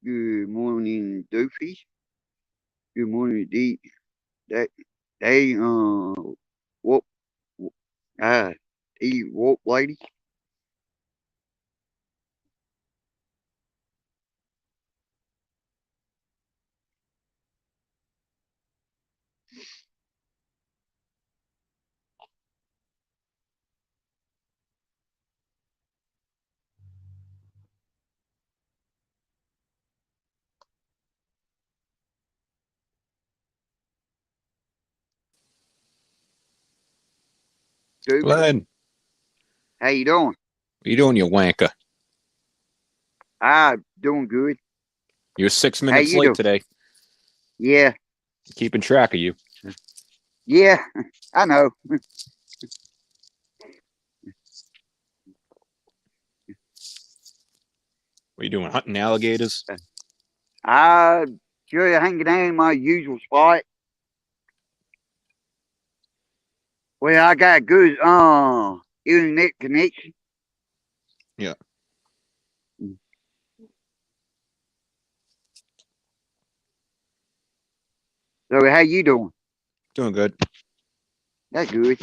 Good morning, Doofy. Good morning, D. That they whoop ah D whoop lady. Doofy, Glenn, how you doing? what you doing, you wanker? Doing good. You're six How minutes you late doing? today. Yeah, Keeping track of you. yeah, I know. What are you doing, hunting alligators? I sure hanging out in my usual spot. Well, I got good internet connection. Yeah, So how you doing? doing good. That's good.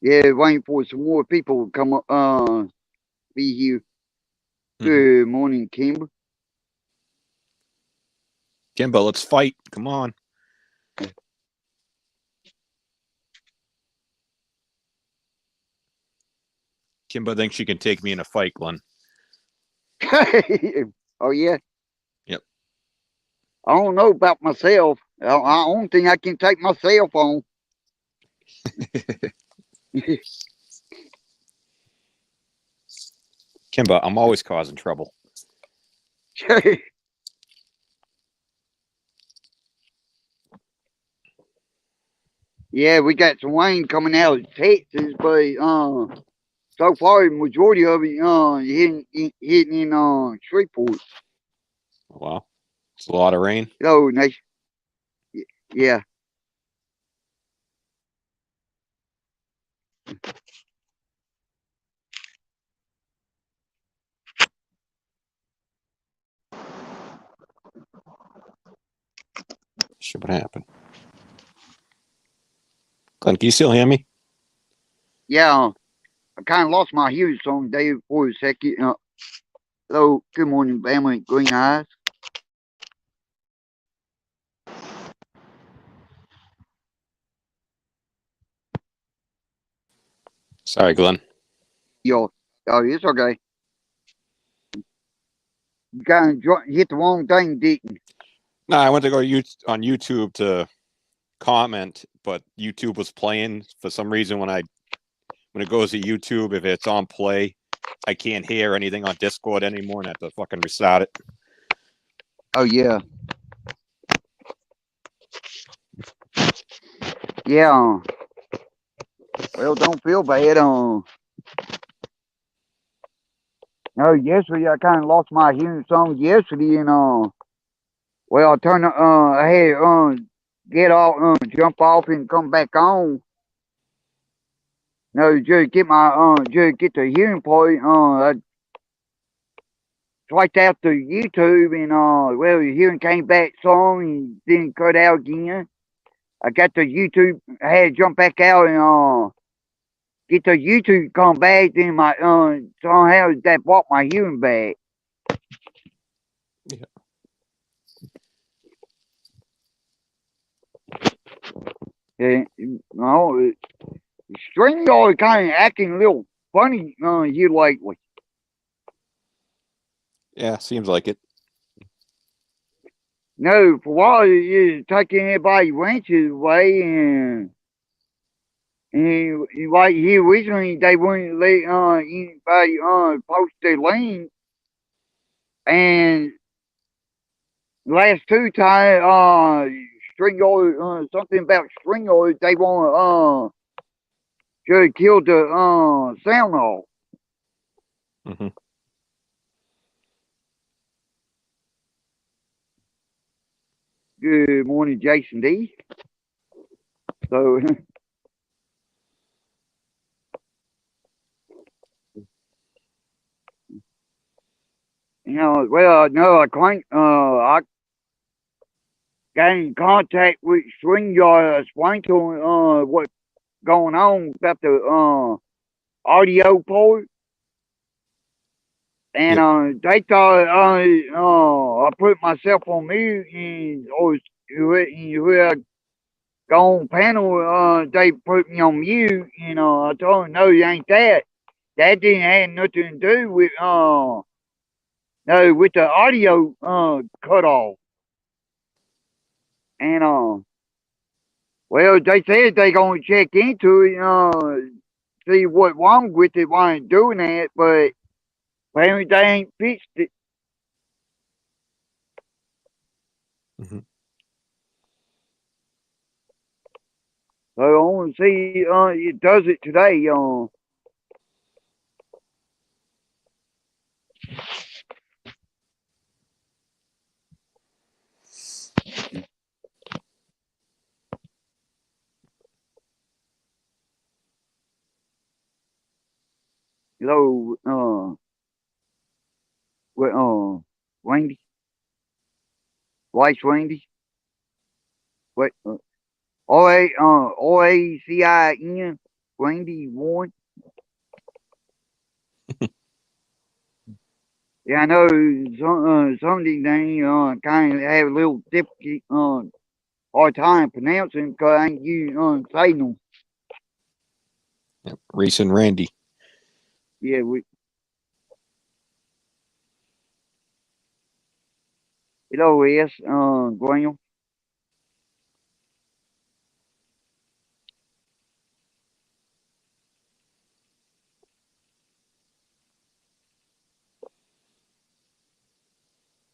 Yeah, waiting for some more people to come be here. Hmm. Good morning, Kimber. Kimbo, let's fight. Come on. Kimbo thinks she can take me in a fight, Glenn. Oh yeah. Yep. I don't know about myself. I don't think I can take myself on. Kimbo, I'm always causing trouble. Yeah, we got some rain coming out of Texas, but so far the majority of it hitting in Shreveport. Oh, wow. It's a lot of rain. So yeah. Shit, what happened? Glenn, can you still hear me? Yeah, I kind of lost my hearing song there for a second. Hello, good morning, family, green eyes. Sorry, Glenn. Yo, oh, it's okay. You kind of hit the wrong thing, didn't No, I went to go on YouTube to comment, but YouTube was playing for some reason when it goes to YouTube. If it's on play, I can't hear anything on Discord anymore, and I have to fucking restart it. Oh yeah, yeah. Well, don't feel bad. No, yesterday I kind of lost my hearing song yesterday, and well, I turned I had get off, jump off, and come back on. No, just get my just get the hearing part. I swiped out to YouTube, and well, the hearing came back some, and then cut out again. I got the YouTube. I had to jump back out and get the YouTube come back. Then my somehow that brought my hearing back. Yeah. And, no, string y'all kind of acting a little funny here lately. Yeah, seems like it. No, for a while you're taking everybody ranches away, and like here recently they wouldn't let anybody post their link, and last two times string oil something about string oil they want to kill the sound off. Hmm. Good morning, Jason D. So Well, no, I got in contact with StreamYard, explained to him, what's going on about the, audio port. And, Yep. they thought, I put myself on mute and, whoever go on panel, they put me on mute, and, I told them, no, it ain't that. That didn't have nothing to do with, no, with the audio, cut off. And, well, they said they gonna check into it, see what wrong with it, why it's doing that, but apparently they ain't fixed it. Mhm. So I want to see, it does it today, hello, what, Wendy, Vice Wendy, what, OACIN, Wendy Warren. Yeah, I know some of these names kind of have a little difficult, hard time pronouncing because I ain't used saying them. Yep. Reese and Randy. Yeah, hello, yes, Graham.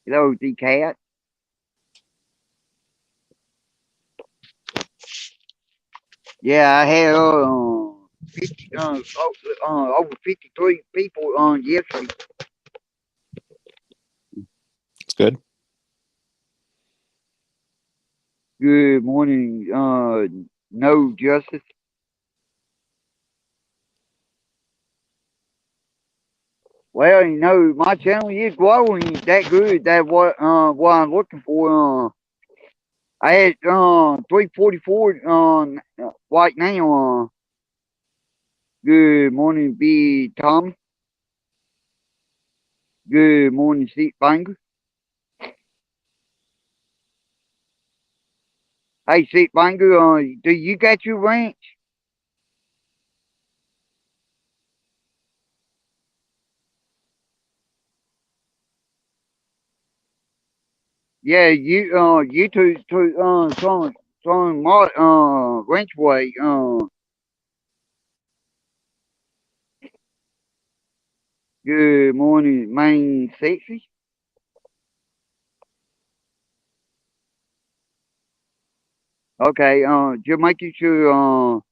Hello, D Cat. Yeah, I had 50, over 53 people on yesterday. It's good. Good morning, no justice. Well, my channel is growing that good. That what I'm looking for. I had 344 right now. Good morning, B Tom. Good morning, Steve Banger. Hey, Steve Banger, do you got your ranch? Yeah, you to some ranch way. Good morning, main sexy. Okay, just making sure,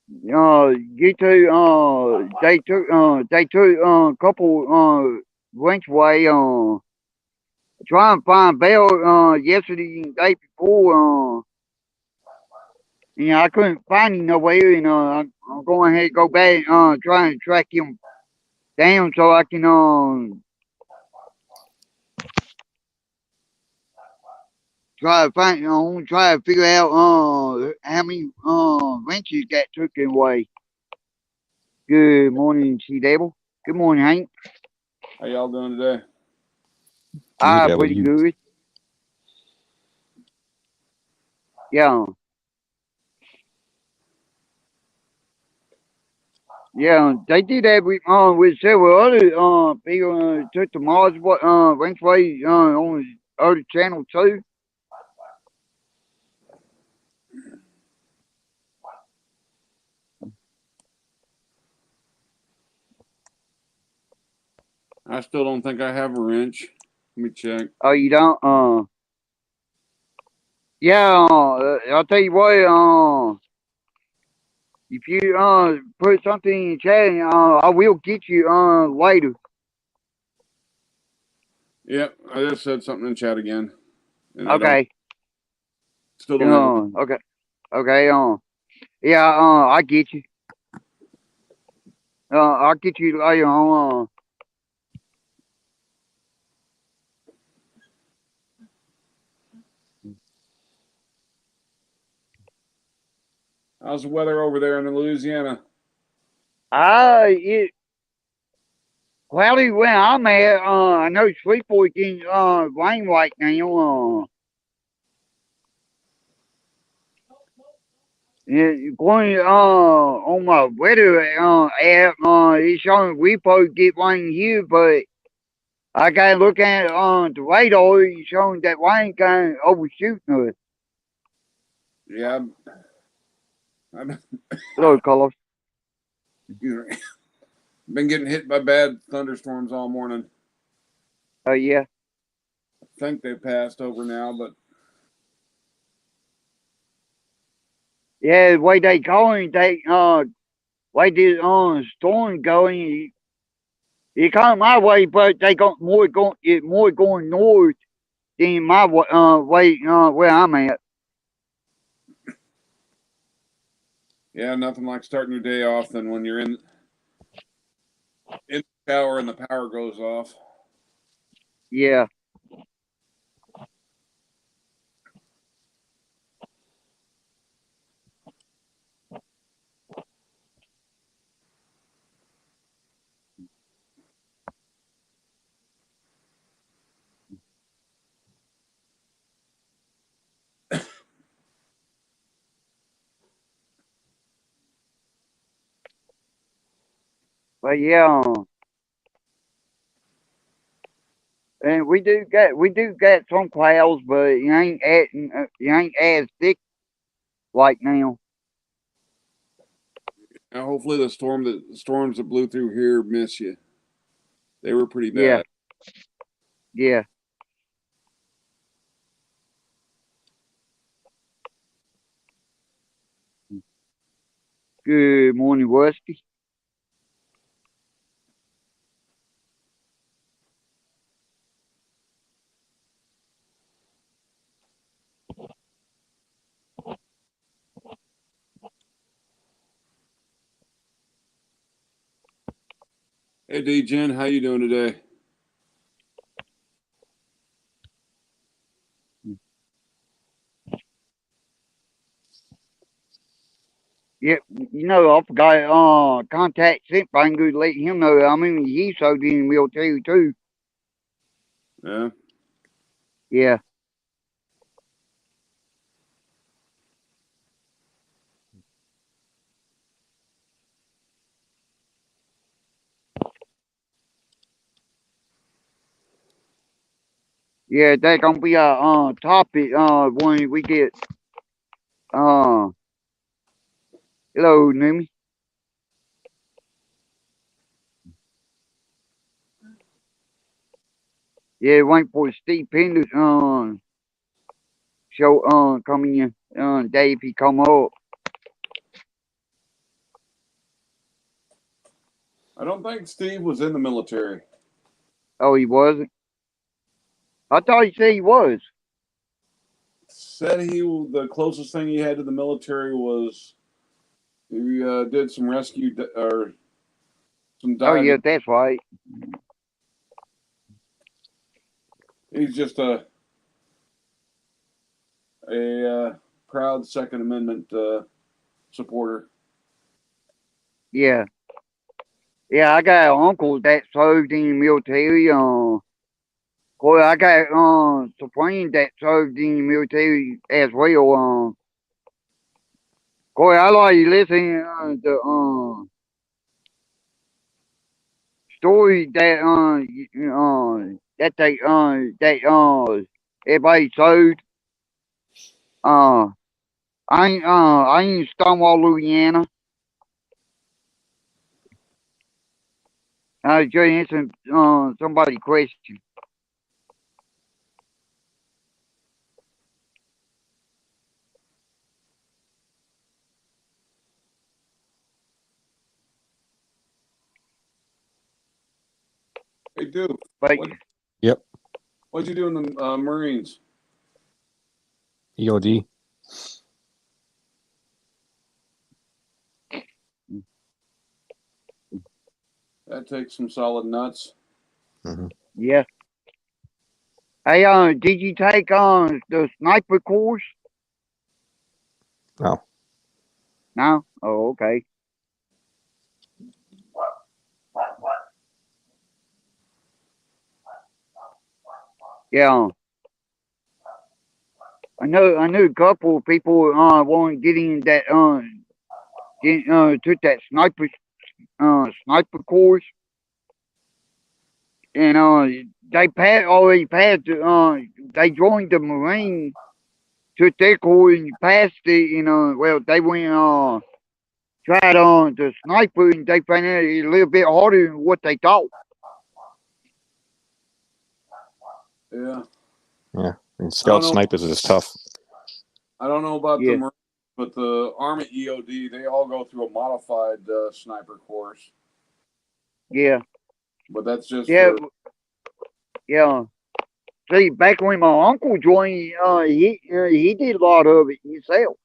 you two, they took, a couple, ranch way, try and find bail, yesterday and day before, I couldn't find him nowhere, and, I'm going ahead and go back, try and track him down so I can, try to find, try to figure out, how many, wrenches got taken away. Good morning, C Devil. Good morning, Hank. How y'all doing today? Good. How about Pretty you? good. Yeah, yeah. They did that with several other people. Took the Mars Raceway on the other channel too. I still don't think I have a wrench. Let me check. Oh, you don't? Yeah. I'll tell you what. If you put something in the chat, I will get you later. Yep, I just said something in chat again, and I don't Okay. still don't have a. Okay. Okay. Yeah. I get you. I'll get you later on. How's the weather over there in Louisiana? It cloudy where I'm at. I know Shreveport getting rain right now. Going on my weather app, it's showing we supposed to get rain here, but I gotta look at the radar. It's showing that rain kind of overshooting us. Yeah, I've Hello, Carlos. been getting hit by bad thunderstorms all morning. Oh yeah, I think they passed over now, but yeah. The way they going, way this storm going, it come my way, but they got more going north than my way where I'm at. yeah, nothing like starting your day off than when you're in the shower and the power goes off. Yeah. But yeah, and we do get some clouds, but it ain't as thick like now. Now, hopefully, the storms that blew through here miss you. They were pretty Yeah, bad. yeah. Good morning, Rusty. Hey, D-Gen, how you doing today? Yep, you know I forgot contact Simp. I can go let him know. I mean he sold in the military too. Yeah. Yeah, yeah. That's gonna be a topic when we get uh hello Nimi. Yeah, wait for Steve Pendleton show coming in Dave he come up. I don't think Steve was in the military. Oh he wasn't? I thought he said he was. Said the closest thing he had to the military was he did some rescue or some Oh diving. yeah, that's right. He's just a proud Second Amendment supporter. Yeah. Yeah, I got an uncle that served in the military. Boy, I got some friends that served in the military as well. Boy, I like listening the story that that everybody served. Uh, I ain't Stonewall, Louisiana. I was just answering somebody's question. Hey, dude, But Yep. what'd you do in the Marines? EOD. That takes some solid nuts. Mm-hmm. yeah. Hey, did you take the sniper course? No. No? Oh, okay. Yeah. I know a couple of people want to get in that took that sniper course, and they already passed they joined the Marine, took their course and passed it, and well they went tried on the sniper, and they found out it a little bit harder than what they thought. Yeah. Yeah, and scout snipers is tough. I don't know about Yeah. the Marines, but the Army EOD, they all go through a modified sniper course. Yeah. But that's just Yeah. for. Yeah. See, back when my uncle joined, he did a lot of it himself.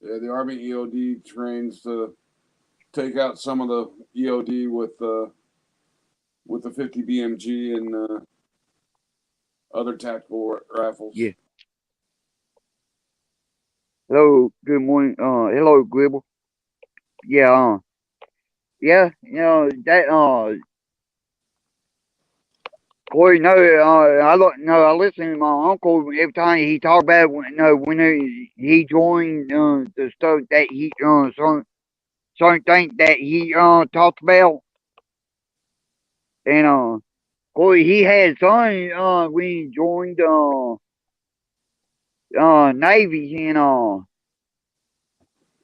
Yeah, the Army EOD trains to take out some of the EOD with the 50 BMG and other tactical rifles. Yeah. Hello, good morning. Hello, Gribble. Yeah, yeah, that Corey. No, I listen to my uncle every time he talk about when he joined the stuff that he certain things that he talked about, and Corey, he had son when he joined Navy, and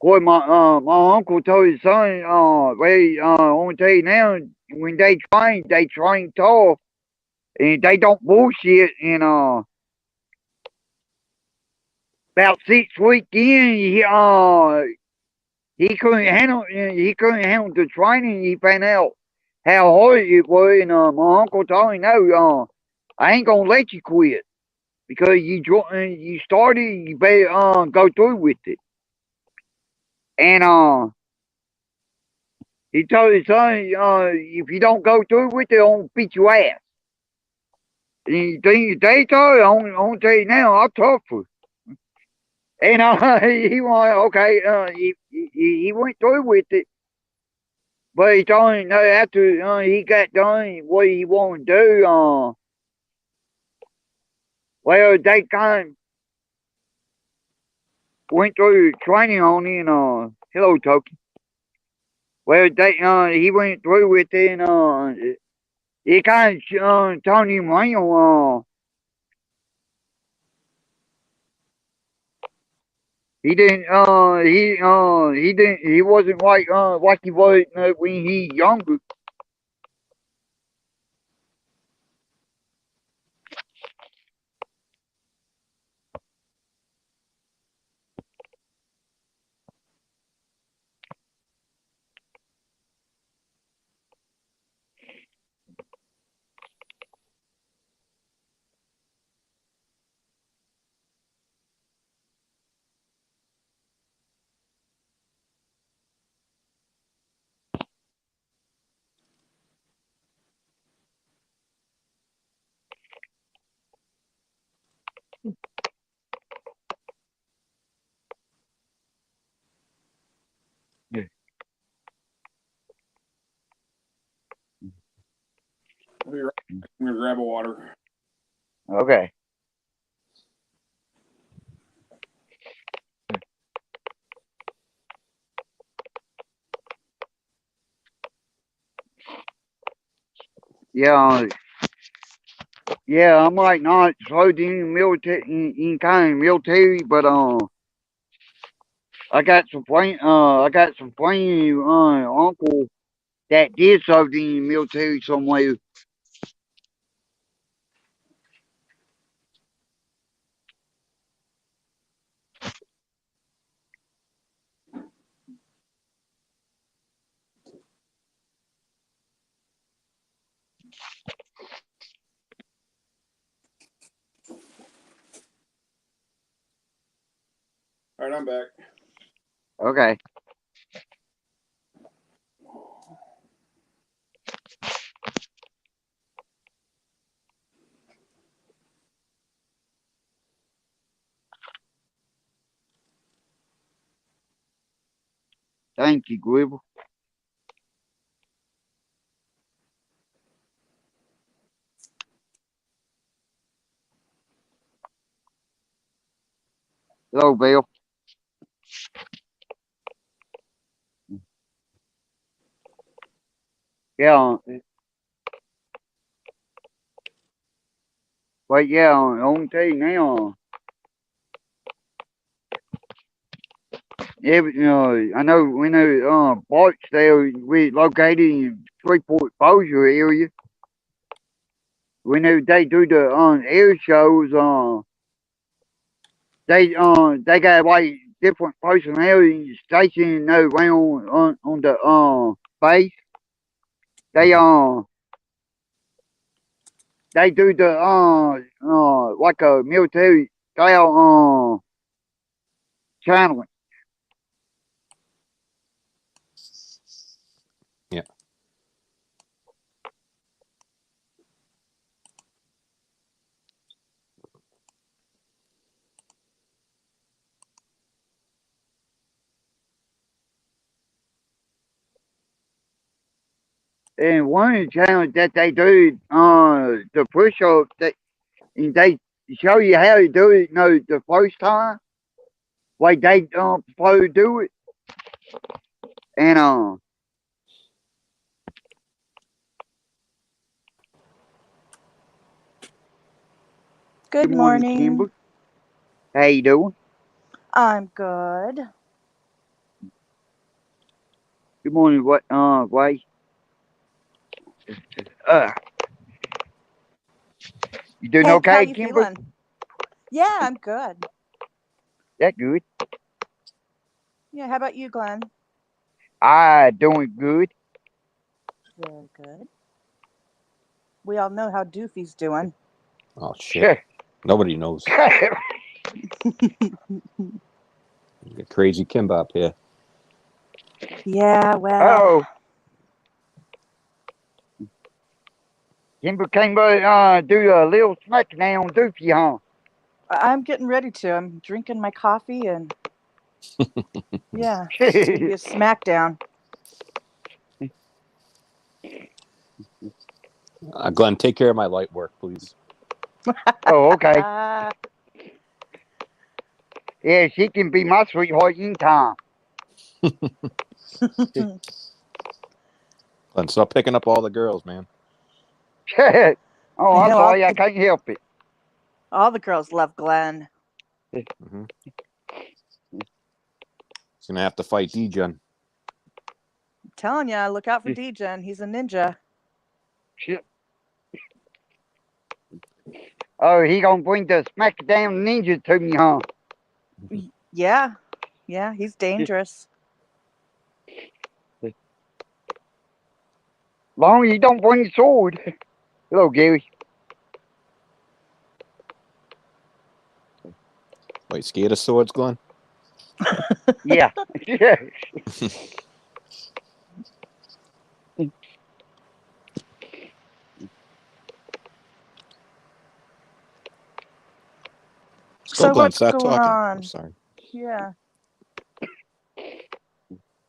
Boy, my uncle told his son, I want to tell you now, when they train tough, and they don't bullshit. And about 6 weeks in, he couldn't handle the training. He found out how hard it was, and my uncle told him, no, I ain't gonna let you quit because you started, you better go through with it. And he told his son, if you don't go through with it, I'm gonna beat your ass. And they told him, I'm gonna tell you now, I'll talk for you. And he went, okay, he went through with it. But he told him, no, after he got done, what he wanted to do, well, they kind of went through training on him, and hello, Toki. Well, he went through with it, and he kind of told him, he didn't. He didn't. He wasn't like he was when he younger. Yeah. I'll be right back. I'm gonna grab a water. Okay. Yeah. Yeah. I might not serve in the military, in kind of military, but I got some friends, uncle that did serve in the military somewhere. All right, I'm back. Okay. Thank you, Gribble. Hello, Bill. Yeah. But yeah, on tell you now. I know when the parts there we located in Freeport Bossier area. When they do the air shows, they got like different personalities stationed around on the base. They they do the like a military style channeling. Yeah. And one of the channels that they do the push up they show you how to do it, the first time, like they prefer to do it. And Good good morning, morning. Kimber. How you doing? I'm good. Good morning, what Wade? Uh you doing Hank, how okay, you Kimber? feeling? Yeah, I'm good. That good. Yeah, how about you, Glenn? I doing good. Very good. We all know how Doofy's doing. Oh shit. Nobody knows. You got crazy Kimbap here. Yeah, well, Oh, Kimber came do a little snack now on Doofy, huh? I'm getting ready to. I'm drinking my coffee and yeah, it's gonna be a smackdown. Glenn, take care of my light work, please. Oh, okay. Ah, Yeah, she can be my sweetheart anytime. Glenn, stop picking up all the girls, man. Oh, I I'm know sorry, I can't help it. all the girls love Glenn. Mm-hmm. He's gonna have to fight D-Gen. I'm telling ya, look out for D-Gen. He's a ninja. Shit. Oh, he gonna bring the smackdown ninja to me, huh? Yeah, he's dangerous. Long as you don't bring the sword. Hello, Gary. Wait, scared of swords, Glenn? Yeah. So Glenn, what's stop going talking. on? I'm sorry. Yeah.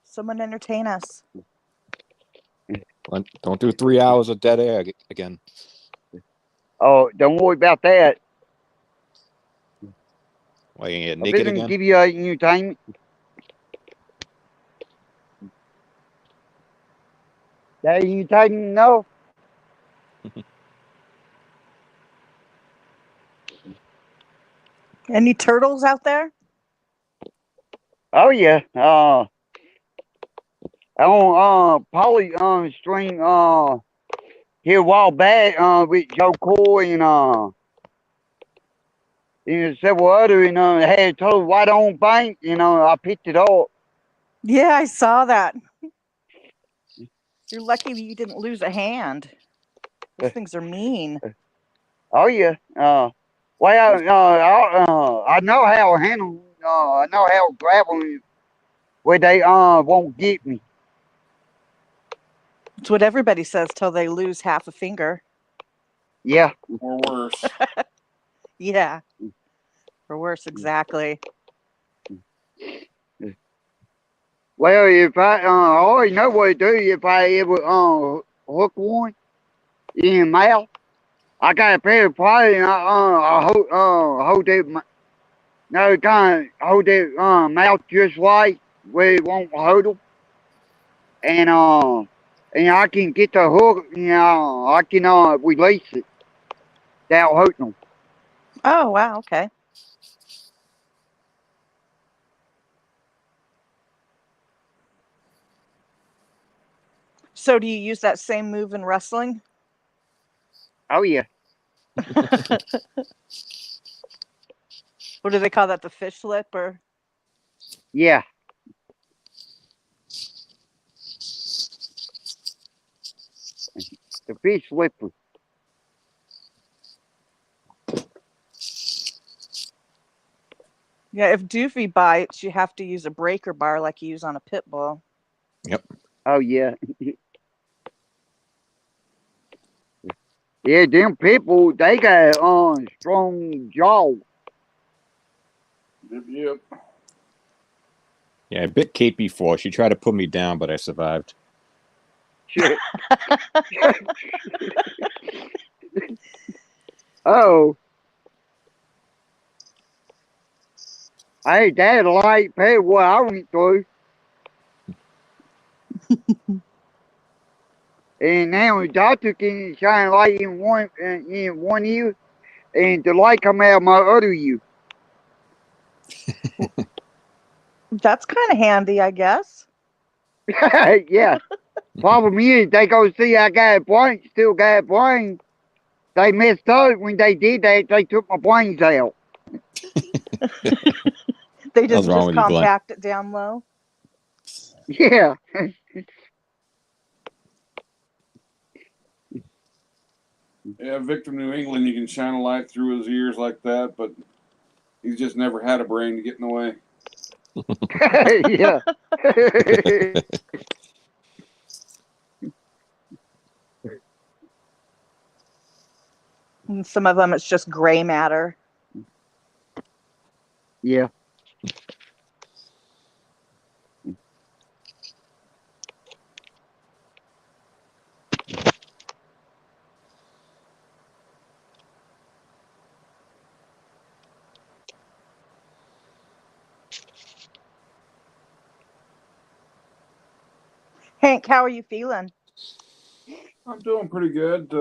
Someone entertain us. Glenn, don't do 3 hours of dead air again. Oh, don't worry about that. Why, you get I'm naked gonna again? give you entertainment. That entertainment, no? Any turtles out there? Oh yeah. On Polly stream here a while back with Joe Coy and several other had a total white on bank, I picked it up. Yeah, I saw that. You're lucky that you didn't lose a hand. Those things are mean. Oh yeah. Well, I know how to handle. I know how to grab them where they won't get me. It's what everybody says till they lose half a finger. Yeah. Or worse. Yeah. Or worse, exactly. Well, if I already know what to do if I ever hook one in the mouth. I got a pair of pliers and I hold it no kind of hold it mouth just right where it won't hurt 'em. And I can get the hook, I can release it without hurting them. Oh, wow. Okay. So do you use that same move in wrestling? Oh yeah, What do they call that? The fish lip or? yeah. The fish slipper. Yeah, if Doofy bites, you have to use a breaker bar like you use on a pit bull. Yep. Oh yeah, yeah. Them people they got strong jaw. Yep. Yeah, I bit Kate before. She tried to put me down, but I survived. Oh, hey, that light pay what I went through. And now the doctor can shine light in one ear, and the light come out of my other ear. That's kind of handy, I guess. Yeah. Problem is, they go see I got a brain, still got a brain. They messed up when they did that. They took my brains out. They What's didn't wrong just with you, Glenn? compact it down low. Yeah. Yeah, Victor New England, you can shine a light through his ears like that, but he's just never had a brain to get in the way. Yeah. And some of them, it's just gray matter. Yeah. Hank, how are you feeling? I'm doing pretty good.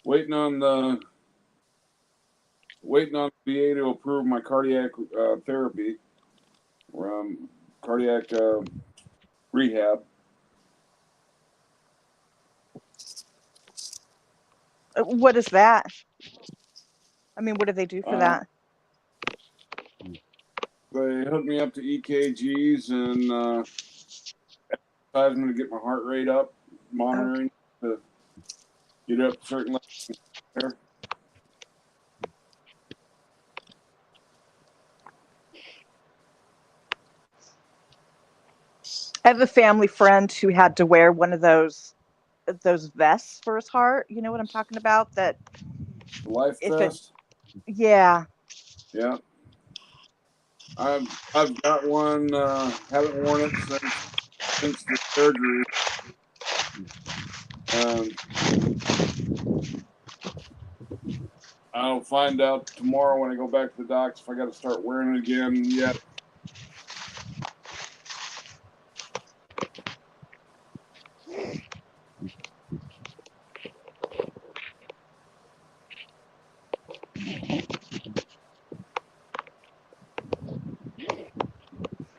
Waiting on the VA to approve my cardiac therapy, cardiac rehab. What is that? I mean, what do they do for that? They hooked me up to EKGs and advised me to get my heart rate up, monitoring to get up to certain levels there. I have a family friend who had to wear one of those vests for his heart. You know what I'm talking about? That The life if it, vest. yeah. Yeah, I've got one. Haven't worn it since the surgery. Um, I'll find out tomorrow when I go back to the docs if I got to start wearing it again yet.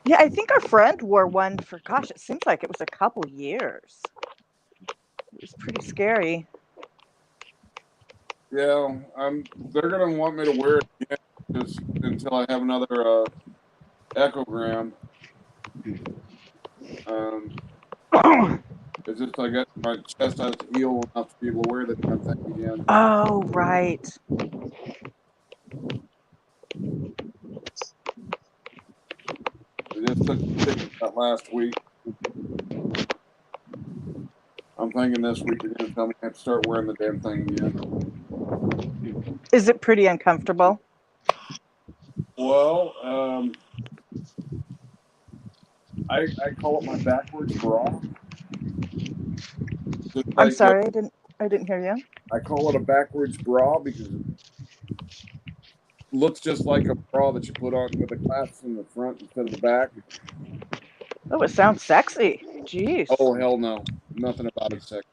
Yeah, I think our friend wore one for, gosh, it seems like it was a couple years. It was pretty scary. Yeah, they're gonna want me to wear it again until I have another echogram. Um, it's just I got my chest has to heal enough to be able to wear the damn thing again. Oh, right. They just took the picture that last week. I'm thinking this week they're gonna tell me I have to start wearing the damn thing again. Is it pretty uncomfortable? Well, I call it my backwards bra. Just I'm like sorry, I didn't hear you. I call it a backwards bra because it looks just like a bra that you put on with the clasps in the front instead of the back. Oh, it sounds sexy. Jeez. Oh hell no, nothing about it sexy.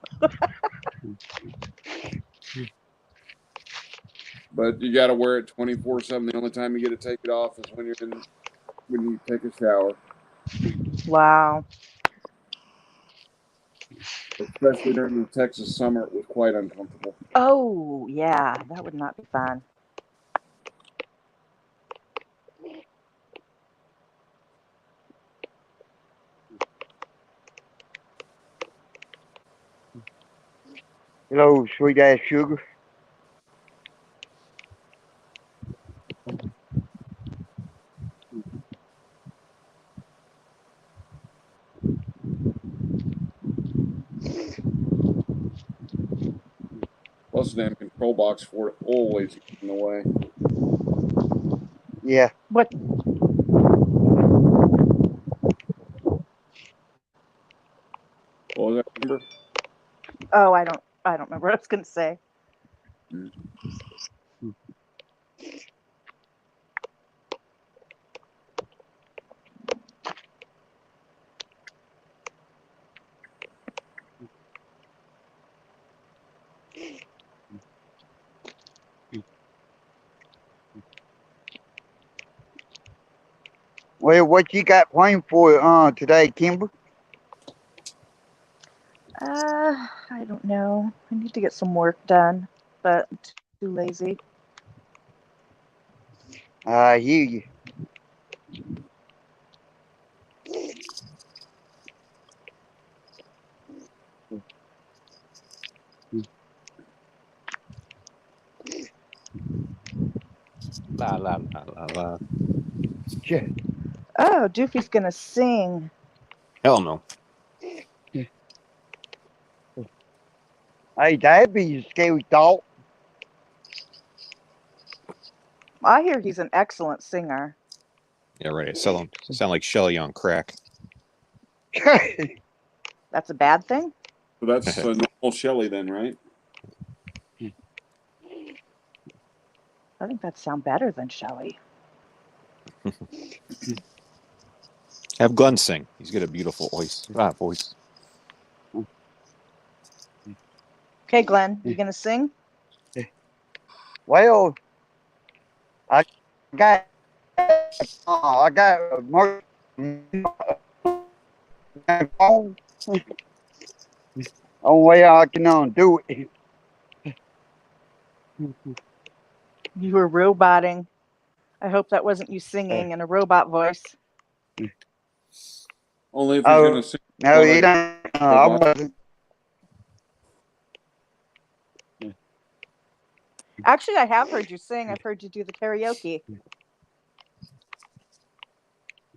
But you got to wear it 24/7. The only time you get to take it off is when you take a shower, Wow. especially during the Texas summer. It was quite uncomfortable. Oh, yeah, that would not be fun. Hello, sweet ass sugar. Plus, the damn control box for it always in the way. Yeah. What? What was that number? Oh, I don't remember what I was going to say. Well, what you got planned for today, Kimber? I don't know. I need to get some work done, but I'm too lazy. I hear you. La la la la la. Yeah. Oh, Doofy's going to sing. Hell no. Hey, that'd be a scary thought. I hear he's an excellent singer. Yeah, right. Sound like Shelly on crack. That's a bad thing? So that's a normal Shelly then, right? I think that'd sound better than Shelley. Have Glenn sing. He's got a beautiful voice. Voice. Okay, Glenn, you going to sing? Well, I got more. Only way I can do it. You were roboting. I hope that wasn't you singing in a robot voice. Only if he's going to sing. No, it ain't. I wasn't. Actually, I have heard you sing. I've heard you do the karaoke.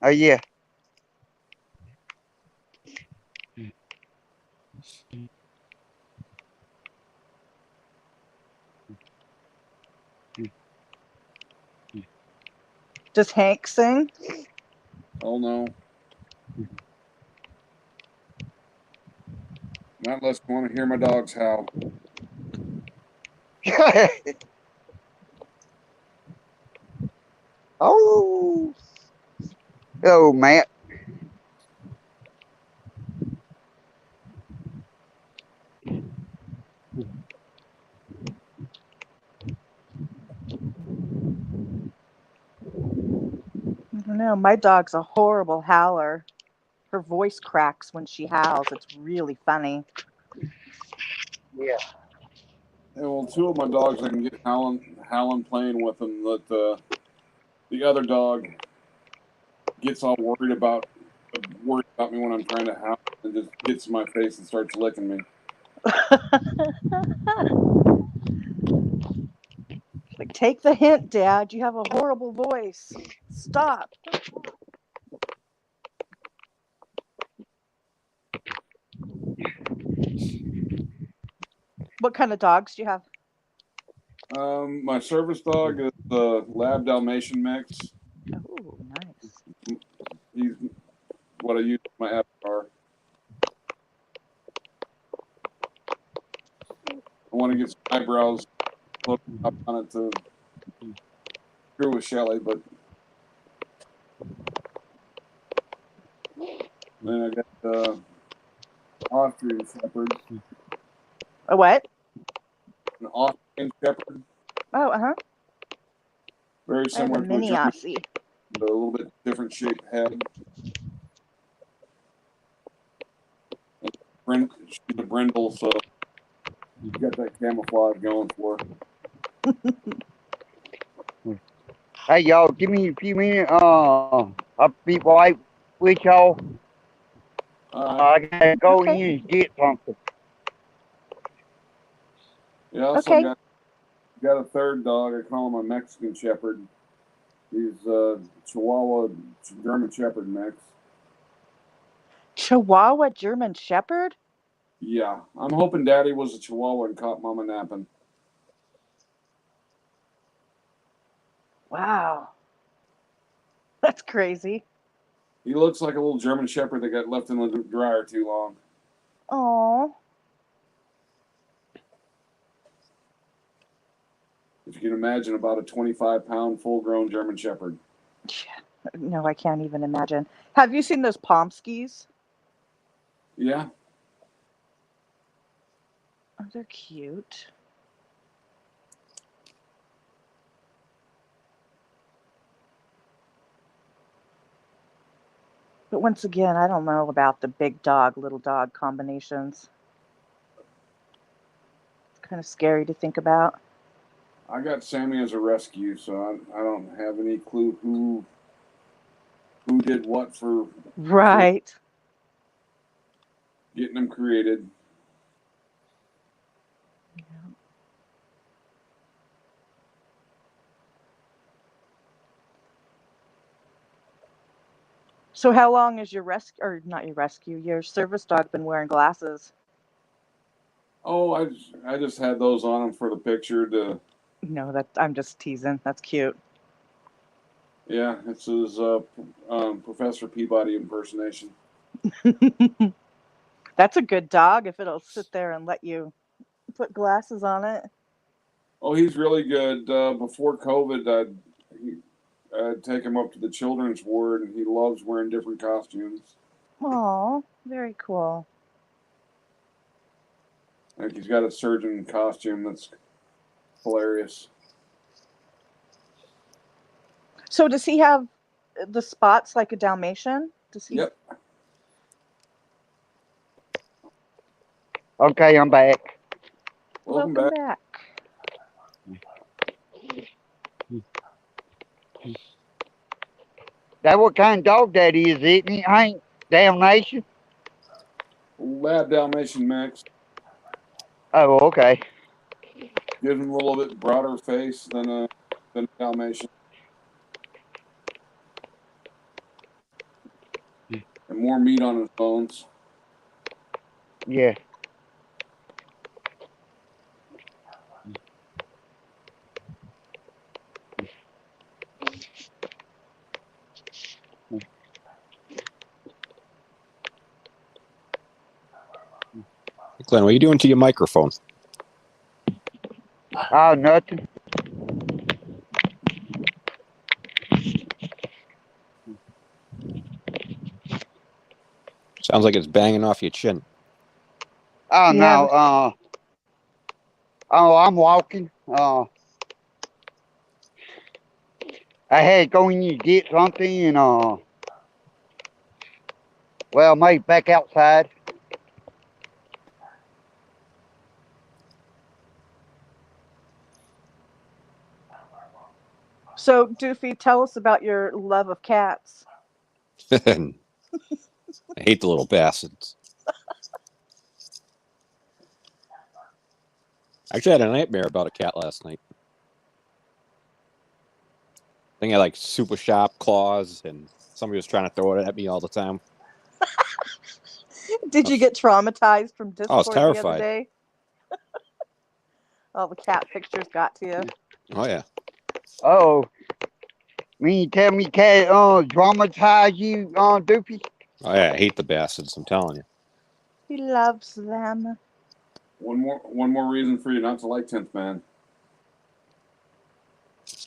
Oh yeah. Does Hank sing? Oh no. Not unless you want to hear my dogs howl. Oh. Hello, Matt. I don't know. My dog's a horrible howler. Her voice cracks when she howls. It's really funny. Yeah. Yeah, well, two of my dogs I can get howling playing with them. That the other dog gets all worried about me when I'm trying to howl and just gets in my face and starts licking me. Like, take the hint, Dad. You have a horrible voice. Stop. What kind of dogs do you have? My service dog is the Lab Dalmatian mix. Oh, nice. He's what I use for my avatar. I want to get some eyebrows up on it to screw with Shelly, but then I got Austrian Shepherd. A what? An Austrian Shepherd, Oh, uh huh. very I have a similar to a mini German, Aussie. but a little bit different shaped head. She's a brindle, so you got that camouflage going for her. Hey, y'all, give me a few minutes. I'll be right with y'all. I gotta go Okay. in and get something. Yeah, I also Okay. got a third dog. I call him a Mexican Shepherd. He's Chihuahua German Shepherd mix. Chihuahua German Shepherd? Yeah, I'm hoping Daddy was a Chihuahua and caught Mama napping. Wow. That's crazy. He looks like a little German Shepherd that got left in the dryer too long. Oh. If you can imagine, about a 25-pound full-grown German Shepherd. No, I can't even imagine. Have you seen those Pomskis? Yeah, Oh, they're cute. But once again, I don't know about the big dog, little dog combinations. It's kind of scary to think about. I got Sammy as a rescue, so I don't have any clue who did what for Right. getting them created. So how long has your rescue, or not your rescue, your service dog been wearing glasses? Oh, I just had those on him for the picture to. No, that I'm just teasing. That's cute. Yeah, it's his Professor Peabody impersonation. That's a good dog if it'll sit there and let you put glasses on it. Oh, he's really good. Before COVID, I'd take him up to the children's ward, and he loves wearing different costumes. Oh, very cool. Like he's got a surgeon costume that's hilarious. So does he have the spots like a Dalmatian? Does he? Yep. Okay, I'm back. Welcome back. That what kind of dog that is, isn't it, Hank? Damnation? Lab Dalmatian mix. Oh, okay. Gives him a little bit broader face than a Dalmatian. And more meat on his bones. Yeah. Glenn, what are you doing to your microphone? Oh, nothing. Sounds like it's banging off your chin. Oh, Yeah. no. I'm walking. I had to go in and get something and, well, maybe back outside. So Doofy, tell us about your love of cats. I hate the little bastards. Actually, I had a nightmare about a cat last night. I think I had like super sharp claws, and somebody was trying to throw it at me all the time. Did you get traumatized from I was Discord the other terrified. day? All the cat pictures got to you. Oh yeah. Oh. Mean you tell me cat, dramatize you, Doopy? Oh, yeah, I hate the bastards. I'm telling you. He loves them. One more reason for you not to like 10th Man.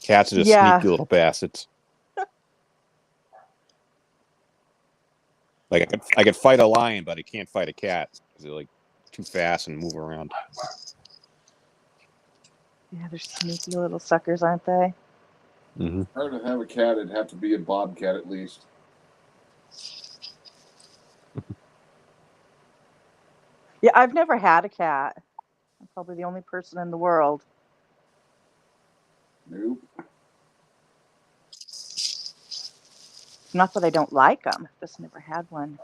Cats are just Yeah. sneaky little bastards. Like I could fight a lion, but I can't fight a cat because they're like too fast and move around. Yeah, they're sneaky little suckers, aren't they? Mm-hmm. If I were to have a cat, it'd have to be a bobcat at least. Yeah, I've never had a cat. I'm probably the only person in the world. Nope. It's not that I don't like them. I've just never had one.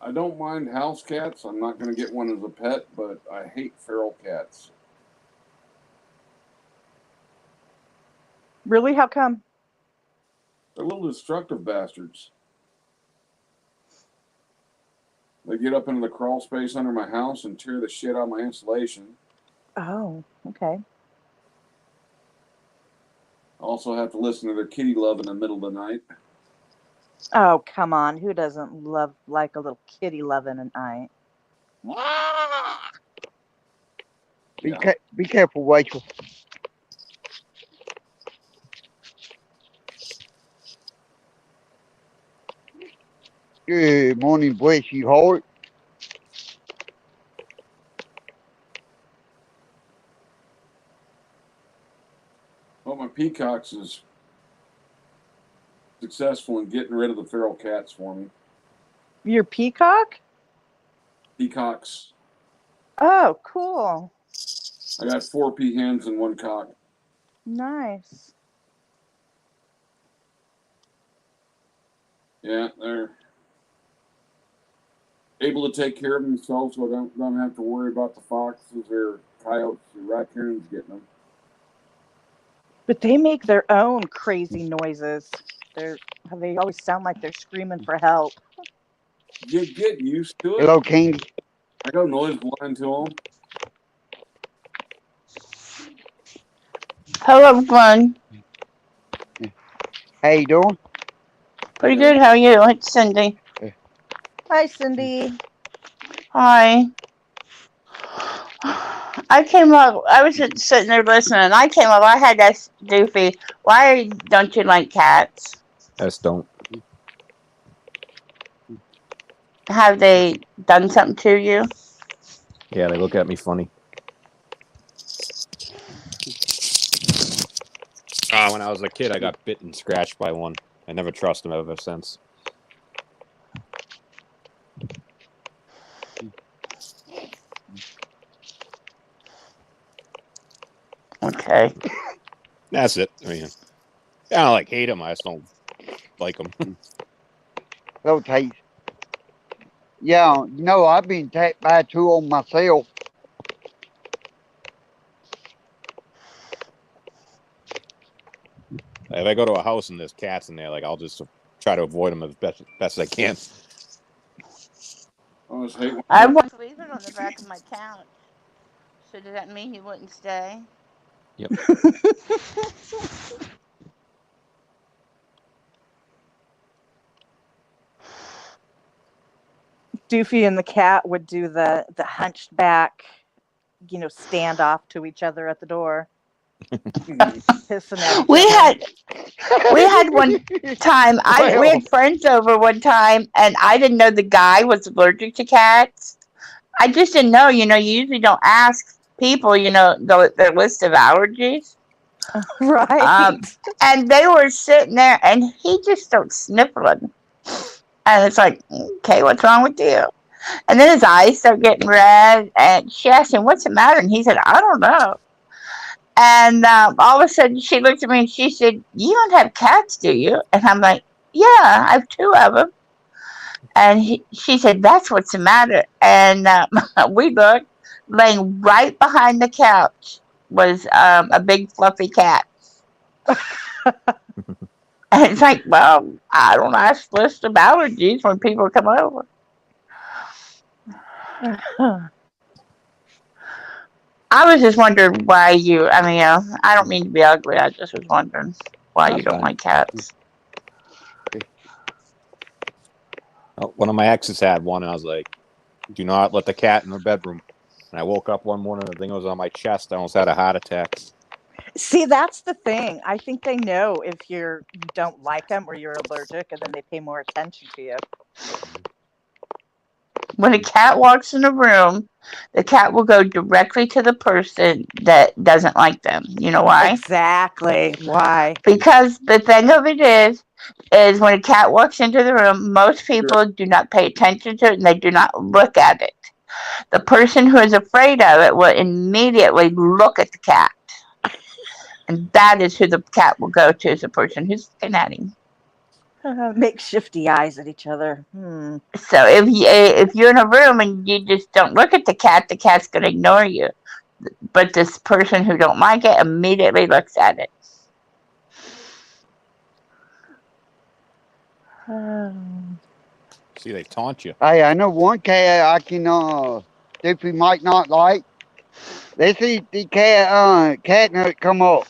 I don't mind house cats. I'm not going to get one as a pet, but I hate feral cats. Really? How come? They're little destructive bastards. They get up into the crawl space under my house and tear the shit out of my insulation. Oh, okay. I also have to listen to their kitty love in the middle of the night. Oh, come on. Who doesn't love like a little kitty loving at night? Yeah. Be careful, Rachel. Good morning, bless you heart. Well, my peacocks is successful in getting rid of the feral cats for me. Your peacock? Peacocks. Oh, cool. I got 4 peahens and 1 cock. Nice. Yeah, they're able to take care of themselves, so I don't have to worry about the foxes or coyotes or raccoons getting them. But they make their own crazy noises. They always sound like they're screaming for help. You get used to it. Hello, Candy. I go noise blind to them. Hello, Glenn. How you doing? Pretty good. How are you? It's Cindy. Hi, Cindy. Hi. I came up. I was sitting there listening. I came up. I had asked Doofy, why don't you like cats? I just don't. Have they done something to you? Yeah, they look at me funny. When I was a kid, I got bit and scratched by one. I never trust them ever since. Okay. That's it. I mean, I don't like hate them. I just don't like them. Hello, Taze. Yeah, I've been attacked by 2 on myself. If I go to a house and there's cats in there, like I'll just try to avoid them as best as I can. I just hate when I was leaving on the back of my couch. So does that mean he wouldn't stay? Yep. Doofy and the cat would do the hunched back, stand off to each other at the door. Pissing at each We other. had one time. We had friends over one time, and I didn't know the guy was allergic to cats. I just didn't know. You usually don't ask people. The list of allergies. Right. And they were sitting there, and he just starts sniffling. And it's like, okay, what's wrong with you? And then his eyes start getting red, and she asked him, what's the matter? And he said, I don't know. And all of a sudden, she looked at me and she said, you don't have cats, do you? And I'm like, yeah, I have 2 of them. And she said, that's what's the matter. And we looked, laying right behind the couch was a big fluffy cat. And it's like, well, I don't ask list of allergies when people come over. I was just wondering why you. I mean, I don't mean to be ugly. I just was wondering why you That's don't fine. like cats. One of my exes had one, and I was like, "Do not let the cat in the bedroom." And I woke up one morning, the thing was on my chest. I almost had a heart attack. See, that's the thing. I think they know if you don't like them or you're allergic, and then they pay more attention to you. When a cat walks in a room, the cat will go directly to the person that doesn't like them. You know why? Exactly. Why? Because the thing of it is when a cat walks into the room, most people do not pay attention to it and they do not look at it. The person who is afraid of it will immediately look at the cat. And that is who the cat will go to, is the person who's looking at him. Make shifty eyes at each other. So if you're in a room and you just don't look at the cat's going to ignore you. But this person who don't like it immediately looks at it. See, they taunt you. Hey, I know one cat I can if we might not like. Let's see the catnut come up.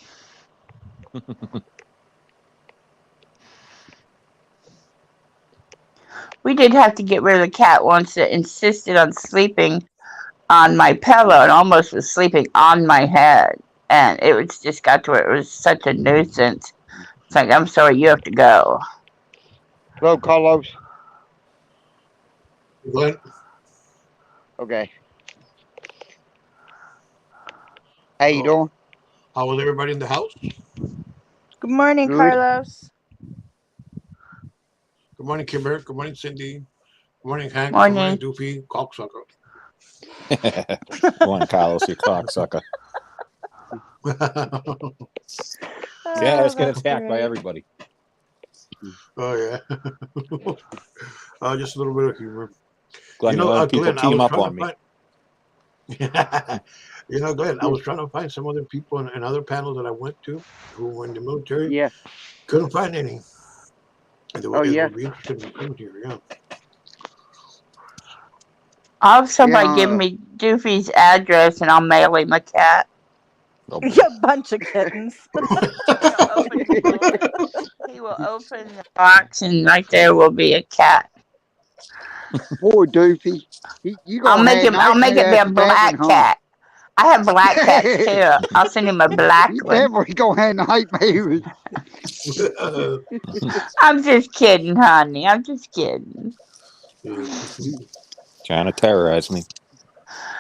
We did have to get rid of the cat once that insisted on sleeping on my pillow and almost was sleeping on my head. And it was just got to where it was such a nuisance. It's like, I'm sorry, you have to go. Hello, Carlos. What? Okay. How you doing? How was everybody in the house? Good morning, Good. Carlos. Good morning, Kimber. Good morning, Cindy. Good morning, Hank. Morning. Good morning, Doofy. Cocksucker. Go on, Carlos, you cocksucker. Yeah, let's get attacked by everybody. Oh, yeah. Just a little bit of humor. Glenn, you let people Glenn, I team was up trying on to me. find... Glenn, I was trying to find some other people in other panels that I went to who were in the military. Yeah. Couldn't find any. And they Oh, yeah. would be interested in coming here, yeah. I'll have somebody Yeah, give me Doofy's address and I'll mail him a cat. Oh, boy. A bunch of kittens. He will open the box and right there will be a cat. poor Doofy. You I'll gonna make have it be a after that black one, huh? cat. I have black cats too. I'll send him a black You one. definitely gonna have nightmares. I'm just kidding, honey. I'm just kidding. Trying to terrorize me.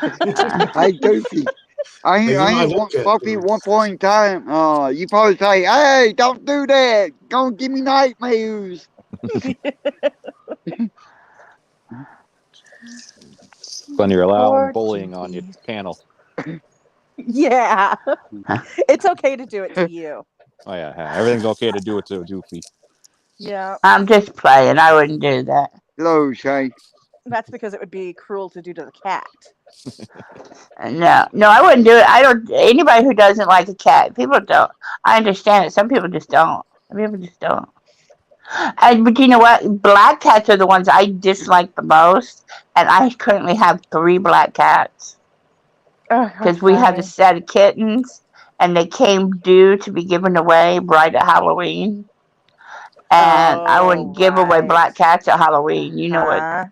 Hey, Doofy. I I ain't love want cats. Fluffy at one point in time. You probably say, "Hey, don't do that. Gonna give me nightmares." Glenn, you're allowing Poor bullying on your Doofy. panel. Yeah. It's okay to do it to you. Oh, yeah. Everything's okay to do it to a Doofy. Yeah. I'm just playing. I wouldn't do that. Hello, Shay. That's because it would be cruel to do to the cat. No, I wouldn't do it. I don't. Anybody who doesn't like a cat, people don't. I understand it. Some people just don't. Some people just don't. But you know what? Black cats are the ones I dislike the most, and I currently have 3 black cats because we had a set of kittens, and they came due to be given away right at Halloween. And I wouldn't give away black cats at Halloween. You know it.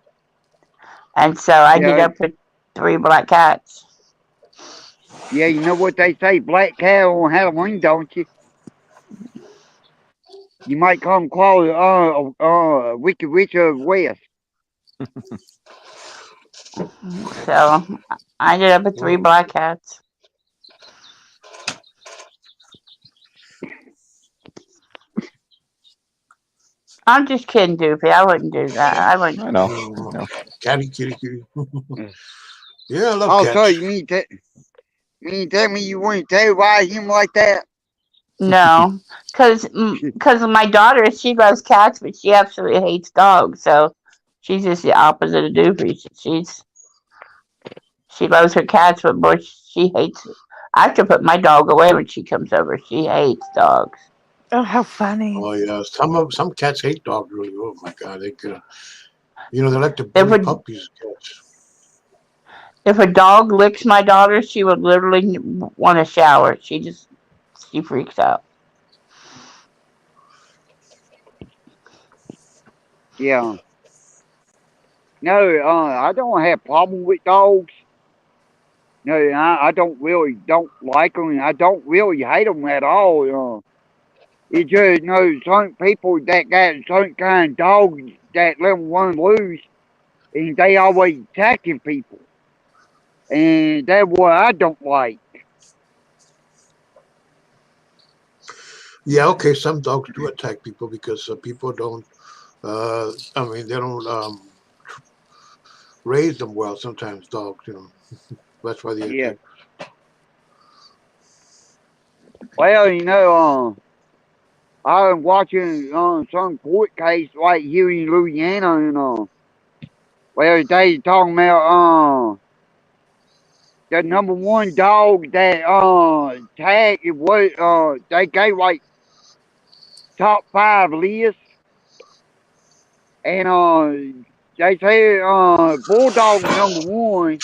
And so I ended up with 3 black cats. Yeah, you know what they say, black cat on Halloween, don't you? You might call him Claw, Wicked Witch of West. So I ended up with 3 black cats. I'm just kidding, Doofy. I wouldn't do that. I wouldn't. I know. Catty, kitty, kitty. Yeah, I love Oh, cats. so you mean tell me you wouldn't terrorize him like that? No, because my daughter, she loves cats, but she absolutely hates dogs. So she's just the opposite of Doofy. She loves her cats, but boy, she hates. I have to put my dog away when she comes over. She hates dogs. Oh, how funny. Oh, yeah. Some cats hate dogs, really. Oh, my God. They could, they like to bully puppies, cats. If a dog licks my daughter, she would literally want a shower. She freaks out. Yeah. No, I don't have problem with dogs. No, I don't like them. I don't really hate them at all. It just some people that got some kind of dogs that let them run loose, and they always attacking people, and that's what I don't like. Yeah, okay. Some dogs do attack people because people don't. I mean, they don't raise them well. Sometimes dogs, that's why they Yeah. attack. Well, I'm watching some court case right here in Louisiana, where they talking about the number one dog that tagged it was they gave like top five list, and they say bulldog number one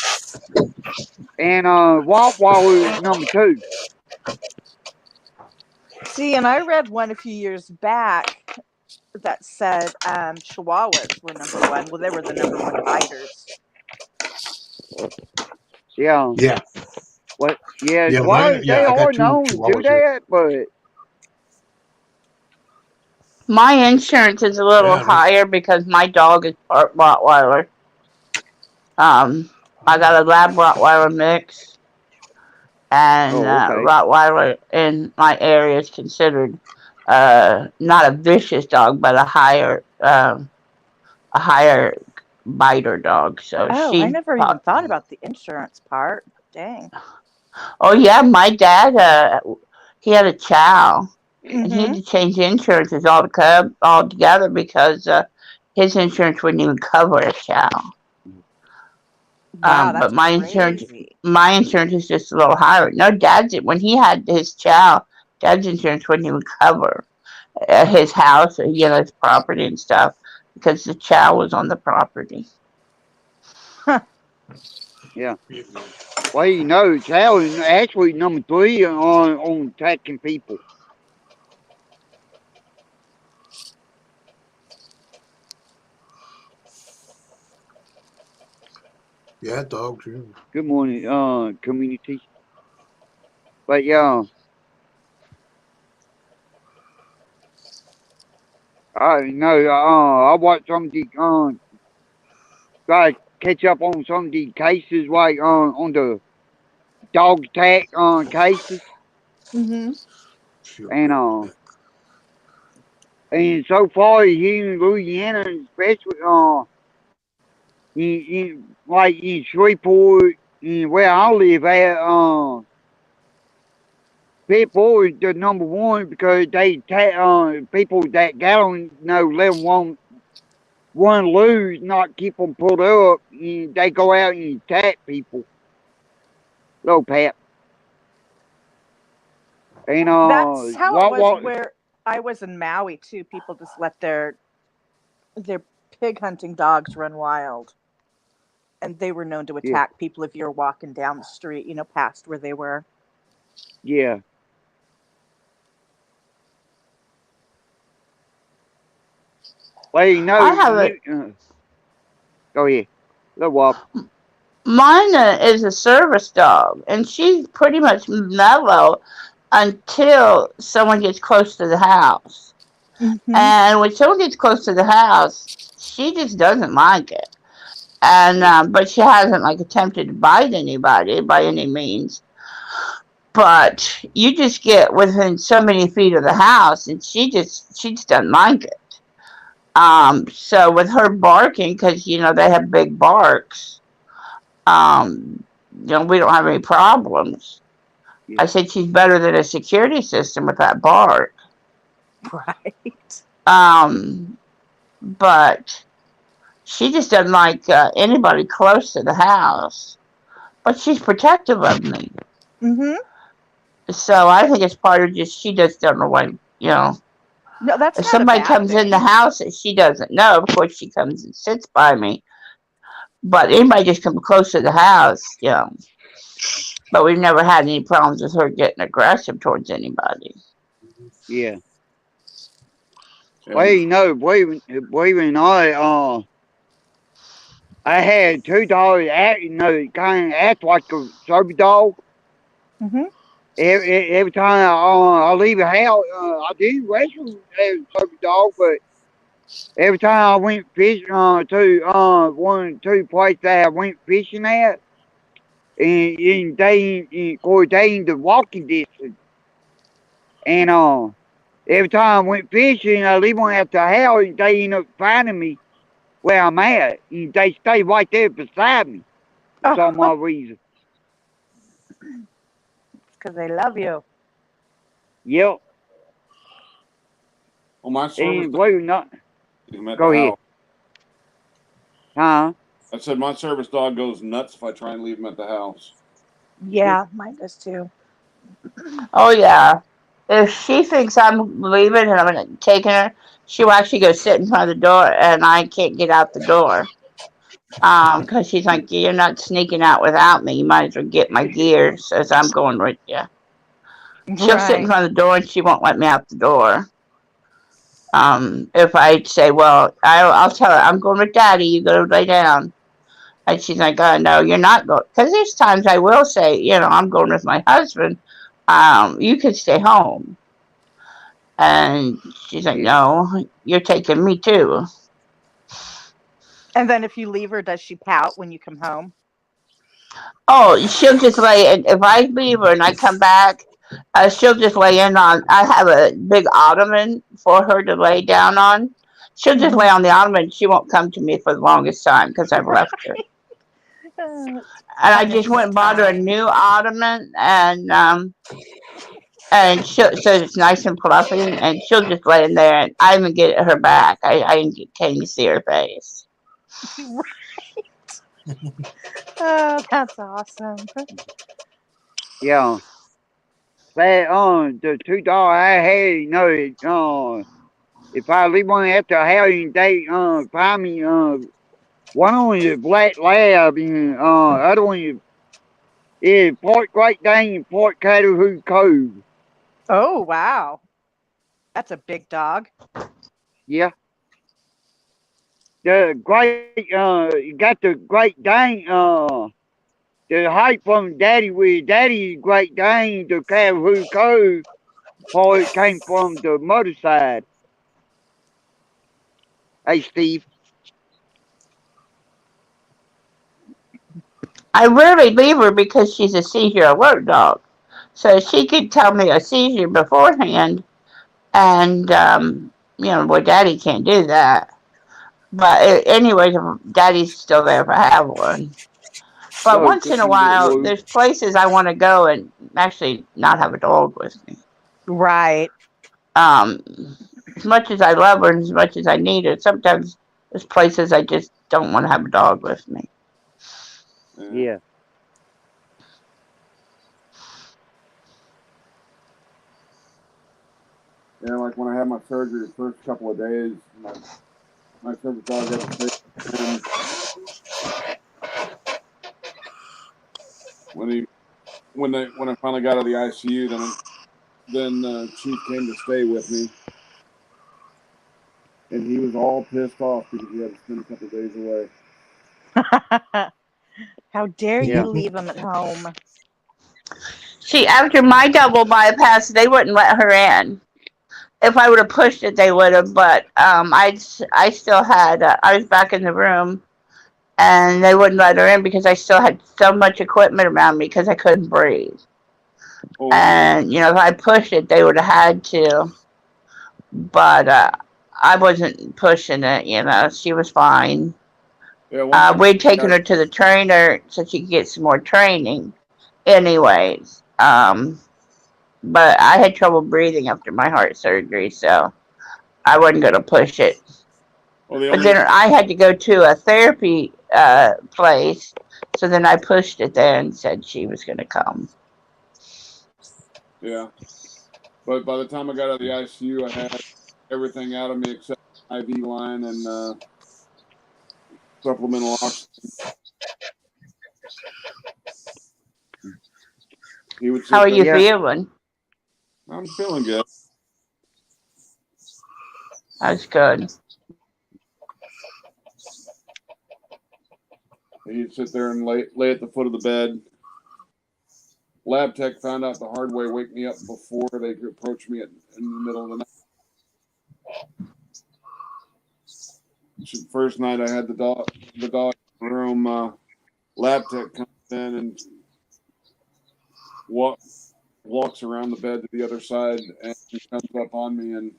and Rottweiler number two. See, and I read one a few years back that said Chihuahuas were number one. Well, they were the number one biters. Yeah, Yeah, what? Yeah, yeah, well mine. they Yeah, I got are two known to do chihuahuas here. that, but My insurance is a little Yeah, higher because my dog is part Rottweiler. I got a Lab Rottweiler mix, and oh okay, Rottweiler in my area is considered not a vicious dog, but a higher biter dog. So Oh, I she never even popped. thought about the insurance part. Dang. Oh yeah, my dad he had a chow, and he had Mm-hmm. to change insurances altogether because his insurance wouldn't even cover a chow. Wow, But that's crazy. my insurance is just a little higher. No, Dad's when he had his chow, Dad's insurance wouldn't even cover his house, his property and stuff, because the chow was on the property. yeah. Well, Chow is actually number three on attacking people. yeah, dogs. Yeah. Good morning, community. But yeah, I know. I watched some of the try to catch up on some of the cases like on the dog attack cases, Mm-hmm. She'll and be uh back. and so far here in Louisiana, especially like in Shreveport, where I live at, pit bull is the number one because they attack people that got on, let them one lose, not keep them pulled up, and they go out and attack people. Little Pat. And That's how it was what? where I was in Maui too. People just let their pig hunting dogs run wild, and they were known to Yeah, attack people if you were walking down the street, past where they were. yeah. Well, I have a go ahead. Little Wop. Mine is a service dog, and she's pretty much mellow until someone gets close to the house. Mm-hmm. And when someone gets close to the house, she just doesn't like it. And but she hasn't like attempted to bite anybody by any means. But you just get within so many feet of the house, and she just doesn't like it. So with her barking, because they have big barks, we don't have any problems. Yeah. I said she's better than a security system with that bark. Right. But she just doesn't like anybody close to the house. But she's protective of me. Mm-hmm. So I think it's part of just she just doesn't know what. No, that's If not a somebody bad comes in the thing. house that she doesn't know, of course she comes and sits by me. But anybody just come close to the house, But we've never had any problems with her getting aggressive towards anybody. Yeah. Yeah, Well, believe it or not, I had $2 act, kind of act like a service dog. Hmm. Every time I leave a house, I do wrestle as a service dog, but every time I went fishing to one or two places that I went fishing at, and of course, they in the walking distance. And every time I went fishing, I leave one at the house, and they end up finding me where I'm at. And they stay right there beside me for some Oh, odd reason. because they love you. Yep. well, my service And dog believe it or not, leave him at the go ahead. house. Huh? I said my service dog goes nuts if I try and leave him at the house. Yeah, mine does too. Oh yeah. If she thinks I'm leaving and I'm taking her, she'll actually go sit in front of the door, and I can't get out the door. Because she's like, you're not sneaking out without me. You might as well get my gears as I'm going with you. She'll sit in Right. front of the door and she won't let me out the door. If I say, well, I'll tell her I'm going with Daddy. You go lay down. And she's like, oh, no, you're not going. Because there's times I will say, I'm going with my husband. You can stay home. And she's like, Yeah. no, you're taking me too. And then if you leave her, does she pout when you come home? Oh, she'll just lay. And if I leave her and I come back, she'll just lay in on. I have a big ottoman for her to lay down on. She'll just lay Hmm. on the ottoman. She won't come to me for the longest time because I've left her. And I just went Punishment and bought her a time. new ottoman, and so it's nice and fluffy, and she'll just lay in there. And I even get her back. I can't even see her face. Oh, that's awesome. Yeah. That the $2 I had, if I leave one at the house and they find me one of them is a black lab and other one is Port Great Dane and Port Cuttahoo Cove. Oh, wow. That's a big dog. Yeah. The great you got the Great Dane the height from Daddy with Daddy's Great Dane to Cuttahoo Cove part came from the mother side. Hey Steve. I rarely leave her because she's a seizure alert dog. So she could tell me a seizure beforehand, and well, Daddy can't do that. But anyway, Daddy's still there if I have one. But Oh, once 'cause in a he's at while, work. there's places I want to go and actually not have a dog with me. Right. Um, as much as I love her and as much as I need her, sometimes there's places I just don't want to have a dog with me. Yeah. Yeah. Yeah, like when I had my surgery, the first couple of days, my service dog had to stay with him. When I finally got out of the ICU, then Chief came to stay with me, and he was all pissed off because he had to spend a couple of days away. How dare Yeah. you leave him at home? See, after my double bypass, they wouldn't let her in. If I would have pushed it, they would have. But I still had. I was back in the room, and they wouldn't let her in because I still had so much equipment around me because I couldn't breathe. Oh, And if I pushed it, they would have had to. But I wasn't pushing it. She was fine. yeah. Once I We'd taken got her to the trainer so she could get some more training. Anyways, but I had trouble breathing after my heart surgery, so I wasn't going to push it. well, the But only then I had to go to a therapy place, so then I pushed it there and said she was going to come. yeah. But by the time I got out of the ICU, I had everything out of me except IV line, and supplemental oxygen. He would How are you Yeah. feeling? I'm feeling good. That's good. He'd sit there and lay at the foot of the bed. Lab tech found out the hard way, wake me up before they could approach me in the middle of the night. First night I had the dog in the room. Lab tech comes in and walks around the bed to the other side and comes up on me, and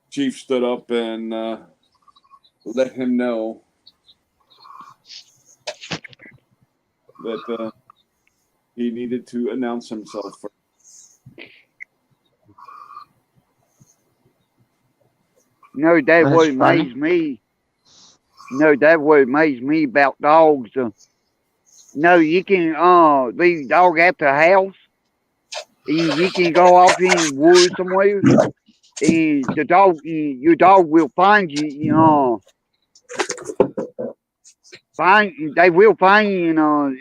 Chief stood up and let him know that he needed to announce himself first. No, that That's what funny. amazed me. No, that what amazed me about dogs. No, you can leave the dog at the house, and you can go off in the woods somewhere, and your dog will find you. They will find you. And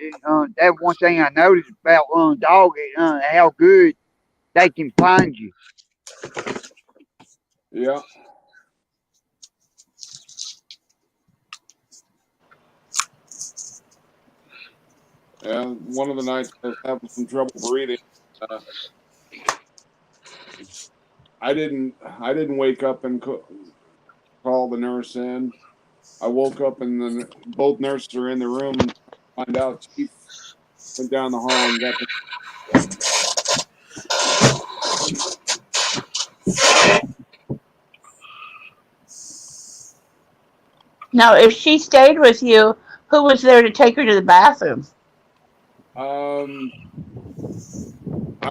that one thing I noticed about dog, how good they can find you. Yeah. And one of the nights I was having some trouble breathing. I didn't wake up and call the nurse in. I woke up and then both nurses are in the room and find out Chief went down the hall and got the. Now, if she stayed with you, who was there to take her to the bathroom? I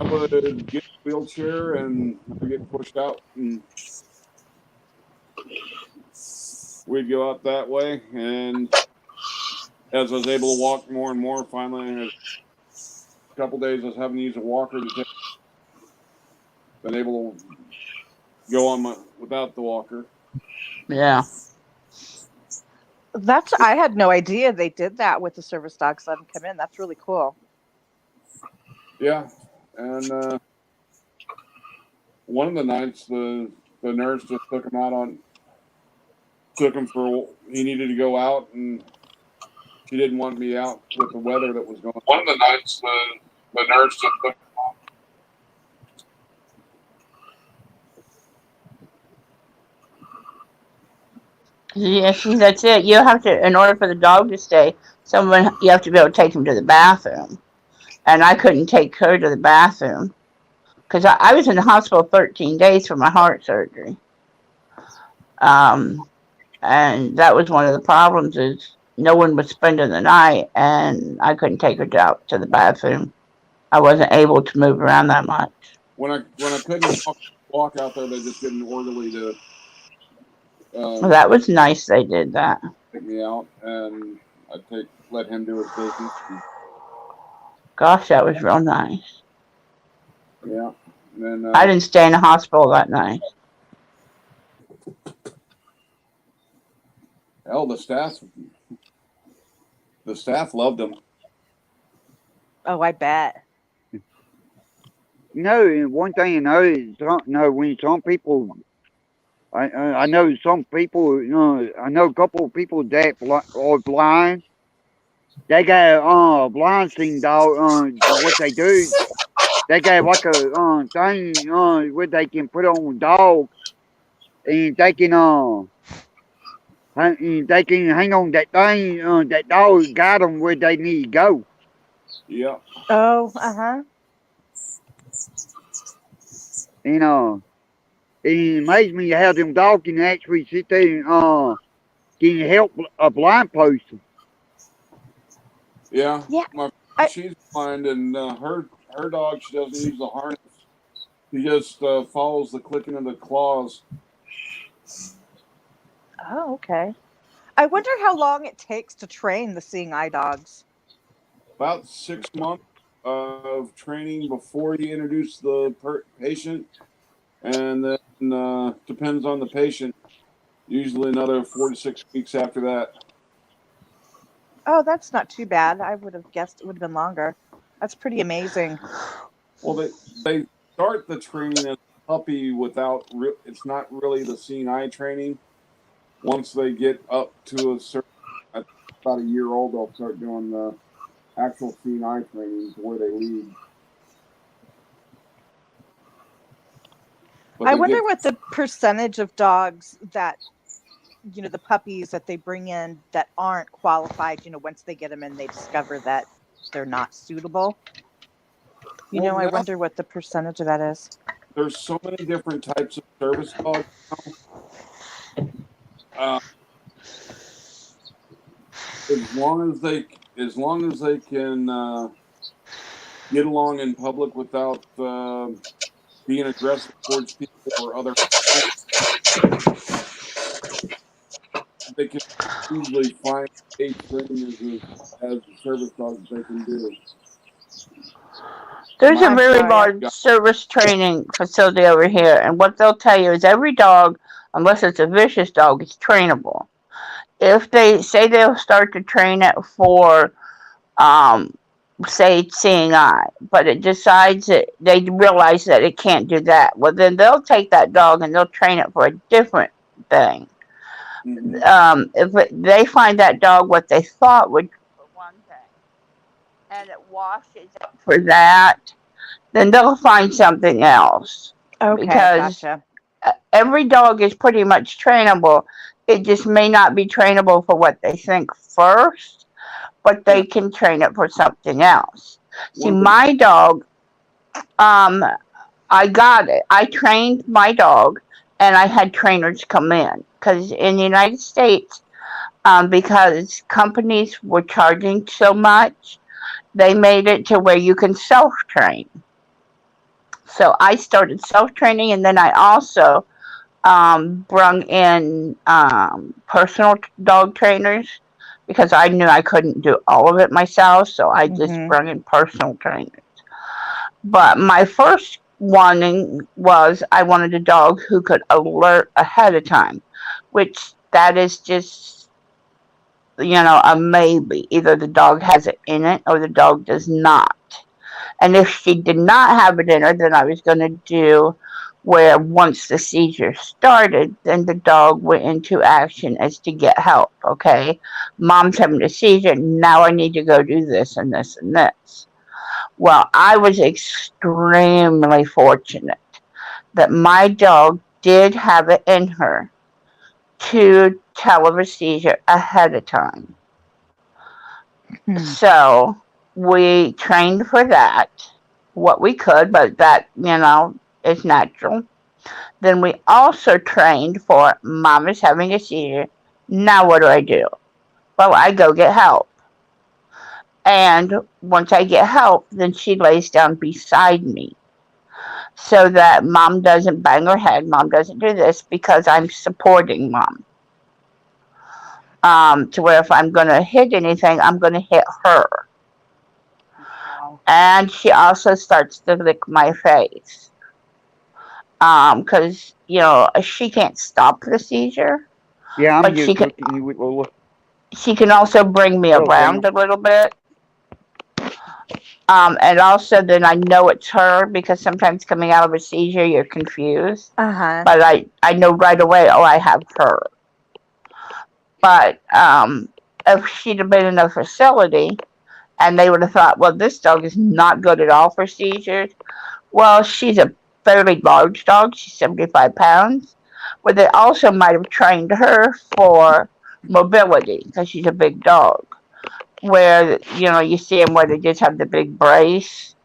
would get a wheelchair and I get pushed out, and we'd go out that way. And as I was able to walk more and more, finally, a couple days I was having to use a walker to take. Been able to go on without the walker. Yeah. I had no idea they did that with the service dogs. Let them come in. That's really cool. Yeah, and one of the nights the nurse just took him for. He needed to go out, and she didn't want me out with the weather that was going on. One of the nights the nurse just took him out. Yeah, see, that's it. You have to, in order for the dog to stay, you have to be able to take him to the bathroom. And I couldn't take her to the bathroom because I was in the hospital 13 days for my heart surgery. And that was one of the problems is no one was spending the night, and I couldn't take her out to the bathroom. I wasn't able to move around that much. When I couldn't walk out there, they just get an orderly to Well, that was nice they did that. take me out, and I'd let him do his business. Gosh, that was real nice. Yeah. And then I didn't stay in the hospital that night. hell, the staff loved him. Oh, I bet. No, and one thing I know is, when some people, I know some people, I know a couple of people that are blind. They got a blind thing dog. What they do, they got like a thing where they can put on a dog, and they can hang on that thing. That dog got them where they need to go. Yeah. Oh, uh-huh. And it amazes me how them dogs can actually sit there and can help a blind person. Yeah. Yeah. She's blind, and her dog, she doesn't use the harness. She just follows the clicking of the claws. Oh, okay. I wonder how long it takes to train the seeing eye dogs. About 6 months of training before you introduce the patient, and then depends on the patient. Usually another 4 to 6 weeks after that. Oh, that's not too bad. I would have guessed it would have been longer. That's pretty amazing. Well, they start the training as a puppy without it's not really the seeing eye training. Once they get up to a certain, I think about a year old, they'll start doing the actual seeing eye training to where they lead. But I they wonder get what the percentage of dogs that, the puppies that they bring in that aren't qualified, once they get them in, they discover that they're not suitable. well, I now wonder what the percentage of that is. there's so many different types of service dogs now. Uh, as long as they can get along in public without being aggressive towards people or other animals, they can usually find a training as a service dog that they can do. There's a My I'm very sorry. large service training facility over here, and what they'll tell you is every dog, unless it's a vicious dog, is trainable. If they say they'll start to train it for, um, say, seeing eye, but it decides that they realize that it can't do that, well, then they'll take that dog and they'll train it for a different thing. hmm They find that dog what they thought would do for one thing, and it washes up for that, then they'll find something else Okay, because gotcha. every dog is pretty much trainable. It just may not be trainable for what they think first, but Yeah. they can train it for something else. See, One thing. my dog, um, I got it. I trained my dog, and I had trainers come in because in the United States, because companies were charging so much, they made it to where you can self train. So I started self training, and then I also brung in personal dog trainers because I knew I couldn't do all of it myself. So I just Hmm. brung in personal trainers. But my first wanting was I wanted a dog who could alert ahead of time, which that is just, a maybe. Either the dog has it in it or the dog does not. And if she did not have it in her, then I was going to do where once the seizure started, then the dog went into action as to get help. Okay, mom's having a seizure. Now I need to go do this and this and this. Well, I was extremely fortunate that my dog did have it in her to tell of a seizure ahead of time. So we trained for that, what we could, but that, is natural. Then we also trained for mom is having a seizure. Now what do I do? Well, I go get help. And once I get help, then she lays down beside me so that mom doesn't bang her head. Mom doesn't do this because I'm supporting mom. To where if I'm going to hit anything, I'm going to hit her. And she also starts to lick my face. Because, she can't stop the seizure, Yeah, I'm but just looking at you with Lola. she can also bring me Hello, Daniel. around a little bit. And also then I know it's her because sometimes coming out of a seizure, you're confused. Uh-huh. But I know right away, oh, I have her. But if she'd have been in a facility and they would have thought, well, this dog is not good at all for seizures. Well, she's a fairly large dog. She's 75 pounds. But they also might have trained her for mobility because she's a big dog. Where, you see them where they just have the big brace.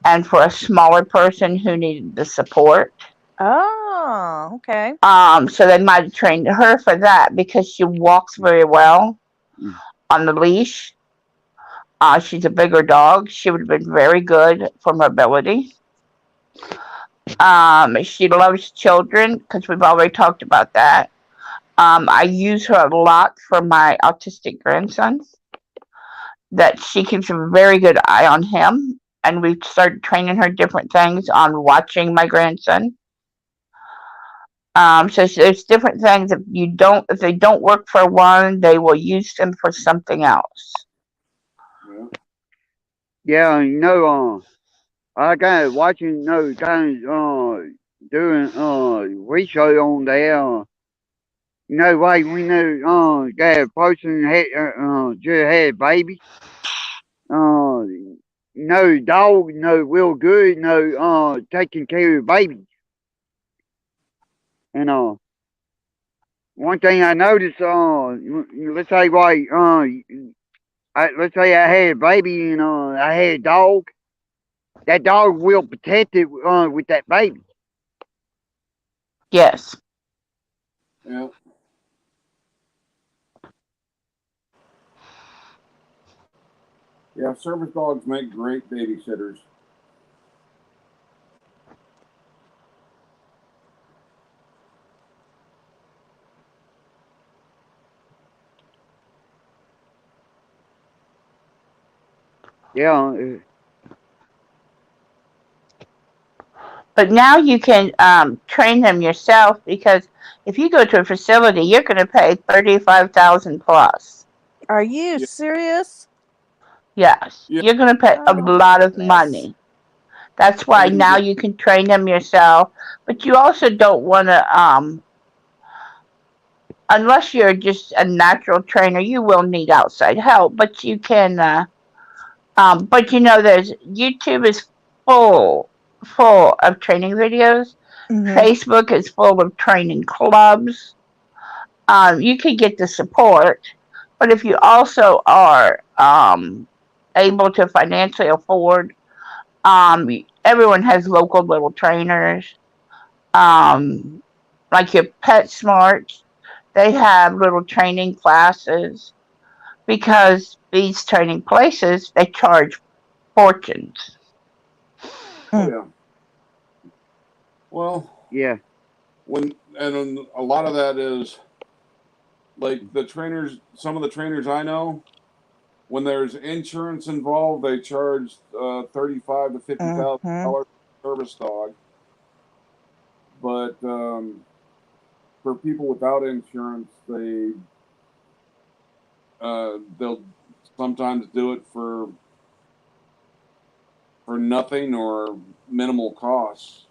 And for a smaller person who needed the support. Oh, okay. So they might have trained her for that because she walks very well on the leash. She's a bigger dog. She would have been very good for mobility. She loves children because we've already talked about that. I use her a lot for my autistic grandson. That she keeps a very good eye on him, and we've started training her different things on watching my grandson. So there's different things. If they don't work for one, they will use them for something else. Yeah, I got watching, kind of, doing, research on that, like we know, that person had, just had a baby, uh, dog, real good, taking care of babies, and, one thing I noticed, let's say, like, let's say I had a baby and, I had a dog, that dog will protect it, with that baby. Yes. Yeah. Yeah, service dogs make great babysitters. Yeah, But now you can train them yourself because if you go to a facility, you're going to pay 35,000 plus. Are you Yeah. serious? Yes, Yeah. you're going to pay a Oh my lot of goodness. money. That's why And now you can train them yourself. But you also don't want to, unless you're just a natural trainer, you will need outside help. But you can, but there's YouTube is full, full of training videos. Mm-hmm. Facebook is full of training clubs. You can get the support, but if you also are able to financially afford, everyone has local little trainers. Um, like your PetSmart, they have little training classes because these training places they charge fortunes. oh yeah. Well, yeah, a lot of that is like the trainers. Some of the trainers I know, when there's insurance involved, they charge 35 to 50,000 Mm-hmm. dollars per service dog. But for people without insurance, they'll sometimes do it for nothing or minimal costs.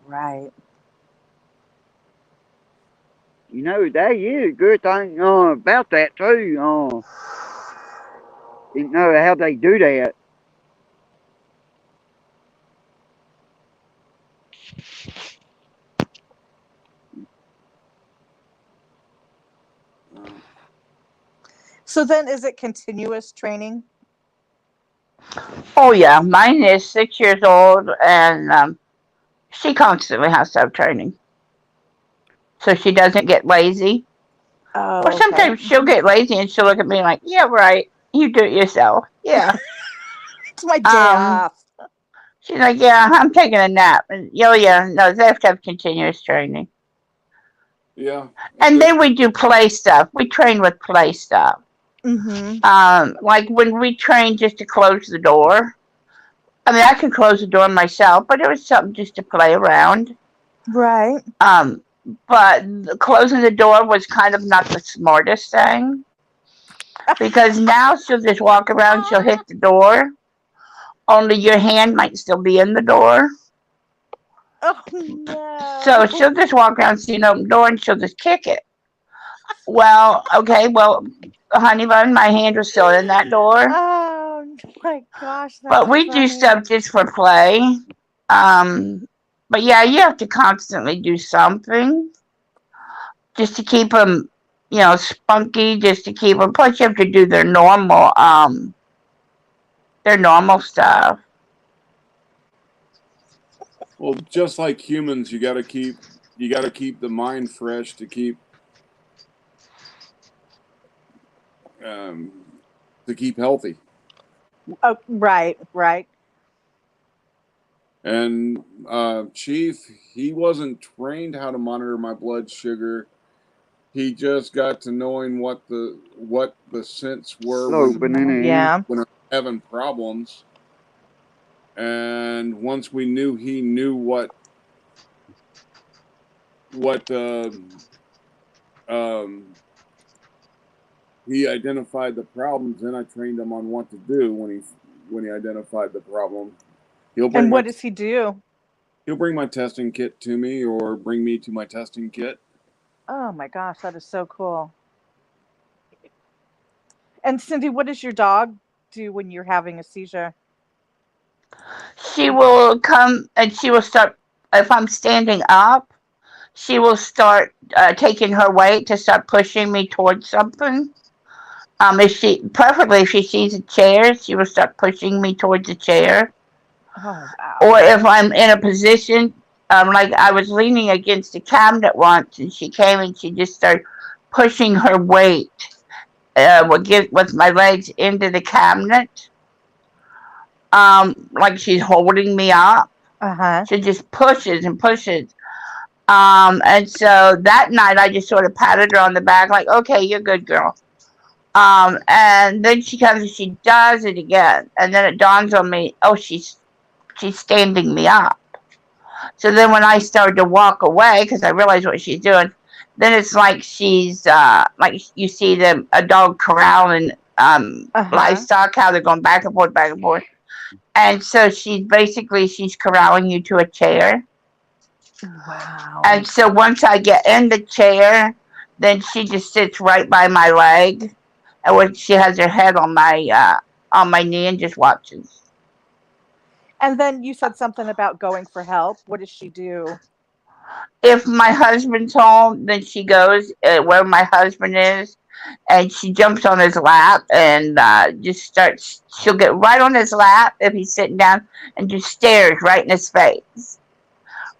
Right. that is a good thing, about that too, how they do that. Uh, So then is it continuous training? Oh yeah, mine is 6 years old, and she constantly has to have training, so she doesn't get lazy. Or Oh, okay. sometimes she'll get lazy and she'll look at me like, "Yeah, right. You do it yourself." Yeah. It's my day Um. off. She's like, "Yeah, I'm taking a nap." And yeah, no, they have to have continuous training. yeah, And the, then we do play stuff. We train with play stuff. Mm-hmm. Like when we train just to close the door. I mean, I can close the door myself, but it was something just to play around. Right. Um, but closing the door was kind of not the smartest thing because now she'll just walk around, she'll hit the door, only your hand might still be in the door. Oh So no. she'll just walk around, see an open door, and she'll just kick it. Well, okay, well, honey bun, my hand was still in that door. Oh my gosh, But that's we do funny. stuff just for play. Um, but yeah, you have to constantly do something just to keep them, spunky, just to keep them. Plus, you have to do their normal stuff. well, just like humans, you got to keep the mind fresh um, to keep healthy. Oh, right, right. And Chief, he wasn't trained how to monitor my blood sugar. He just got to knowing what the scents were Hello, banana head. Yeah. when I'm having problems. And once we knew he knew what um, he identified the problems, and I trained him on what to do when he identified the problem. And what does he do? He'll bring my testing kit to me, or bring me to my testing kit. Oh my gosh, that is so cool. And Cindy, what does your dog do when you're having a seizure? She will come and she will start, if I'm standing up, she will start taking her weight to start pushing me towards something. Preferably if she sees a chair, she will start pushing me towards a chair. Oh wow. Or if I'm in a position, like I was leaning against a cabinet once, and she came and she just started pushing her weight with my legs into the cabinet, like she's holding me up. Uh-huh. She just pushes and pushes. And so that night I just sort of patted her on the back, like, okay, you're a good girl. And then she comes and she does it again. And then it dawns on me, oh, she's standing me up. So then when I started to walk away, because I realized what she's doing, then it's like she's, like you see a dog corralling livestock, how they're going back and forth, back and forth. And so she's corralling you to a chair. Wow. And so once I get in the chair, then she just sits right by my leg, and when she has her head on my knee and just watches. And then you said something about going for help. What does she do? If my husband's home, then she goes where my husband is, and she jumps on his lap and just starts. She'll get right on his lap if he's sitting down and just stares right in his face.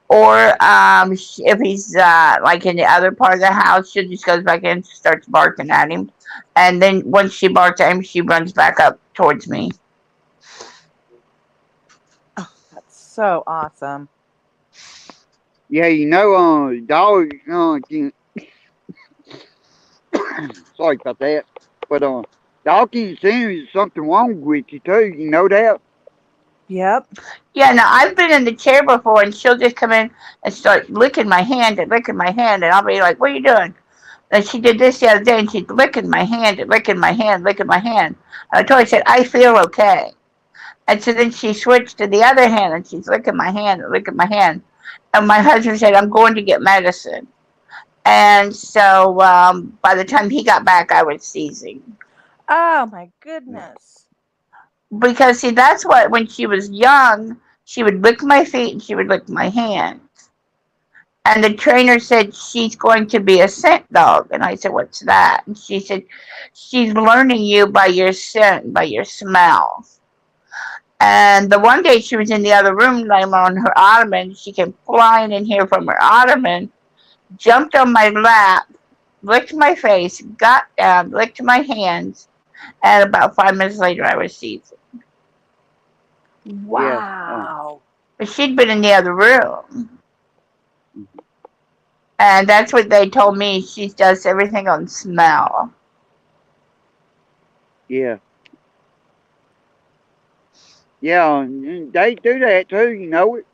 Or if he's like in the other part of the house, she just goes back in and starts barking at him. And then once she barks at him, she runs back up towards me. Oh, that's so awesome. Yeah, dog can. Sorry about that, but dog can see there's something wrong with you too. You know that? Yep. Yeah, now I've been in the chair before, and she'll just come in and start licking my hand and licking my hand, and I'll be like, "What are you doing?" And she did this the other day, and she's licking my hand and licking my hand, licking my hand. And I told her, I said, "I feel okay." And so then she switched to the other hand, and she's licking my hand and licking my hand. And my husband said, "I'm going to get medicine." And so by the time he got back, I was seizing. Oh my goodness. Because see, that's what when she was young, she would lick my feet and she would lick my hand. And the trainer said she's going to be a scent dog. And I said, "What's that?" And she said, "She's learning you by your scent, by your smell." And the one day she was in the other room, and I'm on her ottoman. She came flying in here from her ottoman, jumped on my lap, licked my face, got down, licked my hands, and about 5 minutes later I was seizing. Wow. But she'd been in the other room. And that's what they told me. She does everything on smell. Yeah. Yeah, and they do that too. You know it.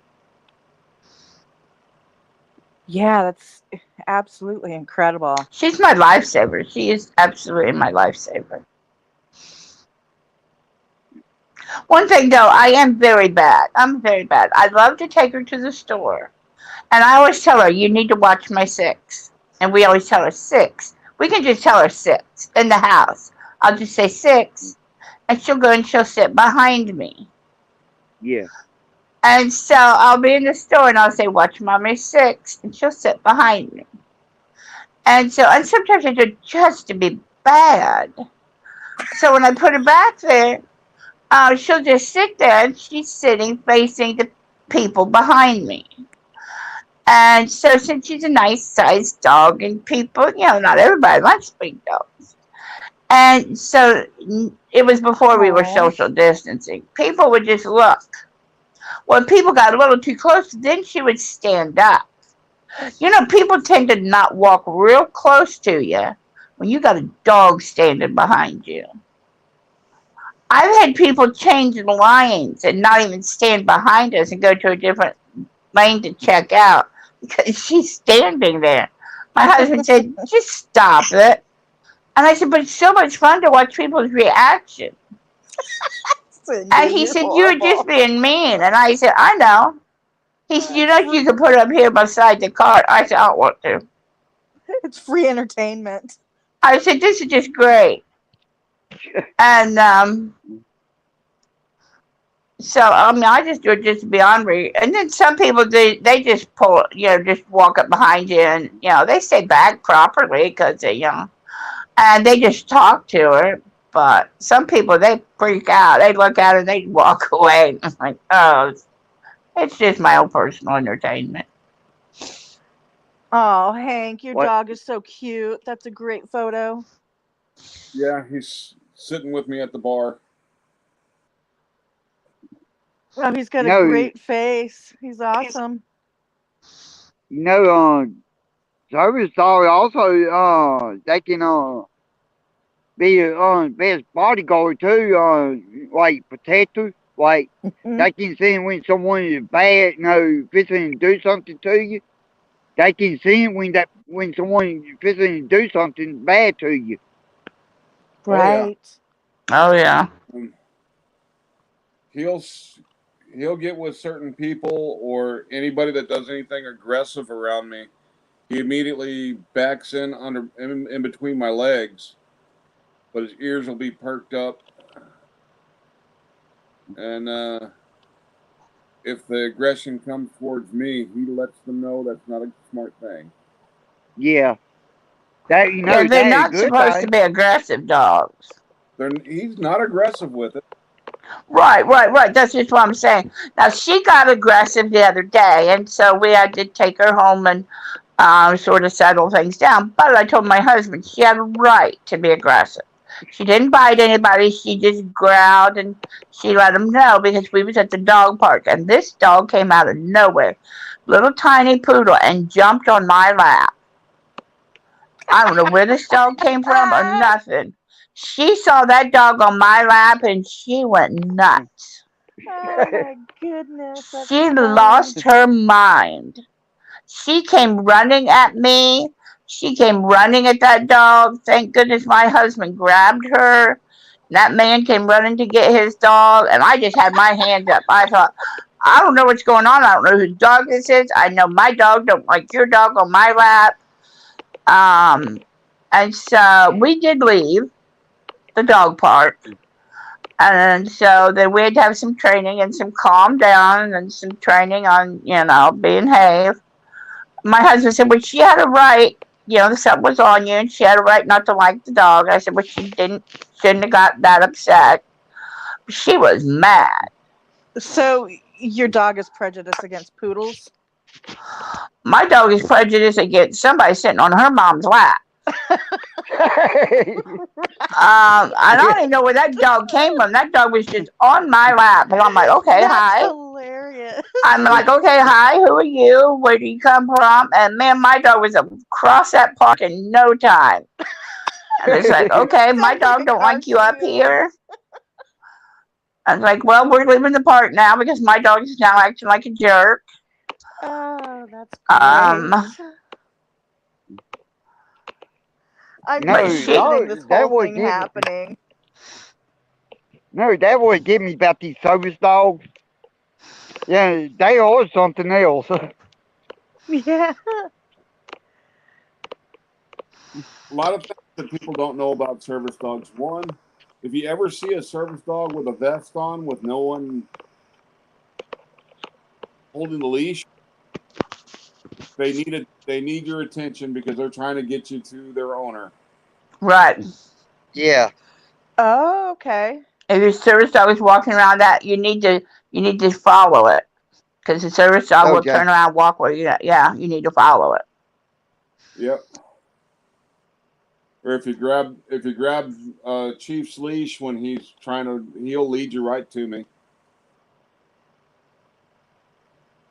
Yeah, that's absolutely incredible. She's my lifesaver. She is absolutely my lifesaver. One thing though, I am very bad. I'm very bad. I love to take her to the store. And I always tell her, you need to watch my 6. And we always tell her 6. We can just tell her 6 in the house. I'll just say 6. And she'll go and she'll sit behind me. Yeah. And so I'll be in the store and I'll say, watch mommy 6. And she'll sit behind me. And sometimes I do just to be bad. So when I put her back there, she'll just sit there and she's sitting facing the people behind me. And so since she's a nice sized dog and people, not everybody likes big dogs. And so it was before we were social distancing. People would just look. When people got a little too close, then she would stand up. People tend to not walk real close to you when you got a dog standing behind you. I've had people change lines and not even stand behind us and go to a different lane to check out because she's standing there. My husband said, just stop it. And I said, but it's so much fun to watch people's reaction. And he said, you're just being mean. And I said, I know. He said, you know, you can put it up here beside the cart. I said, I don't want to. It's free entertainment. I said, this is just great. And so, I mean, I just do it just to be ornery. And then some people, they just pull, you know, just walk up behind you and, you know, they stay back properly because they, you know, and they just talk to her. But some people, they freak out. They look at her and they walk away. I'm like, oh, it's just my own personal entertainment. Oh, Hank, your What? dog is so cute. That's a great photo. Yeah, he's sitting with me at the bar. Oh, he's got a No, great face. He's awesome. you know, service dog also, they can, be best bodyguard too, like protector. Like they can see when someone is bad, you know, fixing to do something to you. They can see when someone is fixing to do something bad to you. Right. Oh, yeah. Um, he'll get with certain people or anybody that does anything aggressive around me. He immediately backs in between my legs, but his ears will be perked up, and if the aggression comes towards me, he lets them know that's not a smart thing. Yeah, that you Yeah, know they're that is a not good supposed to thing. be aggressive dogs. He's not aggressive with it. Right. That's just what I'm saying. Now, she got aggressive the other day, and so we had to take her home and sort of settle things down. But I told my husband she had a right to be aggressive. She didn't bite anybody. She just growled, and she let him know because we was at the dog park, and this dog came out of nowhere, little tiny poodle, and jumped on my lap. I don't know where this dog came from or nothing. She saw that dog on my lap, and she went nuts. Oh my goodness, that's She funny. lost her mind. She came running at me. She came running at that dog. Thank goodness my husband grabbed her. That man came running to get his dog, and I just had my hands up. I thought, I don't know what's going on. I don't know whose dog this is. I know my dog don't like your dog on my lap. And so we did leave the dog park. And so then we had to have some training and some calm down and some training on, you know, behave. My husband said, well, she had a right, you know, something was on you and she had a right not to like the dog. I said, well, shouldn't have got that upset. She was mad. So your dog is prejudiced against poodles? My dog is prejudiced against somebody sitting on her mom's lap. I don't even know where that dog came from. That dog was just on my lap. And I'm like, okay, That's hi. hilarious. I'm like, okay, hi, who are you? Where do you come from? And man, my dog was across that park in no time. And it's like, okay, my Sounds like dog a don't like you up cartoon. here. I was like, well, we're leaving the park now because my dog is now acting like a jerk. Oh, that's Um, great. I'm No, envisioning this that whole would thing give happening. no, that would get me about these service dogs. Yeah, they are something else. Yeah. A lot of things that people don't know about service dogs. One, if you ever see a service dog with a vest on with no one holding the leash, they need your attention because they're trying to get you to their owner. right. Yeah. Oh, okay. If your service dog is walking around that, you need to follow it because the service dog will Okay. turn around, and walk where you. Yeah, you need to follow it. Yep. Or if you grab Chief's leash when he'll lead you right to me.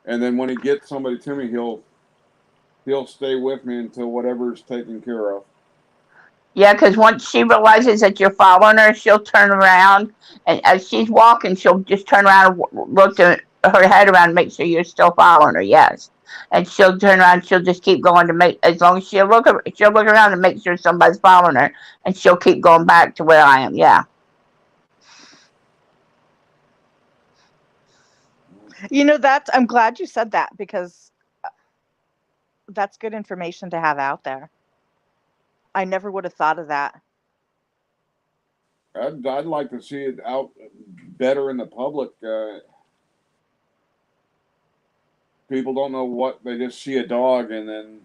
And then when he gets somebody to me, he'll stay with me until whatever's taken care of. Yeah, because once she realizes that you're following her, she'll turn around, and as she's walking, she'll just turn around and look to her head around and make sure you're still following her. Yes. and she'll turn around. She'll just keep going to make, as long as she'll look around and make sure somebody's following her, and she'll keep going back to where I am. Yeah. I'm glad you said that, because that's good information to have out there. I never would have thought of that. I'd like to see it out better in the public. People don't know what, they just see a dog and then.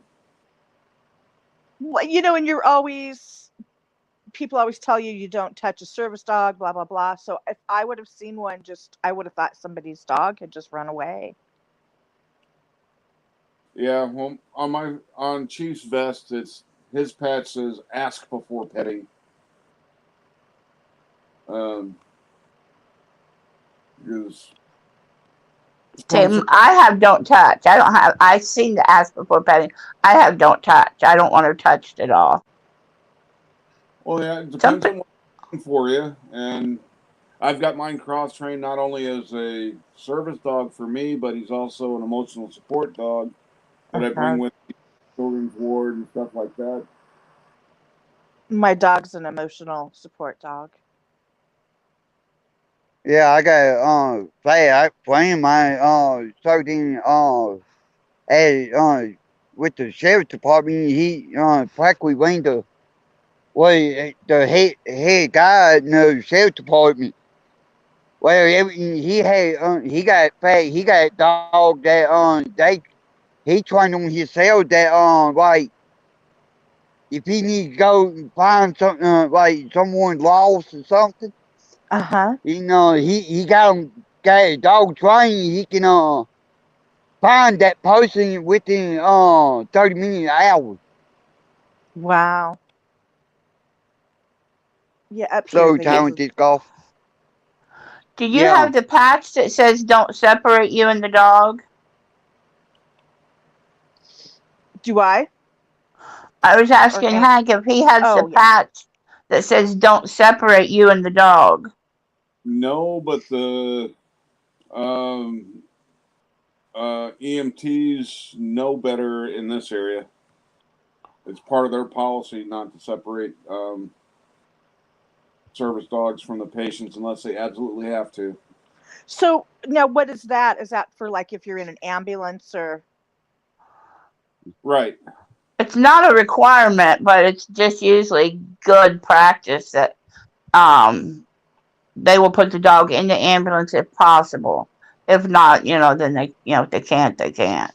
Well, and people always tell you don't touch a service dog, blah blah blah. So if I would have seen one, I would have thought somebody's dog had just run away. Yeah, well, on Chief's vest, his patch says "Ask before petting." Because Tim, I have don't touch. I don't have. I've seen the ask before petting. I have don't touch. I don't want her touched at all. Well, yeah, it depends on what's for you. And I've got mine cross trained not only as a service dog for me, but he's also an emotional support dog that I bring with me to children's ward and stuff like that. My dog's an emotional support dog. Yeah, I got I playing my starting at with the sheriff's department. He practically went the head guy in the sheriff's department. Well, he got fat. He got a dog that he trained on himself that like if he need to go and find something like someone lost or something. He got a dog trained. He can find that person within 30 minutes, hours. Wow. Yeah, up So here they talented golf. Do you have the patch that says "Don't separate you and the dog"? Do I? I was asking Hank if he has the patch that says "Don't separate you and the dog." No, but the EMTs know better in this area. It's part of their policy not to separate service dogs from the patients unless they absolutely have to. So now, what is that? Is that for like if you're in an ambulance or? Right. It's not a requirement, but it's just usually good practice that they will put the dog in the ambulance if possible. If not, then if they can't, they can't.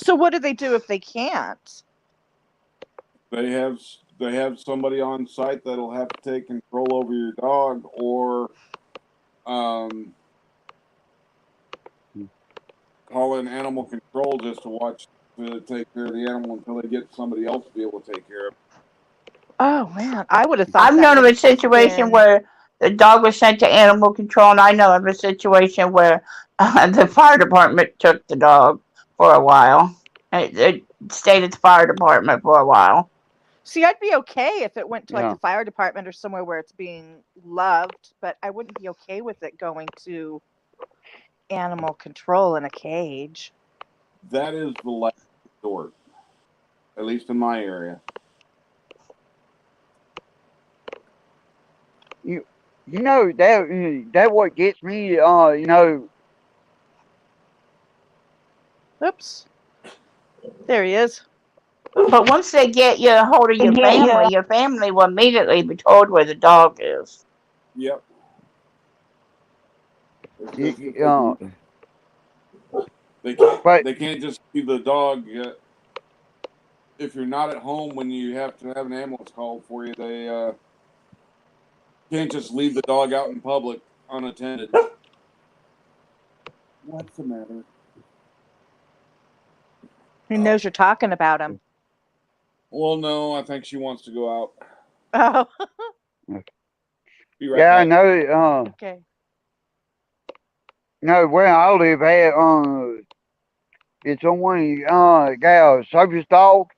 So what do they do if they can't? They have somebody on site that'll have to take control over your dog, or call in animal control just to take care of the animal until they get somebody else to be able to take care of it. Oh man, I would have thought. I've known of a situation where the dog was sent to animal control, and I know of a situation where the fire department took the dog for a while. It stayed at the fire department for a while. See, I'd be okay if it went to like the fire department or somewhere where it's being loved, but I wouldn't be okay with it going to animal control in a cage. That is the last resort, at least in my area. You know that what gets me. Oops. There he is. But once they get you a hold of your family will immediately be told where the dog is. Yep. They can't just leave the dog. If you're not at home when you have to have an ambulance called for you, they can't just leave the dog out in public unattended. What's the matter? He knows you're talking about him. Well, no, I think she wants to go out. Oh. Be right back. I know. Okay. No, where I live at, it's only got a service dog.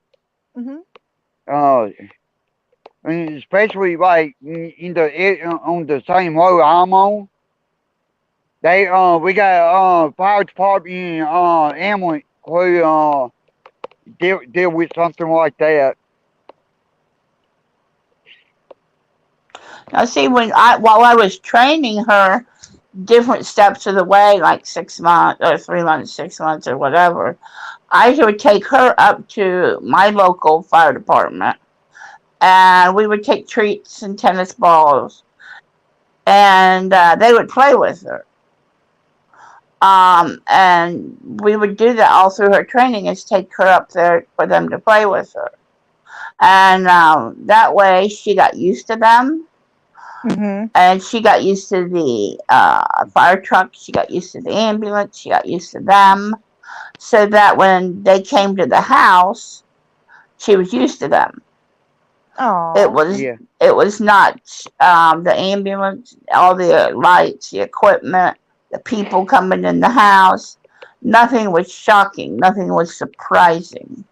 Especially like in the on the same road I'm on. We got fire department ambulance who deal with something like that. Now, see, while I was training her, different steps of the way, like 6 months or 3 months, 6 months or whatever, I would take her up to my local fire department, and we would take treats and tennis balls, and they would play with her. And we would do that all through her training, is take her up there for them to play with her. And that way she got used to them. Mm-hmm. And she got used to the fire truck. She got used to the ambulance. She got used to them. So that when they came to the house, she was used to them. Oh. It was not the ambulance, all the lights, the equipment, the people coming in the house. Nothing was shocking. Nothing was surprising.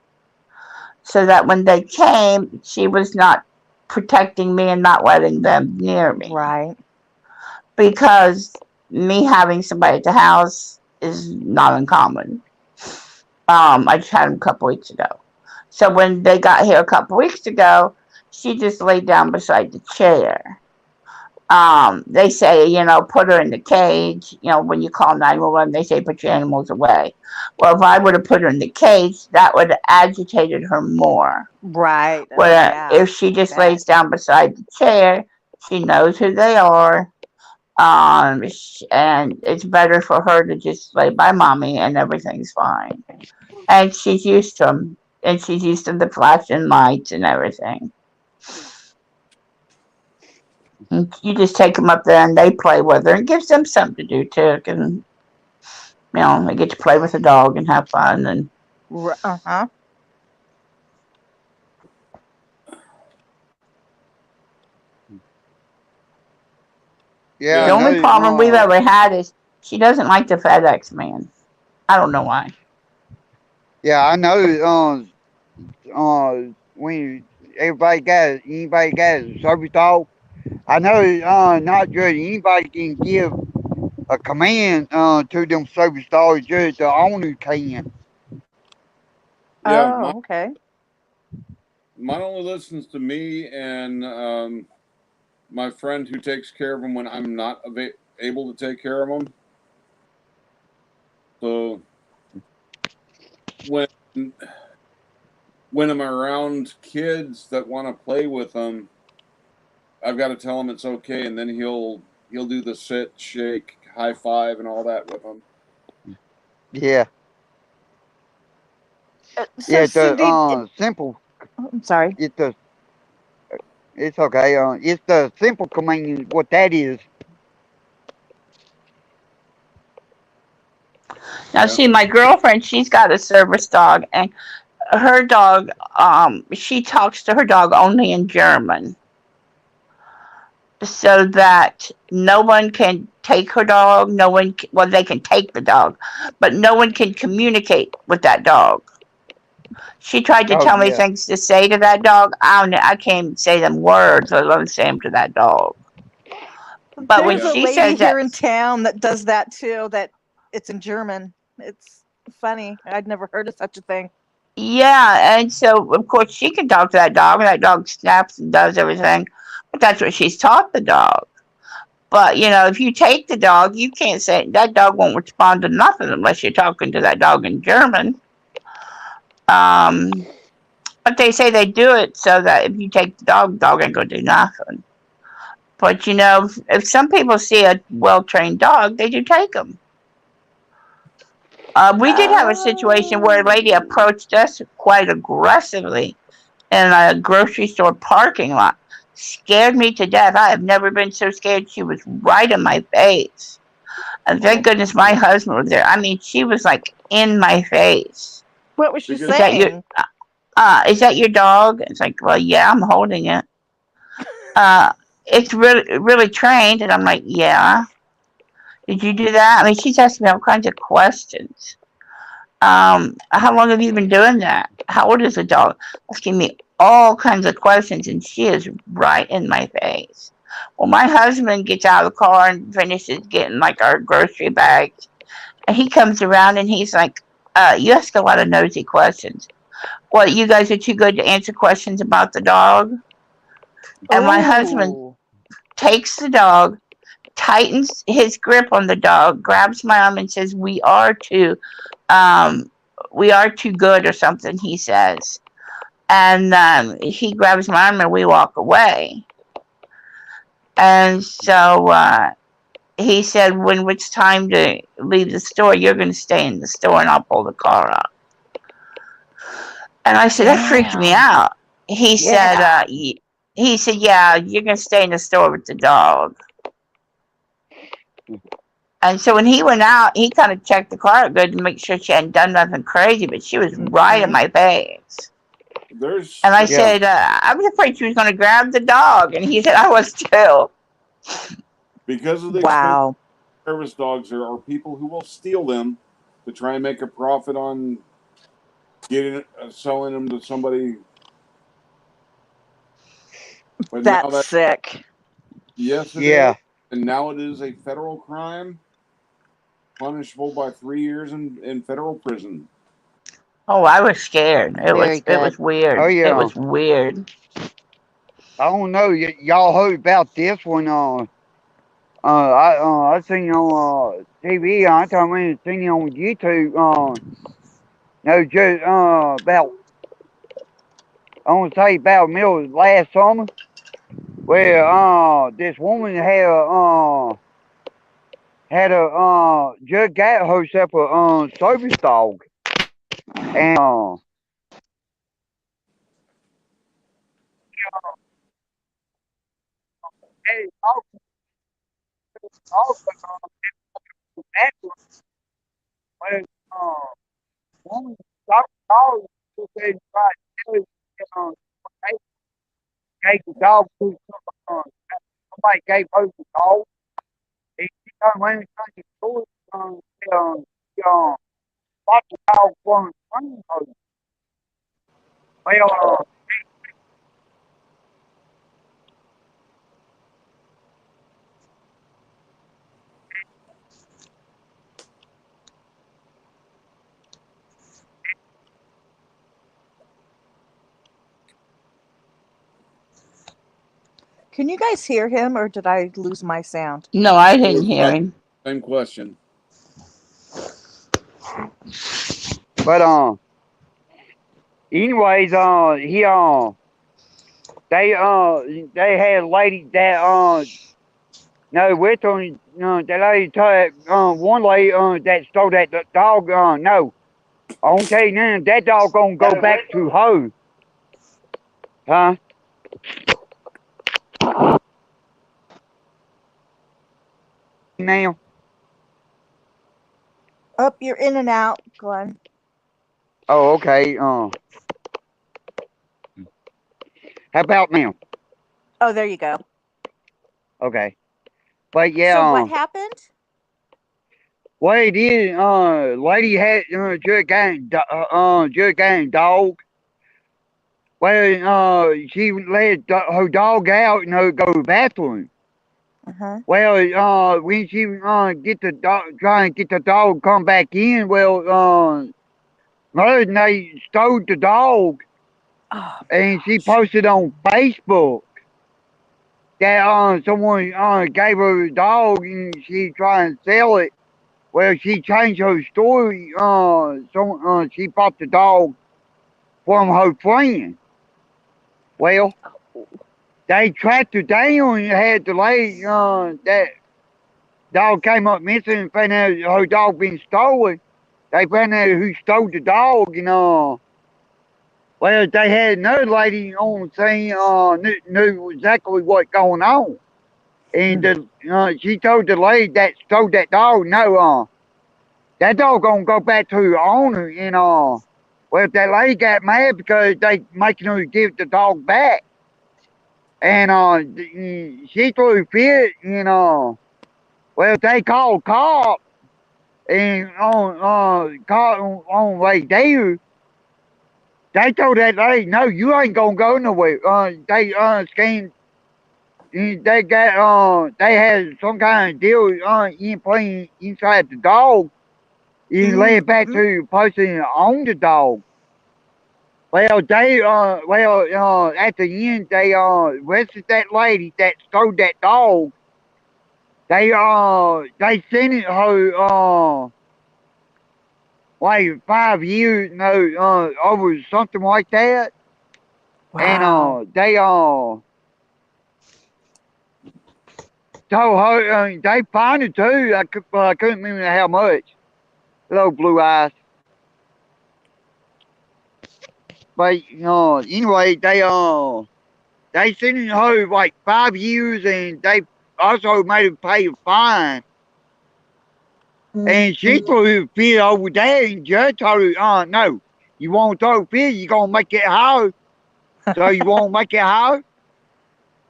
So that when they came, she was not protecting me and not letting them near me. Right. Because me having somebody at the house is not uncommon. I just had them a couple weeks ago. So when they got here a couple weeks ago, she just laid down beside the chair. They say, put her in the cage. When you call 911, they say put your animals away. Well, if I would have put her in the cage, that would have agitated her more. Right. Where if she just lays down beside the chair, she knows who they are. And it's better for her to just lay by mommy and everything's fine. And she's used to them. And she's used to the flashing lights and everything. And you just take them up there and they play with her. It gives them something to do too. And, they get to play with the dog and have fun. And Yeah. The only problem we've ever had is she doesn't like the FedEx man. I don't know why. Yeah, I know. When anybody got a service dog, I know not just anybody can give a command to them service dogs, just the owner can. Yeah, okay. Mine only listens to me and my friend who takes care of him when I'm not able to take care of him. So when I'm around kids that want to play with them, I've got to tell him it's okay, and then he'll do the sit, shake, high five, and all that with them. Yeah. So the simple. I'm sorry. It's okay. It's the simple command. What that is. Now, see, my girlfriend, she's got a service dog, and her dog, she talks to her dog only in German, so that no one can take her dog. They can take the dog, but no one can communicate with that dog. She tried to tell me things to say to that dog. I can't say them words. I love say them to that dog. But there's a lady here in town that does that too. That it's in German. It's funny. I'd never heard of such a thing. Yeah, and so of course she can talk to that dog, and that dog snaps and does everything. But that's what she's taught the dog. But if you take the dog, you can't say that dog won't respond to nothing unless you're talking to that dog in German. But they say they do it so that if you take the dog ain't gonna do nothing. But if some people see a well-trained dog, they do take them. We did have a situation where a lady approached us quite aggressively in a grocery store parking lot. Scared me to death. I have never been so scared. She was right in my face. And thank goodness my husband was there. I mean, she was like in my face. What was she saying? Is that your dog? It's like, well, yeah, I'm holding it. It's really, really trained. And I'm like, yeah. Did you do that? I mean, she's asking me all kinds of questions. How long have you been doing that? How old is the dog? Asking me all kinds of questions, and she is right in my face. Well, my husband gets out of the car and finishes getting like our grocery bags, and he comes around and he's like, you ask a lot of nosy questions. What, you guys are too good to answer questions about the dog? And my husband Oh, takes the dog, tightens his grip on the dog, grabs my arm, and says, um, we are too good," or something. He says, and he grabs my arm and we walk away. And so he said, when it's time to leave the store, you're going to stay in the store and I'll pull the car up. And I said, that freaked me damn. out. He Yeah. said, yeah, you're going to stay in the store with the dog. And so when he went out, he kind of checked the car out good to make sure she hadn't done nothing crazy, but she was right in my face. And I said, I was afraid she was going to grab the dog. And he said, I was too. Because of the Wow. service dogs, there are people who will steal them to try and make a profit on selling them to somebody. But That's sick. Yes, it is. And now it is a federal crime, punishable by 3 years in federal prison. Oh, I was scared. It Very was weird. Oh, yeah. It was weird. I don't know. Y'all heard about this one? I seen on TV. I told me seen it on YouTube. No, just about I want to say about middle of last summer, where this woman just got herself a service dog, and when woman got the dog, she said, right, uh, gave the dog to somebody gave her the dog. And she turned around and told the story. Bought the dog for her. Well, Can you guys hear him, or did I lose my sound? No, I didn't hear him. Same question. but anyways, they had a lady that no, with them, that lady told one lady that stole that dog. No, I won't tell you now. That dog gonna go back to her, huh? Now, Up, you're in and out, Glenn. oh, okay. How about now? Oh, there you go. Okay, but yeah. So what happened? What it is, lady had just got a dog. Well, she let her dog out and go to the bathroom. Uh-huh. Well, when she get the dog, trying to get the dog come back in, well, mother and they stole the dog, and she posted on Facebook that someone gave her the dog and she trying to sell it. Well, she changed her story. She bought the dog from her friend. Well, they tracked her down and had the lady that dog came up missing and found out her dog been stolen. They found out who stole the dog, and well, they had another lady on the scene knew exactly what going on, and she told the lady that stole that dog, no, that dog gonna go back to her owner, and well, that lady got mad because they making her give the dog back, and she threw a fit, and well, they called cops, and on way there, they told that lady, no, you ain't gonna go nowhere. They scanned. They got they had some kind of deal in playing inside the dog. You can lay it back to the person who owned the dog. Well, at the end, they arrested that lady that stole that dog. They sentenced her, like 5 years, no, over something like that. Wow. And, they, told her, they fined her too. I couldn't remember how much. Little blue eyes. But, anyway, they sentenced her like 5 years, and they also made her pay a fine. And she threw a fit over there, and judge told her, no, you won't throw a fit, you're going to make it higher. So you won't make it higher.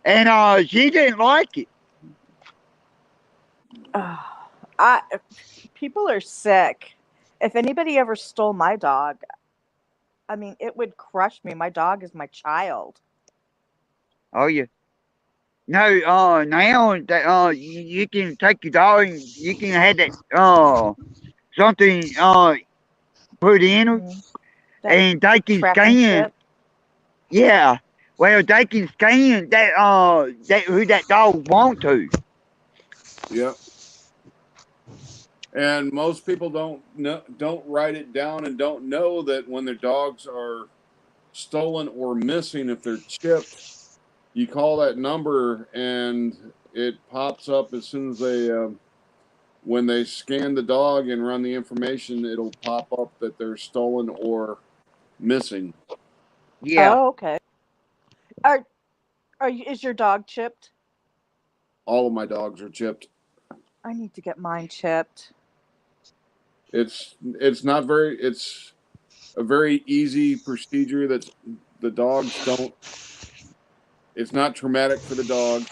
And she didn't like it. People are sick. If anybody ever stole my dog, I mean, it would crush me. My dog is my child. Oh, yeah. No, now that you can take your dog and you can have that something put in her, and they can Tracking scan. chip. Yeah, well, they can scan that who that dog want to. Yep. And most people don't write it down and don't know that when their dogs are stolen or missing, if they're chipped, you call that number and it pops up as soon as they when they scan the dog and run the information, it'll pop up that they're stolen or missing. Yeah. Oh, okay. Are is your dog chipped? All of my dogs are chipped. I need to get mine chipped. It's not very. It's a very easy procedure that the dogs don't. It's not traumatic for the dog,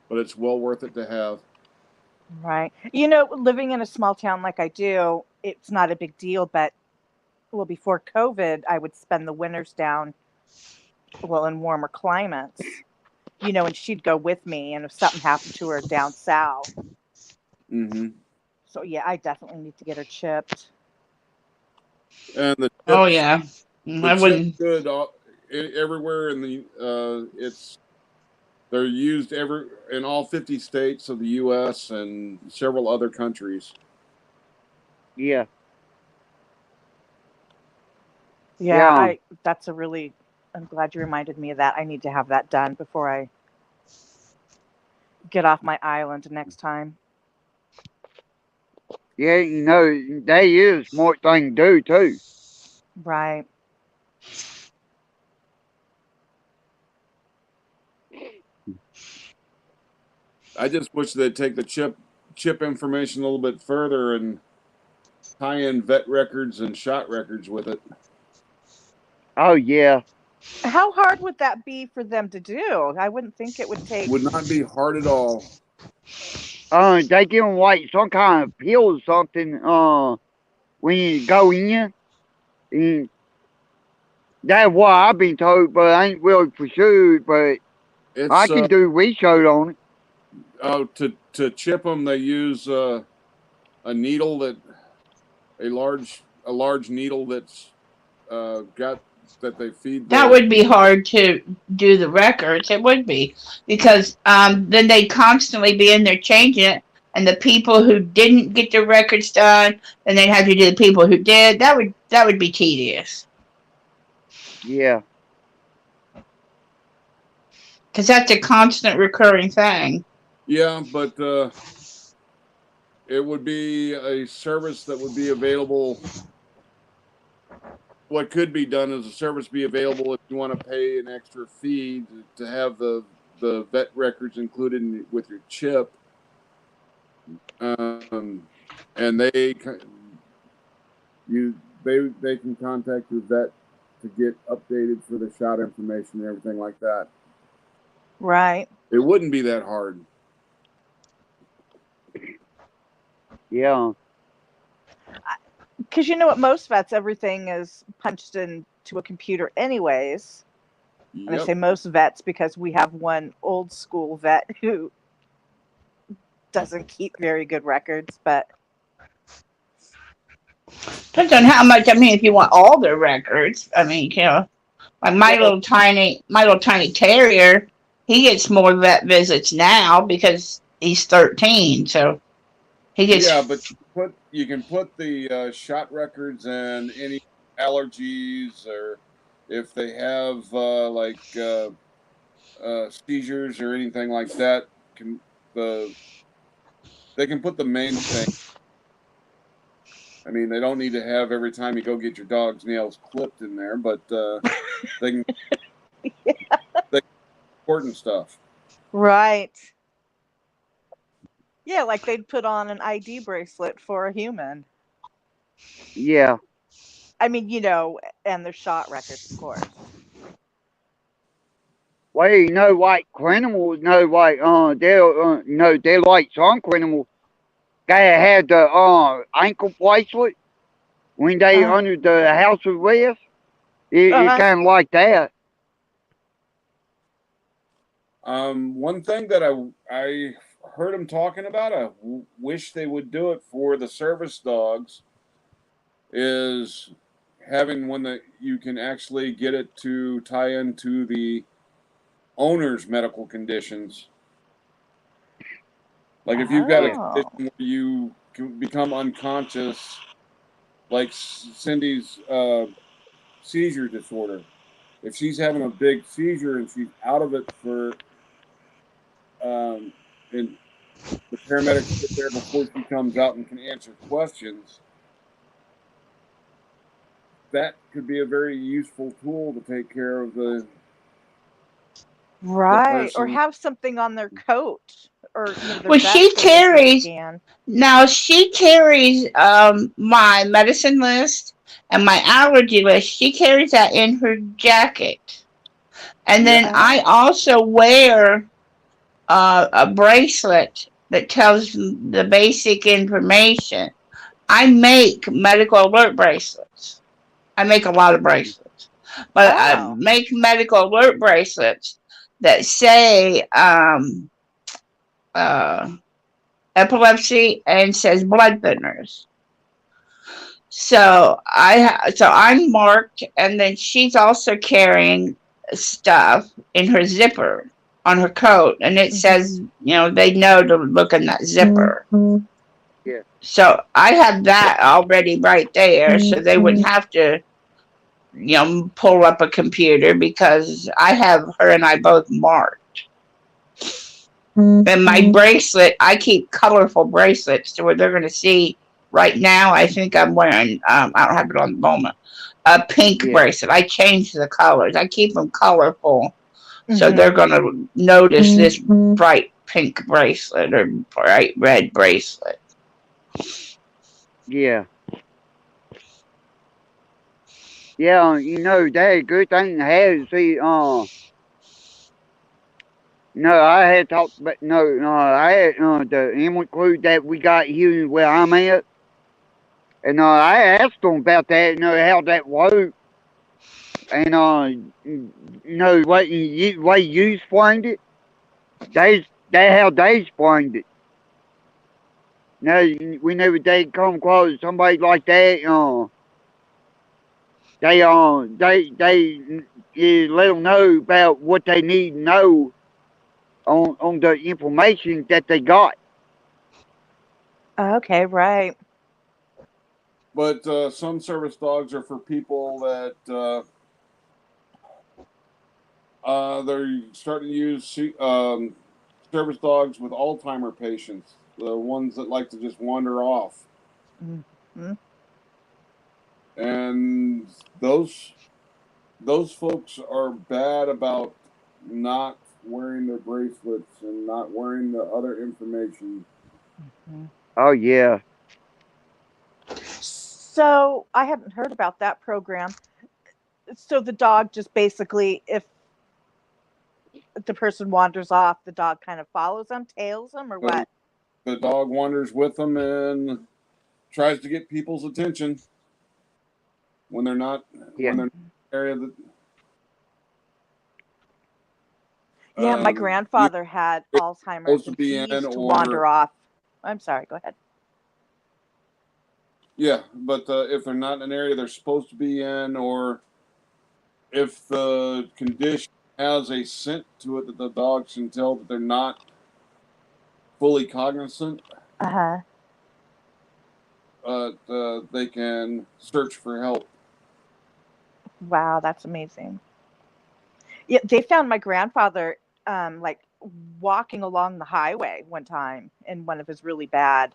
but it's well worth it to have. Right. You know, living in a small town like I do, it's not a big deal, but well, before COVID, I would spend the winters down, well, in warmer climates. You know, and she'd go with me, and if something happened to her down south. Mm-hmm. So yeah, I definitely need to get her chipped. And the Oh chips, yeah, the I chip's wouldn't. good everywhere in the. They're used in all 50 states of the U.S. and several other countries. Yeah. Yeah, Yeah. that's a really, I'm glad you reminded me of that. I need to have that done before I get off my island next time. Yeah, that is a smart thing to do too. Right. I just wish they'd take the chip information a little bit further and tie in vet records and shot records with it. Oh yeah. How hard would that be for them to do? I wouldn't think it would take. Would not be hard at all. They give them like some kind of pill or something. When you go in, and that's what I've been told, but I ain't really for sure. But I It's can do research on it. to chip them. They use a needle a large needle that's got that they feed That the. would be hard to do the records. It would be because then they'd constantly be in there changing it, and the people who didn't get the records done, then they'd have to do the people who did. That would be tedious Yeah. because that's a constant recurring thing. Yeah, but it would be a service that would be available. What could be done is a service be available if you want to pay an extra fee to have the vet records included with your chip, and they can contact your vet to get updated for the shot information and everything like that. Right. It wouldn't be that hard. Yeah. Because you know, at most vets, everything is punched into a computer, anyways. And I Yep. say most vets because we have one old school vet who doesn't keep very good records, but Depends on how much. I mean, if you want all their records, I mean, like my Well, little tiny terrier, he gets more vet visits now because he's 13. So he Yeah, gets. but you can put the shot records and any allergies, or if they have seizures or anything like that. Can the They can put the main thing. I mean, they don't need to have every time you go get your dog's nails clipped in there, but they can they important stuff. Right. Yeah, like they'd put on an ID bracelet for a human. yeah. I mean, and their shot records, of course. Well, like criminals, like they're like some criminals. Guy had the ankle bracelet when they Uh, under the house arrest. It uh-huh. kind of like that. One thing that I heard them talking about, wish they would do it for the service dogs, is having one that you can actually get it to tie into the owner's medical conditions. Like if you've got a Yeah, condition Oh. where you can become unconscious, like Cindy's seizure disorder. If she's having a big seizure and she's out of it for, and the paramedics get there before she comes out and can answer questions, that could be a very useful tool to take care of the Right. Or person. have something on their coat or, their Well, she vest so they can carries. scan. Now she carries my medicine list and my allergy list. She carries that in her jacket. And Yeah, then I Oh. also wear a bracelet that tells the basic information. I make medical alert bracelets. I make a lot of bracelets, but I Oh. make medical alert bracelets that say uh, epilepsy and says blood thinners. So I'm marked, and then she's also carrying stuff in her zipper on her coat, and it Hmm. says, they know to look in that zipper. yeah, So I have that already right there, so they wouldn't have to, pull up a computer because I have her and I both marked. And my bracelet, I keep colorful bracelets to where they're going to see. Right now, I think I'm wearing, I don't have it on the moment, a pink yeah, bracelet. I change the colors. I keep them colorful. So Hmm. they're going to notice this bright pink bracelet or bright red bracelet. yeah. Yeah, that's a good thing to have. See, no, I had talked, but no, I had the Emily crew that we got here where I'm at, and I asked them about that, how that worked, and what way you explained it. That how they explained it. No, we never did come across somebody like that. They let them know about what they need to know on the information that they got. Okay, right. but some service dogs are for people that they're starting to use service dogs with Alzheimer patients, the ones that like to just wander off, Hmm. and those folks are bad about not wearing their bracelets and not wearing the other information. Oh yeah, So I hadn't heard about that program. So the dog just basically, if the person wanders off, the dog kind of follows them, tails them, or The, what? the dog wanders with them and tries to get people's attention when they're not yeah, when they're in the area that Yeah, my you're grandfather had supposed Alzheimer's to and be he in, used to or wander off. I'm sorry, go ahead. Yeah, but if they're not in an area they're supposed to be in, or if the condition has a scent to it that the dogs can tell that they're not fully cognizant, Uh they can search for help. Wow, that's amazing. Yeah, they found my grandfather like walking along the highway one time in one of his really bad,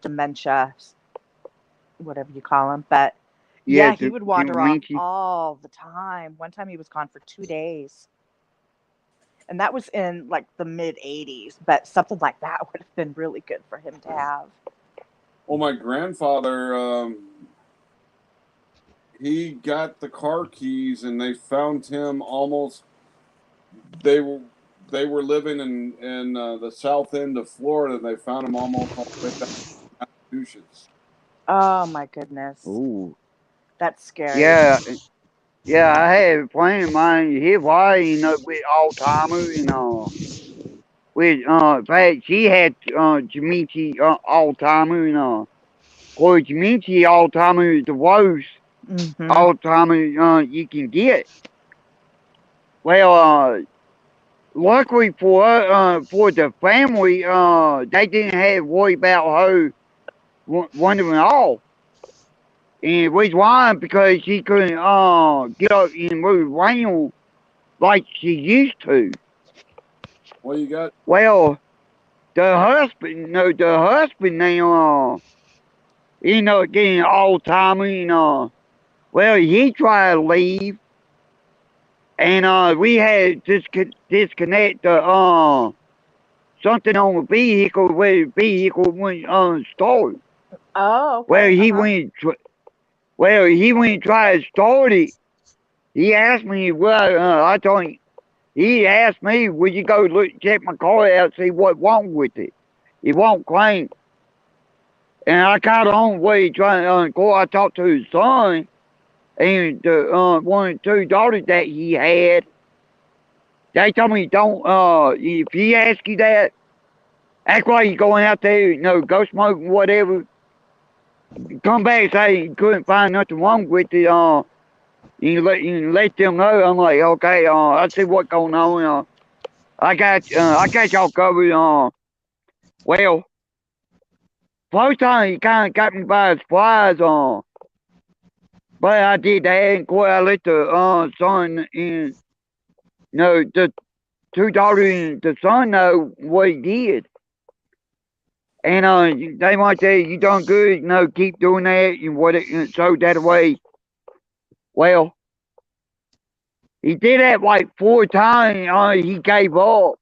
dementia, whatever you call them. But Yeah, yeah, he would wander off dementia. all the time. One time he was gone for 2 days. And that was in like the mid 80s, but something like that would have been really good for him to have. Well, my grandfather, he got the car keys, and they found him almost. They were they were living in the south end of Florida, and they found him almost all the way down to Massachusetts. Oh my goodness. Ooh. That's scary. Yeah, yeah, I had a friend of mine, his wife, with Alzheimer's, with, in fact, she had, dementia, Alzheimer's, or dementia Alzheimer's is the worst Hmm. Alzheimer's, you can get. Well, luckily for the family, they didn't have to worry about her wandering off. And which why? Because she couldn't, get up and move around like she used to. Well, you got Well, the husband now, getting Alzheimer's, well, he tried to leave, and we had to disconnect the something on the vehicle where the vehicle went start. Oh, Well, okay. Uh-huh. he went and tried to start it. He asked me, well, I told him, he asked me, would you go look check my car out, see what's wrong with it? It won't crank. And I got on the way trying to go. I talked to his son and the one of the two daughters that he had. They told me don't if he asks you that, act like you're going out there, go smoking whatever. Come back and say you couldn't find nothing wrong with it. You let them know. I'm like, okay, I see what's going on. I got y'all covered. Well, first time he kind of got me by surprise. But I did that, and boy, I let the son and the two daughters and the son know what he did. And they might say, you done good, keep doing that, and so that way. Well, he did that like 4 times, he gave up.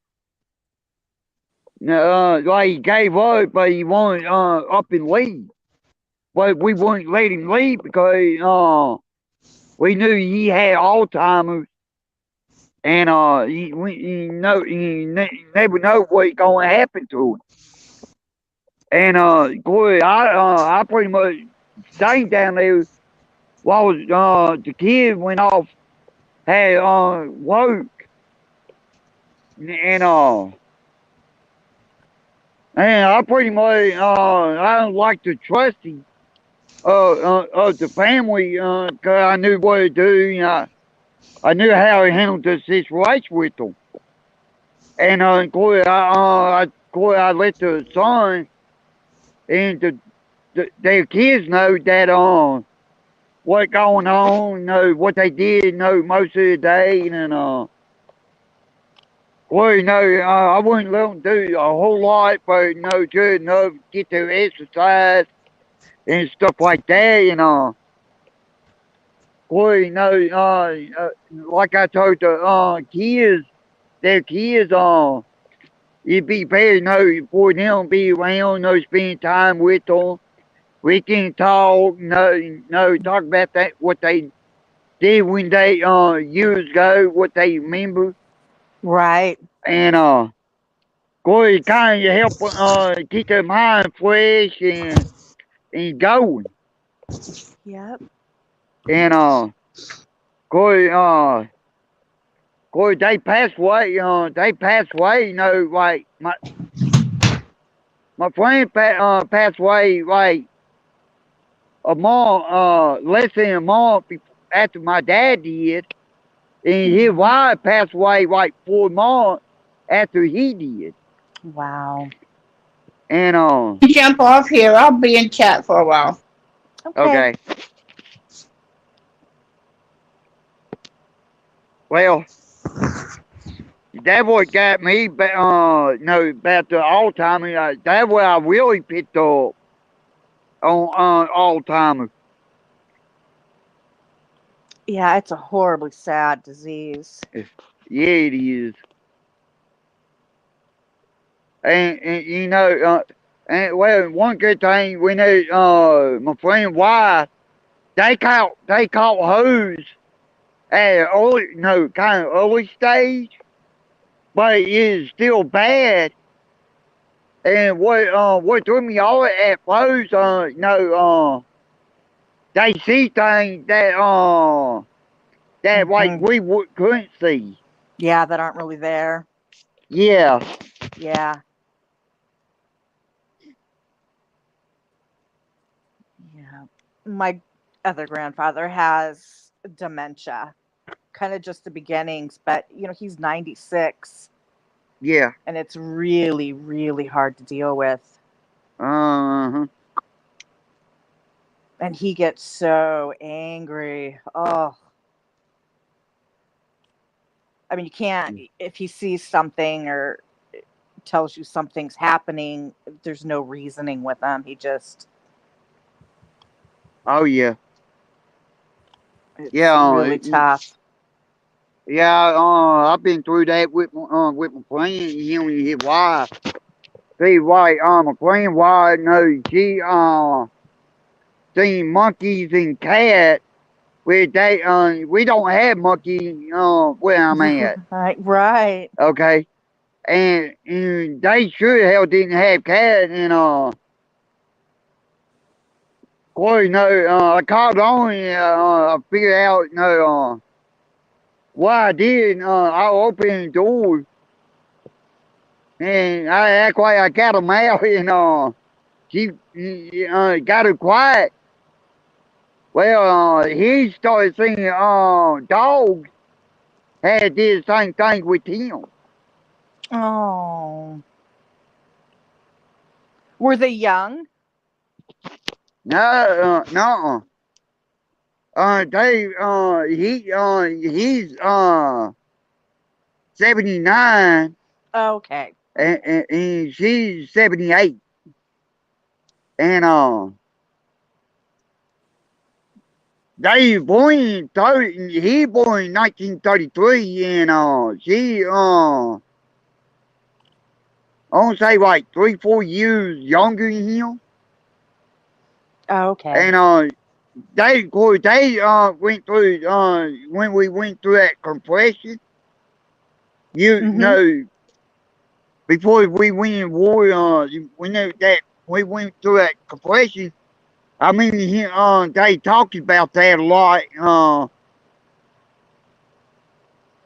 Like he gave up, but he wanted up and leave. But we wouldn't let him leave because we knew he had Alzheimer's, and never know what's going to happen to him. And boy, I pretty much stayed down there while the kid went off, had work, and and I pretty much I don't like to trust him of the family, 'cause I knew what to do. I knew how to handle the situation with them. And I let the son and their kids know that what going on, what they did, most of the day, and I wouldn't let them do a whole lot, but good enough to get their exercise and stuff like that, and like I told the kids, their kids, it'd be better, for them to be around, spend time with them. We can talk, talk about that, what they did when they, years ago, what they remember. Right. And, boy, it kind of help, keep their mind fresh and going. Yep. And, boy, they passed away, like, my friend passed away, like, less than a month after my dad did, and his wife passed away like 4 months after he did. Wow. And Jump off here. I'll be in chat for a while. Okay. okay, well, that what got me, no, about the Alzheimer's. That's what I really picked up on Alzheimer's. Yeah, it's a horribly sad disease. Yeah, it is. And you know, and well, one good thing we know, my friend Y, they caught hose at early, no, kind of early stage, but it is still bad. And what threw me off at first, they see things that like Mhm. we couldn't see. Yeah, that aren't really there. Yeah. Yeah. Yeah. My other grandfather has dementia, kind of just the beginnings, but he's 96 Yeah. and it's really, really hard to deal with. Uh-huh. And he gets so angry. Oh, I mean, you can't, if he sees something or tells you something's happening, there's no reasoning with him. He just, Oh yeah. it's Yeah. really tough. Yeah. I've been through that with my friend, him and his wife. See, why? My friend, why? No, she seen monkeys and cats. We don't have monkeys. Where I'm at. Right, right. Okay. And they sure hell didn't have cats. And boy, no. I called on. And, I figured out. What I did. I opened the door and I act like I got them out. And she got her quiet. Well, he started seeing dogs had did the same thing with him. Oh. Were they young? No, no. He's 79 Okay. and she's 78. And they born in 30, he born in 1933 and she I want to say like 3, 4 years younger than him. Okay. And they went through when we went through that compression. You Mm-hmm. know, before we went in war, we know that we went through that compression. I mean, they talked about that a lot.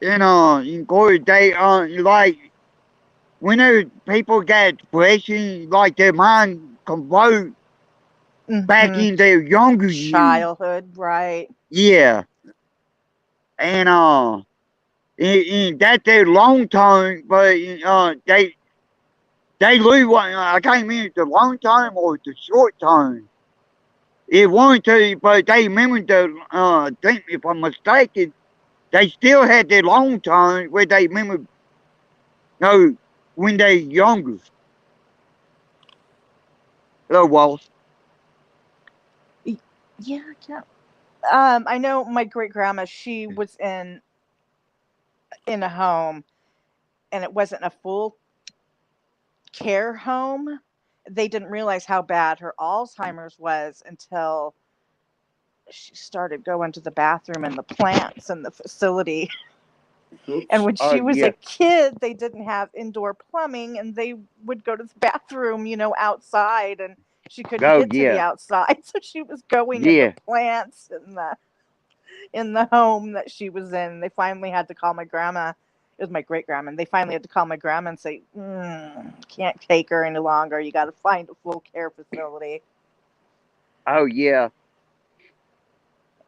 In course, they like whenever people got depression, like their mind convert back Mm-hmm. in their younger years. Childhood, right. Yeah, and and that's their long term, but they lose one. I can't remember the long term or the short term. It wanted to, but they remember the. I think if I'm mistaken, they still had their long term where they remember. No, when they're younger. Oh well. Yeah, yeah. I know my great grandma, she was in a home and it wasn't a full care home. They didn't realize how bad her Alzheimer's was until she started going to the bathroom and the plants in the facility. Oops. And when she was a Yeah. kid, they didn't have indoor plumbing and they would go to the bathroom, outside, and she couldn't Oh get to the yeah. outside. So she was going in the Yeah. plants in the home that she was in. They finally had to call my grandma. It was my great grandma. And they finally had to call my grandma and say, can't take her any longer. You got to find a full care facility. Oh yeah.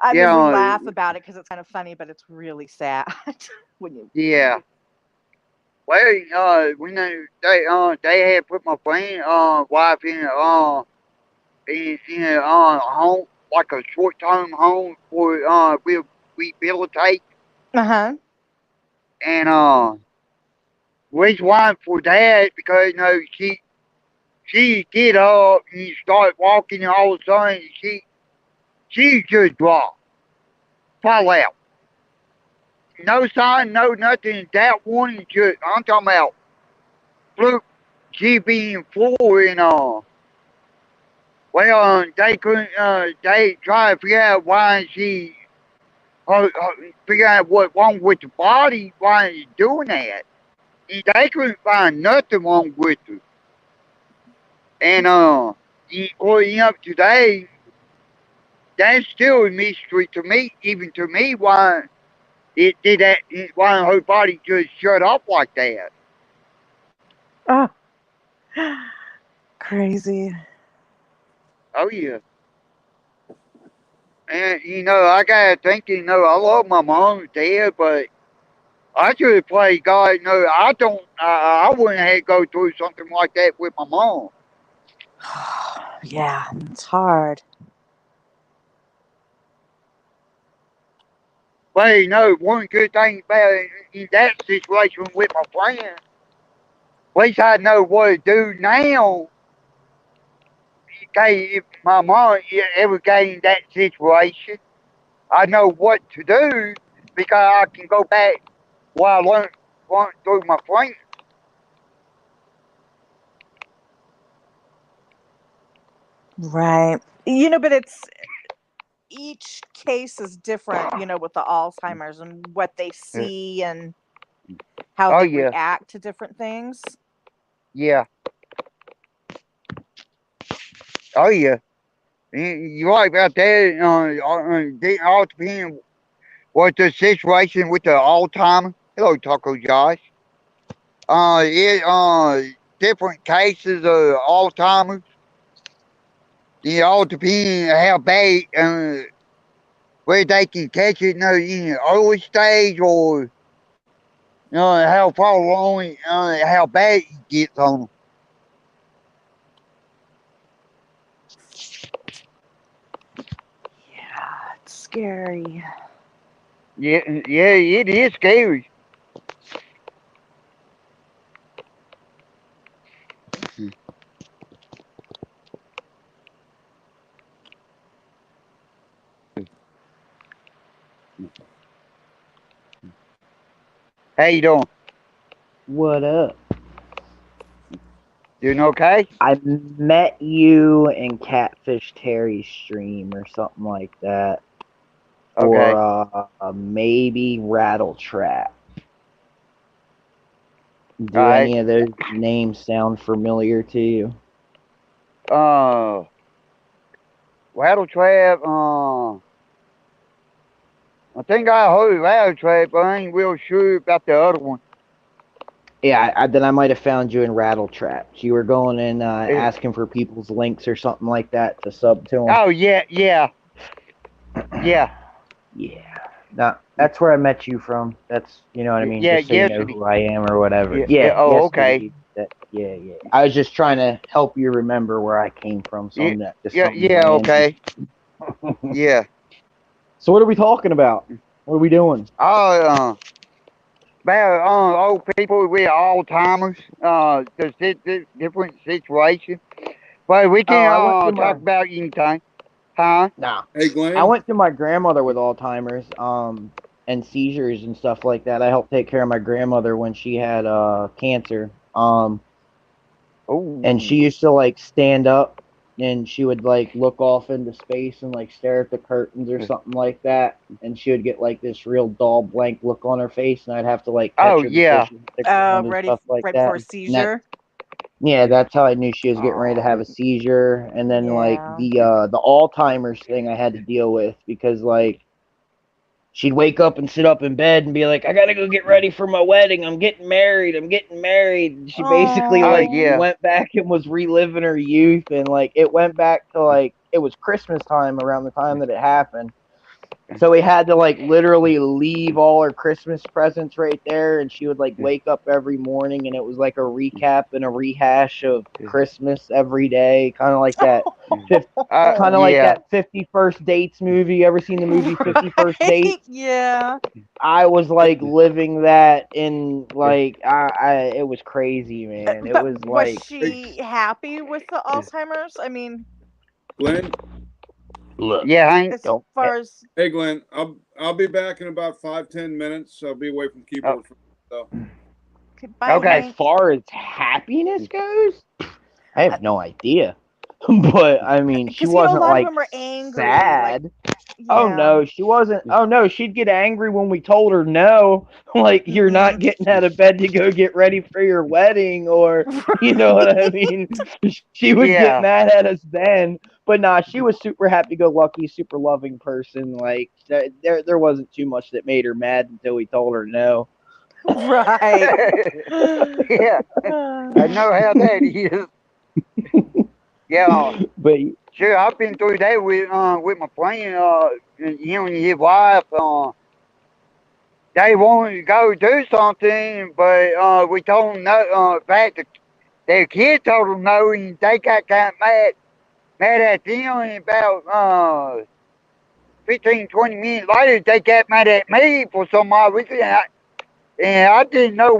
I mean, we Yeah, laugh about it because it's kind of funny, but it's really sad when you. yeah. Well, when they had put my friend, wife in a home, like a short-term home for rehabilitate, Uh huh. and reason why for that because she get up and start walking, and all of a sudden she just dropped, fall out, no sign, no nothing. That one just I'm talking about fluke. She being floor and well, they couldn't. They try to figure out why figure out what's wrong with the body, why it's doing that. And they couldn't find nothing wrong with her. And growing up today, that's still a mystery to me, even to me, why it did that, why her body just shut up like that. Oh, crazy. Oh yeah. And I gotta think, I love my mom and dad, but I should have played God. No, I don't. I wouldn't have to go through something like that with my mom. Yeah, it's hard. But one good thing about it, in that situation with my friend, at least I know what to do now. Okay, if my mom ever got in that situation, I know what to do because I can go back what I learned through my friend. Right. But it's each case is different, with the Alzheimer's and what they Uh, see and how Oh they yeah, react to different things. yeah, oh yeah. You're right about that. They all depend what the situation with the Alzheimer. Hello, Taco Josh. It different cases of Alzheimer's. It all depends how bad, where they can catch it, in the early stage or how far along, how bad it gets on them. Yeah, it's scary. Yeah, yeah, it is scary. How you doing? What up? Doing okay? I met you in Catfish Terry's stream or something like that, or Okay. maybe Rattle Trap. All Do right. any of those names sound familiar to you? Uh, Rattle Trap. I think I heard Rattle Trap, but I ain't real sure about the other one. Yeah, then I might have found you in Rattle Traps. You were going and Eh, asking for people's links or something like that to sub to them. Oh yeah, yeah, yeah, Yeah. No, that's where I met you from. That's, you know what I mean, yeah. just so you know Yesterday. who I am or whatever. Yeah, yeah. Yeah, Oh, yes okay. indeed. Yeah. I was just trying to help you remember where I came from, Yeah, just yeah, something yeah. random. Okay. Yeah. So what are we talking about? What are we doing? Oh, about old people with Alzheimer's. The different situation. But we Oh, can I went to talk my about anything, huh? nah. Hey, I Glenn. went to my grandmother with Alzheimer's, and seizures and stuff like that. I helped take care of my grandmother when she had cancer. And she Oh. used to like stand up and she would like look off into space and like stare at the curtains or something like that. And she would get like this real dull blank look on her face, and I'd have to like catch Oh her before yeah. she hit the ground and Ready stuff like right that. before a And that seizure. yeah, that's how I knew she was getting ready to have Oh. a seizure. And then like Yeah. the Alzheimer's thing I had to deal with because like she'd wake up and sit up in bed and be like, I gotta go get ready for my wedding. I'm getting married. I'm getting married. And she basically Oh like Oh. yeah. went back and was reliving her youth. And like it went back to like it was Christmas time around the time that it happened. So we had to like literally leave all her Christmas presents right there, and she would like wake up every morning, and it was like a recap and a rehash of Christmas every day, kind of like that. Kind of like Yeah. that 51st Dates movie. You ever seen the movie 51st Right? Dates? Yeah. I was like living that in like it was crazy, man. It But was was like she happy with the Alzheimer's? I mean, Glenn, look. Yeah, Hank. as Don't far as hey Glenn, I'll be back in about 5-10 minutes. I'll be away from the keyboard. So. okay, bye, Okay. As Hank. far as happiness goes, I have no idea. But I mean, she Because you know, a wasn't lot of like them are angry. sad. Like, Oh yeah. no, she wasn't. Oh no, she'd get angry when we told her no, like you're not getting out of bed to go get ready for your wedding, or you know what I mean. She would Yeah. get mad at us then. But nah, she was super happy-go-lucky, super loving person. Like there wasn't too much that made her mad until we told her no. Right. Yeah. I know how that is. Yeah. But Sure, I've been through that with my friend, him and his wife. They wanted to go do something, but we told them no. In fact, their kid told them no, and they got kind of mad at them. And about 15, 20 minutes later, they got mad at me for some odd reason. And I didn't know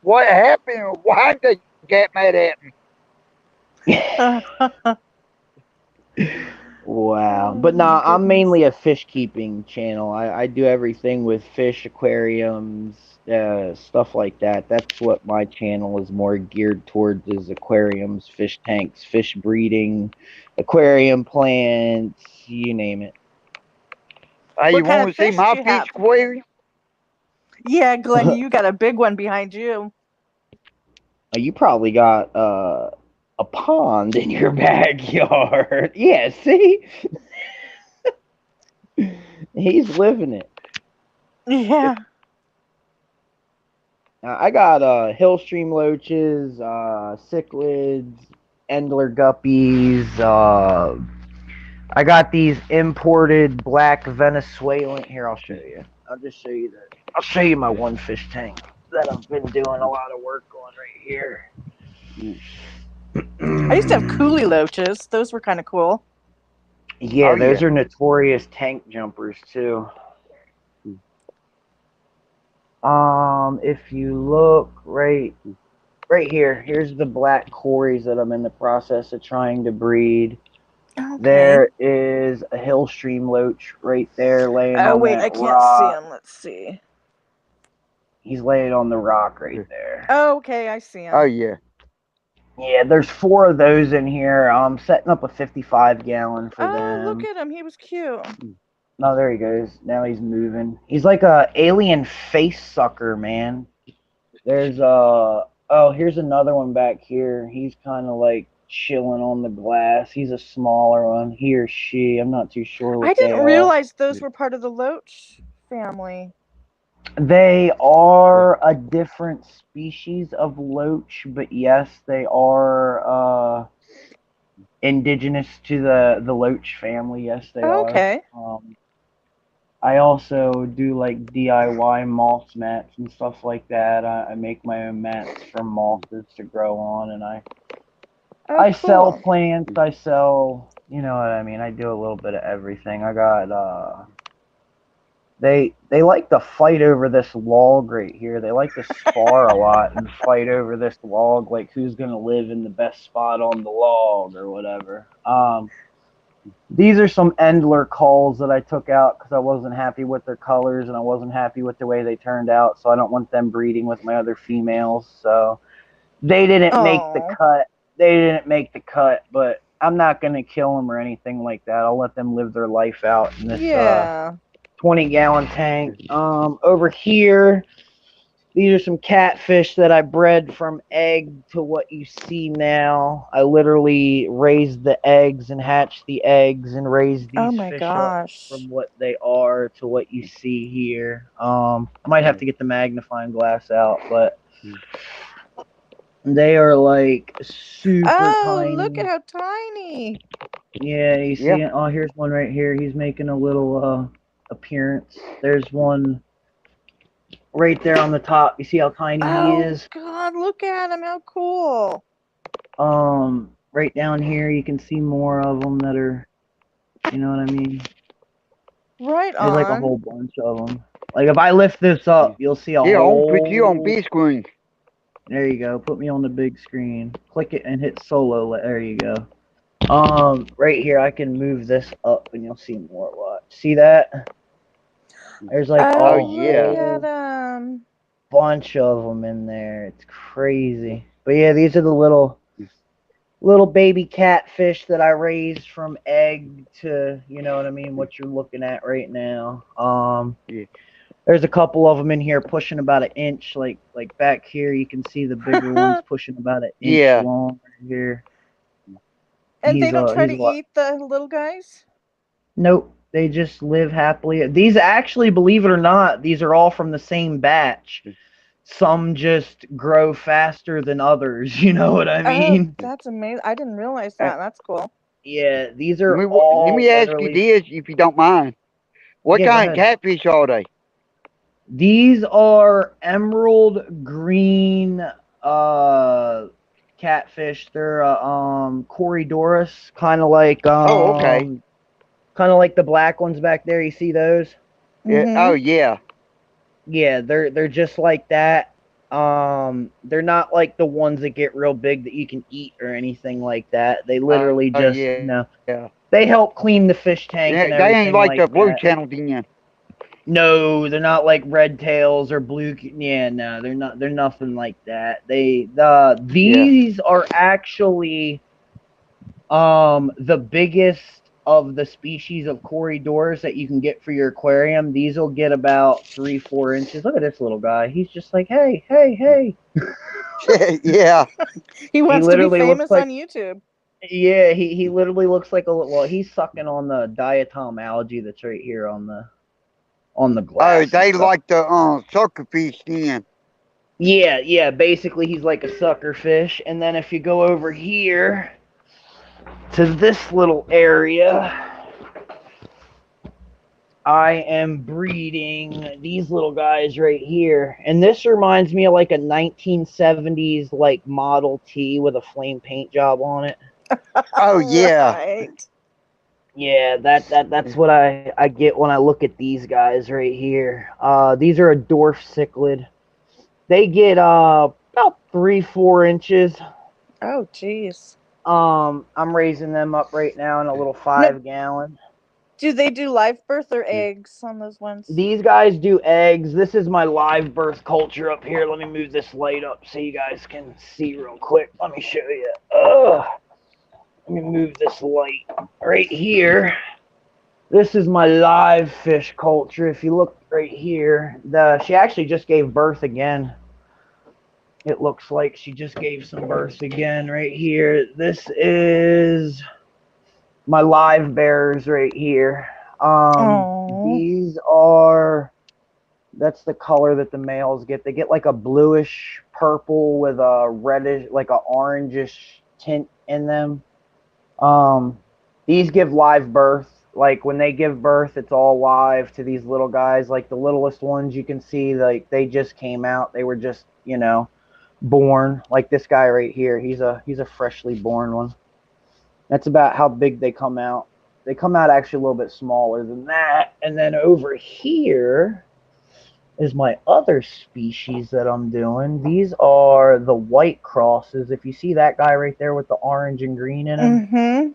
what happened or why they got mad at me. wow. But nah, I'm mainly a fish keeping channel. I do everything with fish aquariums, stuff like that. That's what my channel is more geared towards is aquariums, fish tanks, fish breeding, aquarium plants, you name it. Hey, you What kind want of to see fish do my you fish have? aquarium? Yeah, Glenn, you got a big one behind you. You probably got a pond in your backyard. Yeah, see? He's living it. Yeah. I got hillstream loaches, cichlids, endler guppies. I got these imported black Venezuelan. Here, I'll show you. I'll just show you that. I'll show you my one fish tank that I've been doing a lot of work on right here. I used to have coolie loaches. Those were kind of cool. Yeah, Oh, those yeah. are notorious tank jumpers too. If you look right here, here's the black cories that I'm in the process of trying to breed. Okay. There is a hillstream loach right there laying Oh, on wait, that I can't see rock. him. Let's see. He's laying on the rock right there. Oh, okay, I see him. Oh, yeah. Yeah, there's 4 of those in here. I'm setting up a 55-gallon for them. Look at him. He was cute. No, there he goes. Now he's moving. He's like a alien face sucker, man. There's here's another one back here. He's kind of like chilling on the glass. He's a smaller one. He or she, I'm not too sure what I didn't they realize those were part of the loach family. They are a different species of loach, but yes, they are indigenous to the loach family. Yes, they are. Okay. I also do like DIY moss mats and stuff like that. I make my own mats from mosses to grow on, and I sell cool. plants. I sell, you know what I mean. I do a little bit of everything. I got they like to fight over this log right here. They like to spar a lot and fight over this log, like who's gonna live in the best spot on the log or whatever. These are some Endler calls that I took out because I wasn't happy with their colors and I wasn't happy with the way they turned out. So I don't want them breeding with my other females. So they didn't make the cut. They didn't make the cut, but I'm not gonna kill them or anything like that. I'll let them live their life out in this 20-gallon tank. Over here, these are some catfish that I bred from egg to what you see now. I literally raised the eggs and hatched the eggs and raised these fish up from what they are to what you see here. I might have to get the magnifying glass out, but they are like super tiny. Look at how tiny. Yeah, you see it? Oh, here's one right here. He's making a little appearance. There's one right there on the top. You see how tiny he Oh is? God, look at him! How cool! Right down here you can see more of them that are, you know what I mean? Right There's like a on. whole bunch of them. Like if I lift this up, you'll see a Yeah, I'll put you on whole. big screen. There you go. Put me on the big screen. Click it and hit solo. There you go. Right here I can move this up and you'll see more. What? See that? There's like Oh, a yeah. Look whole at him. bunch of them in there. It's crazy. But yeah, these are the little baby catfish that I raised from egg to, you know what I mean, what you're looking at right now. Yeah. There's a couple of them in here pushing about an inch, like back here you can see the bigger ones pushing about an inch Yeah. long right here. And they don't try to He's what? eat the little guys? Nope, they just live happily. These actually, believe it or not, these are all from the same batch. Some just grow faster than others, you know what I Oh, mean? that's amazing. I didn't realize that. That's cool. Yeah, these Let are me, let all me ask you literally. this, if you don't mind. What Yeah, go kind of ahead. catfish are they? These are emerald green catfish. They're Corydoras, Oh, okay. kind of like the black ones back there. You see those? Yeah. Oh, Mm-hmm. yeah. Yeah, they're just like that. They're not like the ones that get real big that you can eat or anything like that. They literally Oh, just, yeah. they help clean the fish tank Yeah, and they ain't everything like like the blue that. channel then. No, they're not like red tails or blue. Yeah, no, they're not. They're nothing like that. Yeah. These are actually the biggest of the species of corridors that you can get for your aquarium. These will get about 3-4 inches. Look at this little guy. He's just like, hey, hey, hey. Yeah. He He wants to be literally looks famous like, on YouTube. yeah, he literally looks like well, he's sucking on the diatom algae that's right here on the Oh, glass and they stuff. like the sucker fish then. Yeah, basically he's like a sucker fish. And then if you go over here to this little area, I am breeding these little guys right here. And this reminds me of like a 1970s like Model T with a flame paint job on it. Oh, yeah. Right. Yeah, that's what I get when I look at these guys right here. These are a dwarf cichlid. They get about 3-4 inches. Oh, jeez. I'm raising them up right now in a little No, 5-gallon. do they do live birth or eggs on those ones? These guys do eggs. This is my live birth culture up here. Let me move this light up so you guys can see real quick. Let me show you. Let me move this light right here. This is my live fish culture. If you look right here, she actually just gave birth again. It looks like she just gave some birth again right here. This is my live bears right here. Oh. These are, that's the color that the males get. They get like a bluish purple with a reddish, like a orangish tint in them. These give live birth. Like when they give birth, it's all live to these little guys. Like the littlest ones you can see, like they just came out. They were just, born. Like this guy right here. He's a freshly born one. That's about how big they come out. They come out actually a little bit smaller than that. And then over here is my other species that I'm doing. These are the white crosses. If you see that guy right there with the orange and green in him, Mm-hmm.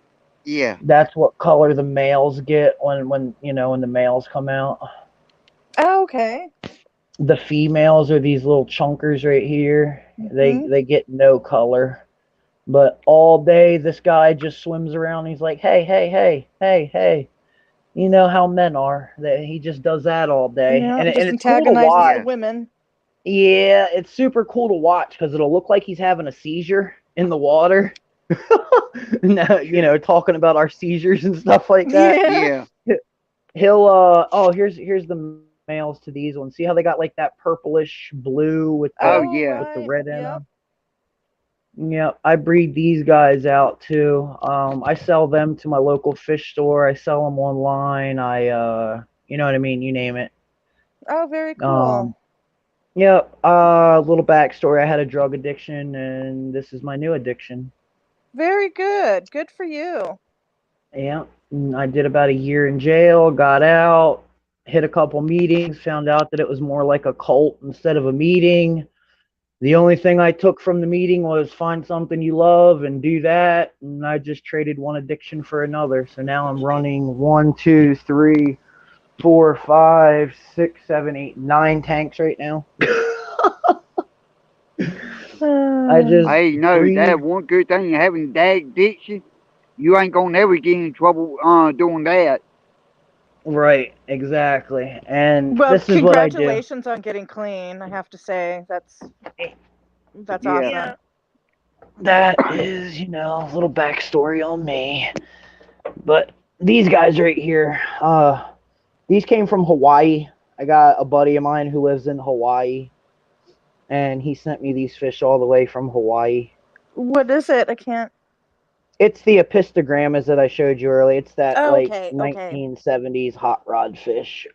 Yeah. that's what color the males get when the males come out. Oh, okay. The females are these little chunkers right here. Mm-hmm. They get no color. But all day this guy just swims around. He's like, hey, hey, hey, hey, hey. You know how men are. That he just does that all day, Yeah, and just it's cool to antagonizes watch. the women. Yeah, it's super cool to watch because it'll look like he's having a seizure in the water. Talking about our seizures and stuff like that. Yeah. Yeah. He'll here's the males to these ones. See how they got like that purplish blue with Oh, the Oh, yeah. right. red in Yep. them. Yeah, I breed these guys out too. I sell them to my local fish store. I sell them online. You know what I mean? You name it. Oh, very cool. Yep. Little backstory. I had a drug addiction, and this is my new addiction. Very good. Good for you. Yeah. I did about a year in jail, got out, hit a couple meetings, found out that it was more like a cult instead of a meeting. The only thing I took from the meeting was find something you love and do that. And I just traded one addiction for another. So now I'm running 1, 2, 3, 4, 5, 6, 7, 8, 9 tanks right now. I just Hey, no, breathe. that one good thing having that addiction, you ain't gonna never get in trouble doing that. Right, exactly. And Well, this is what I do. congratulations on getting clean. I have to say that's Yeah. awesome. That is, a little backstory on me. But these guys right here, these came from Hawaii. I got a buddy of mine who lives in Hawaii, and he sent me these fish all the way from Hawaii. What is it? I can't. It's the epistogrammas that I showed you earlier. It's that Oh, like okay. 1970s hot rod fish.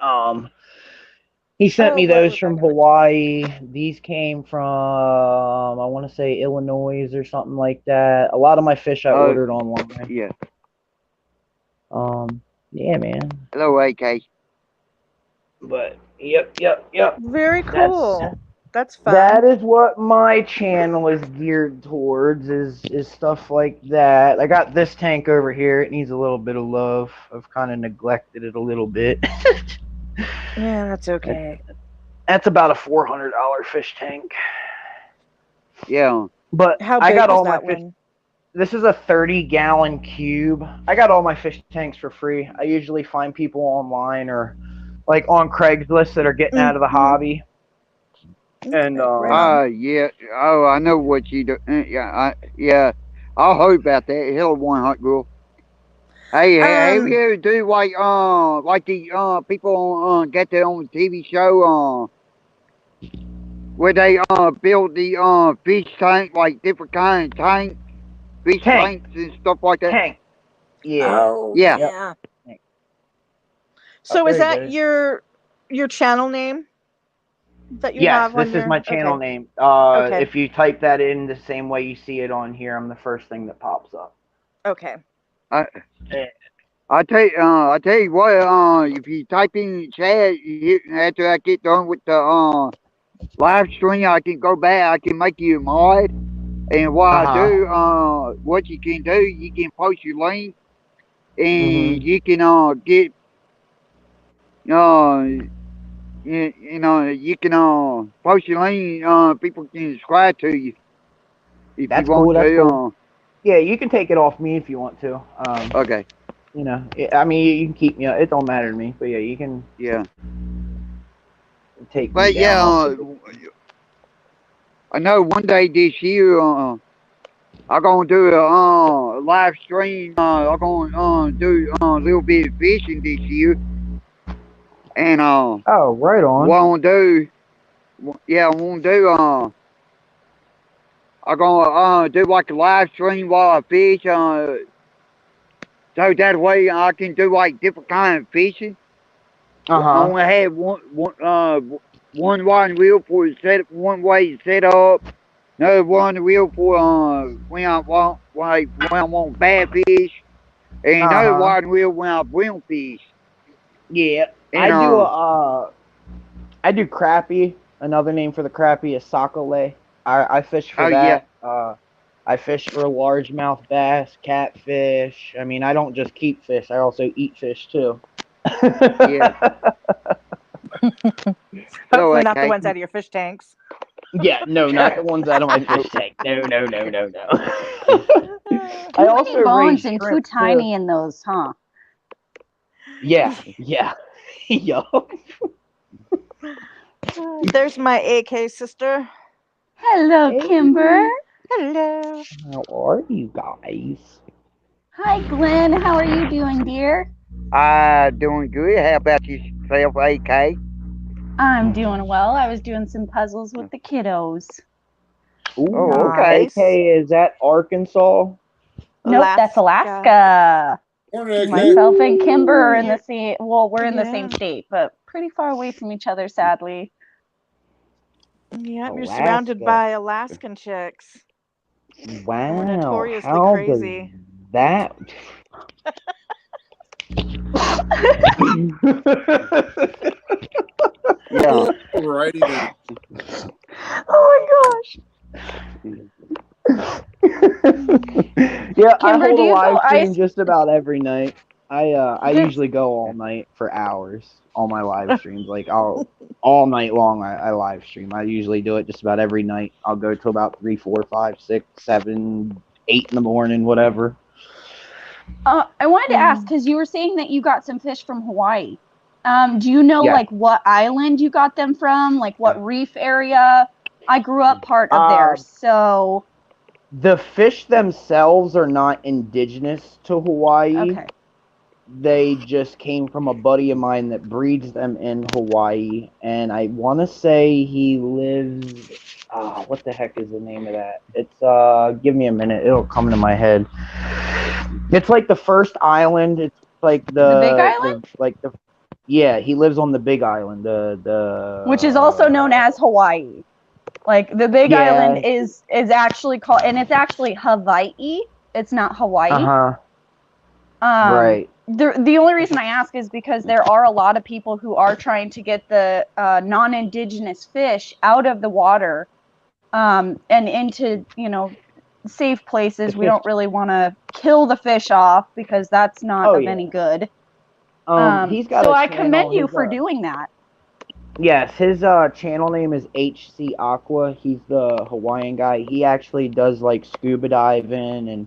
He sent Oh, me what those was I from gonna- Hawaii. These came from I want to say Illinois or something like that. A lot of my fish I ordered online. Yeah. Yeah, man. Hello, AK. But yep. Very cool. That's fun. That is what my channel is geared towards is stuff like that. I got this tank over here. It needs a little bit of love. I've kind of neglected it a little bit. Yeah, that's okay. That's about a $400 fish tank. Yeah. But How I big got is all my that fish. one? This is a 30-gallon cube. I got all my fish tanks for free. I usually find people online or like on Craigslist that are getting out of the hobby. And yeah. Oh, I know what you do. Yeah. I'll heard about that. Hell, one hot girl. Hey, have you ever do like the people on get their own TV show where they build the fish tank, like different kind of fish tanks and stuff like that. Tank. Yeah. Oh, Yeah. yeah. Yep. So is Very that good. your channel name that you Yes, have on this your is my channel okay. name. Okay. If you type that in the same way you see it on here, I'm the first thing that pops up. Okay. I tell you what, if you type in chat after I get done with the live stream, I can go back. I can make you a mod, and what I do, what you can do, you can post your link, and you can get you can post your link. People can subscribe to you if That's you want cool. That's to. cool. Yeah, you can take it off me if you want to. Okay. I mean, you can keep me. It don't matter to me. But yeah, you can. Yeah. Take But me down. yeah, I know one day this year, I'm gonna do a live stream. I'm gonna do a little bit of fishing this year, and Oh, right on. what I want to do, yeah, I want to do I'm gonna do like a live stream while I fish. So that way I can do like different kind of fishing. I want to have one rod reel for one way to set up. Another one reel for when I want bad fish, and another one reel when I bring fish. Yeah, And I do crappie. Another name for the crappie is sockeye. I fish for that. Yeah. I fish for largemouth bass, catfish. I mean, I don't just keep fish. I also eat fish too. Yeah. Hopefully not the ones out of your fish tanks. Yeah, no, not the ones out of my fish tank. No. Too many bones and too tiny in those, huh? Yeah. Yup. There's my AK sister. Hello, Kimber. Hello. How are you guys? Hi, Glenn. How are you doing, dear? Doing good. How about yourself, AK? I'm doing well. I was doing some puzzles with the kiddos. Ooh, okay. AK, is that Arkansas? Nope, that's Alaska. Morning, AK. Myself and Kimber are in the same. Well, we're in the same Yeah. state, but pretty far away from each other, sadly. Yep, you're surrounded Alaska. by Alaskan chicks. We're Wow. notoriously How crazy. does that? Yeah. Righty then. Oh my gosh. Yeah, I Kimber, hold do a you go live stream ice? just about every night. I Good. usually go all night for hours on my live streams. Like all night long I live stream. I usually do it just about every night. I'll go till about 3, 4, 5, 6, 7, 8 in the morning, whatever. I wanted to ask because you were saying that you got some fish from Hawaii. Do you know Yeah. like what island you got them from? Like what reef area? I grew up part of there, so The fish themselves are not indigenous to Hawaii. okay. They just came from a buddy of mine that breeds them in Hawaii, and I want to say he lives. What the heck is the name of that? It's give me a minute, it'll come into my head. It's like the first island. It's like The Big Island? Yeah, he lives on the Big Island. The Which is also known as Hawaii. Like the Big Yeah. Island is actually called, and it's actually Hawaii. It's not Hawaii. Right. The only reason I ask is because there are a lot of people who are trying to get the non-indigenous fish out of the water, and into safe places. We don't really want to kill the fish off because that's not of any good. He's got so a I channel. commend you His, for doing that. Yes, his channel name is HC Aqua. He's the Hawaiian guy. He actually does like scuba diving, and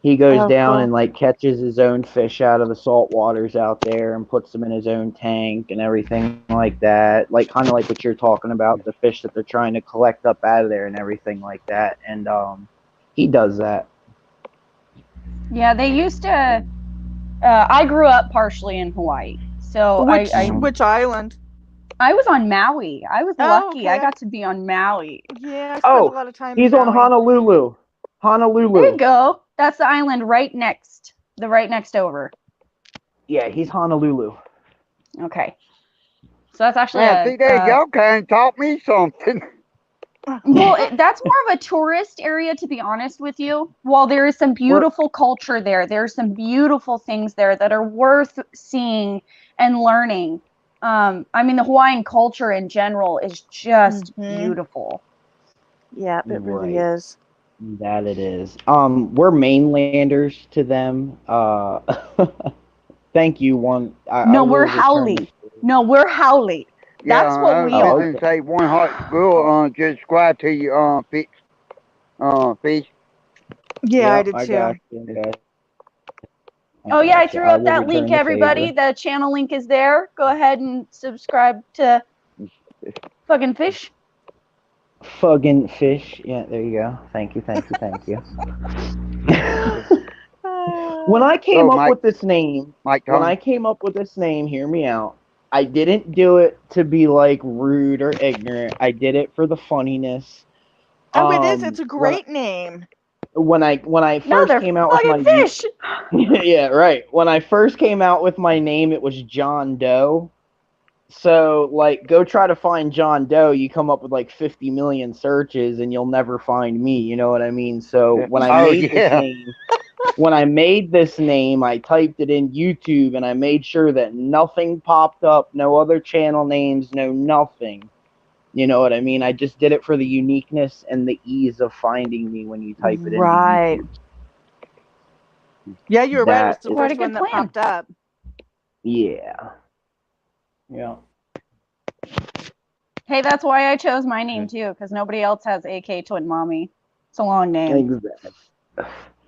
he goes down cool. and like catches his own fish out of the salt waters out there and puts them in his own tank and everything like that. Like kind of like what you're talking about, the fish that they're trying to collect up out of there and everything like that. And he does that. Yeah, they used to. I grew up partially in Hawaii, so Which island? I was on Maui. I was lucky. Okay. I got to be on Maui. Yeah, I spent a lot of time. He's in on Maui. Honolulu. Honolulu. There you go. That's the island right next over. Yeah, he's Honolulu. Okay. So that's actually Yeah, see there, y'all kind of taught me something. well, that's more of a tourist area, to be honest with you. While there is some beautiful culture there, there's some beautiful things there that are worth seeing and learning. I mean, the Hawaiian culture in general is just beautiful. Yeah, it really is. That it is. We're mainlanders to them. Thank you. We're Howley. No, we're Howley. That's what we are. are. I was say one hot girl just subscribe to you fish. Yeah, I did too. Got you. Oh yeah, I threw up that link, everybody. The channel link is there. Go ahead and subscribe to Fucking Fish. Fucking Fish. Yeah, there you go. Thank you. When I came up with this name, hear me out. I didn't do it to be like rude or ignorant. I did it for the funniness. Oh, it is. It's a great name. When I first came out with my fish. Yeah, right. When I first came out with my name, it was John Doe. So, like, go try to find John Doe. You come up with like 50 million searches, and you'll never find me. You know what I mean? So when I made this name, I typed it in YouTube, and I made sure that nothing popped up, no other channel names, no nothing. You know what I mean? I just did it for the uniqueness and the ease of finding me when you type it in. Right. Yeah, you were right. It was the What a first one good that plan. popped up. Yeah. Hey, that's why I chose my name too, because nobody else has AK Twin Mommy. It's a long name. Exactly.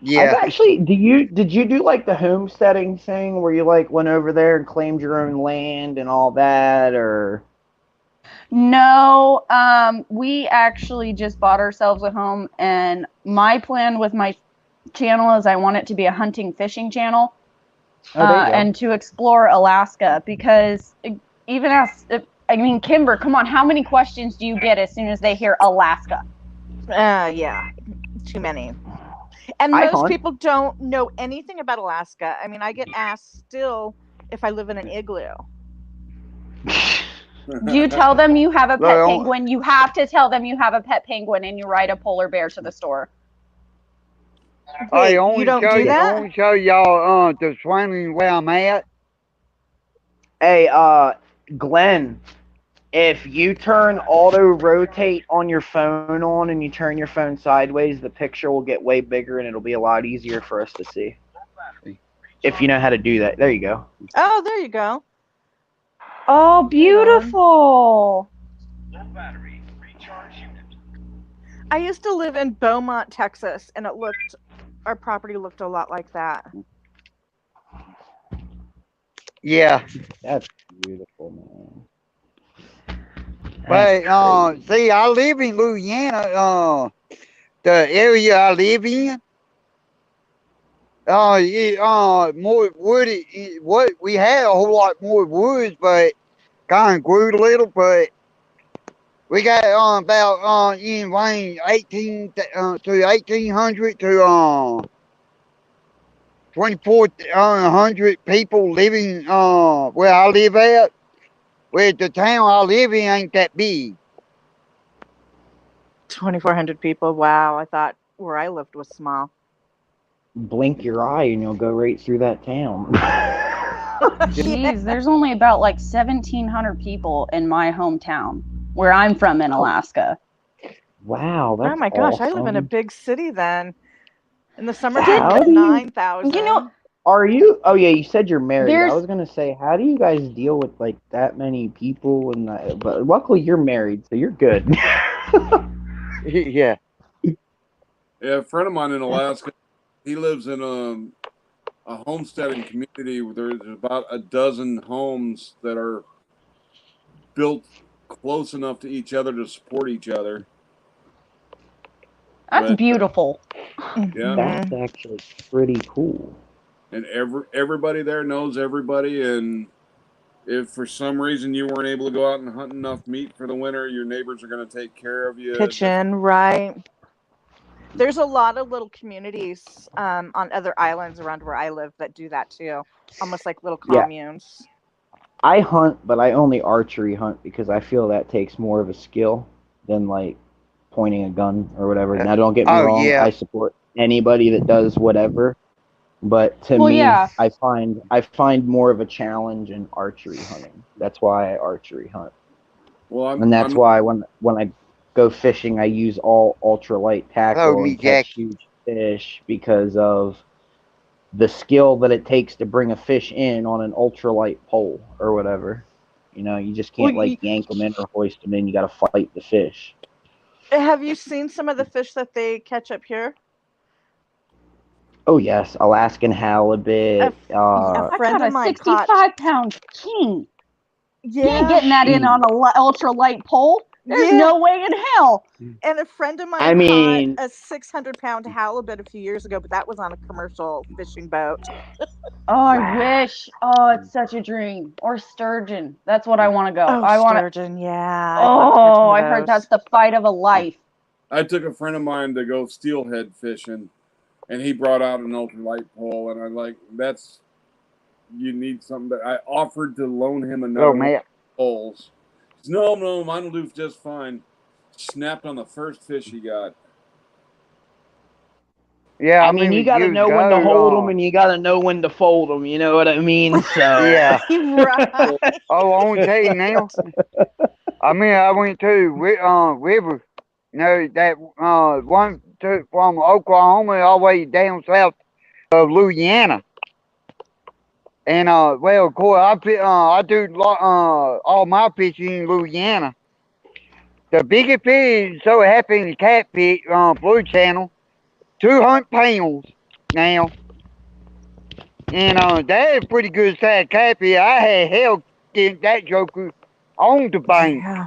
Yeah. I've actually, did you do like the homesteading thing where you like went over there and claimed your own land and all that, or? No, we actually just bought ourselves a home, and my plan with my channel is I want it to be a hunting fishing channel, and to explore Alaska, because even as, I mean, Kimber, come on, how many questions do you get as soon as they hear Alaska? Yeah, too many. And I most hunt. people don't know anything about Alaska. I mean, I get asked still if I live in an igloo. You tell them you have a pet Well, penguin. You have to tell them you have a pet penguin, and you ride a polar bear to the store. I Wait, you don't do that? only show y'all the swimming where I'm at. Hey, Glenn, if you turn auto rotate on your phone on and you turn your phone sideways, the picture will get way bigger and it'll be a lot easier for us to see. If you know how to do that. There you go. Oh, there you go. Oh, beautiful. I used to live in Beaumont, Texas, and our property looked a lot like that. Yeah, That's beautiful, man. but That's crazy. see, I live in Louisiana. The area I live in, more woody. What we had a whole lot more woods, but kind of grew a little. But we got about in range 18 to 1800 to 2400 people living where I live at. Where the town I live in ain't that big. 2,400 people. Wow, I thought where I lived was small. Blink your eye and you'll go right through that town. Jeez, there's only about like 1,700 people in my hometown, where I'm from in Alaska. Wow, that's Oh my gosh, I live in a awesome. big city then. In the summertime, How like do you 9,000. You know, Are you? Oh yeah, you said you're married. I there's was gonna say, how do you guys deal with like that many people? And that, but luckily you're married, so you're good. Yeah. Yeah, a friend of mine in Alaska, he lives in a homesteading community where there's about a dozen homes that are built close enough to each other to support each other. that's But beautiful. yeah, That's actually pretty cool. and everybody there knows everybody. And if for some reason you weren't able to go out and hunt enough meat for the winter, your neighbors are going to take care of you. Kitchen, right? There's a lot of little communities on other islands around where I live that do that too, almost like little Yeah. communes. I hunt, but I only archery hunt because I feel that takes more of a skill than like pointing a gun or whatever. Now, don't get me Oh wrong, yeah. I support anybody that does whatever, but to Well, me, yeah. I find more of a challenge in archery hunting. That's why I archery hunt, Well, and that's why when I go fishing, I use all ultralight tackle me, and catch Jack. huge fish because of the skill that it takes to bring a fish in on an ultralight pole or whatever. You know, you just can't Well, like yank them in or hoist them in. You got to fight the fish. have you seen some of the fish that they catch up here? Oh yes, Alaskan halibut. A I friend caught of a mine caught. 65-pound king. You ain't Yeah, getting that in on a ultralight pole. There's yeah. no way in hell. And a friend of mine I mean, caught a 600-pound halibut a few years ago, but that was on a commercial fishing boat. Oh, I wish. Oh, it's such a dream. Or sturgeon. That's what I want to go. Oh, I want to. sturgeon, yeah. I'd love to catch Oh, one I of heard those. that's the fight of a life. I took a friend of mine to go steelhead fishing, and he brought out an ultralight pole, and I like that's you need something. That I offered to loan him another one of Matt. the poles. He says, no, mine will do just fine. Snapped on the first fish he got. Yeah, I mean, you got to know when to hold them and you got to know when to fold them. You know what I mean? So Yeah. Right. Oh, I want to tell you now. I mean, I went to river. You know that one from Oklahoma all the way down south of Louisiana. And well, of course, I do all my fishing in Louisiana. The biggest fish so happened catfish Blue Channel, 200 pounds now. And that is pretty good sized catfish. I had hell getting that joker on the bank. Yeah.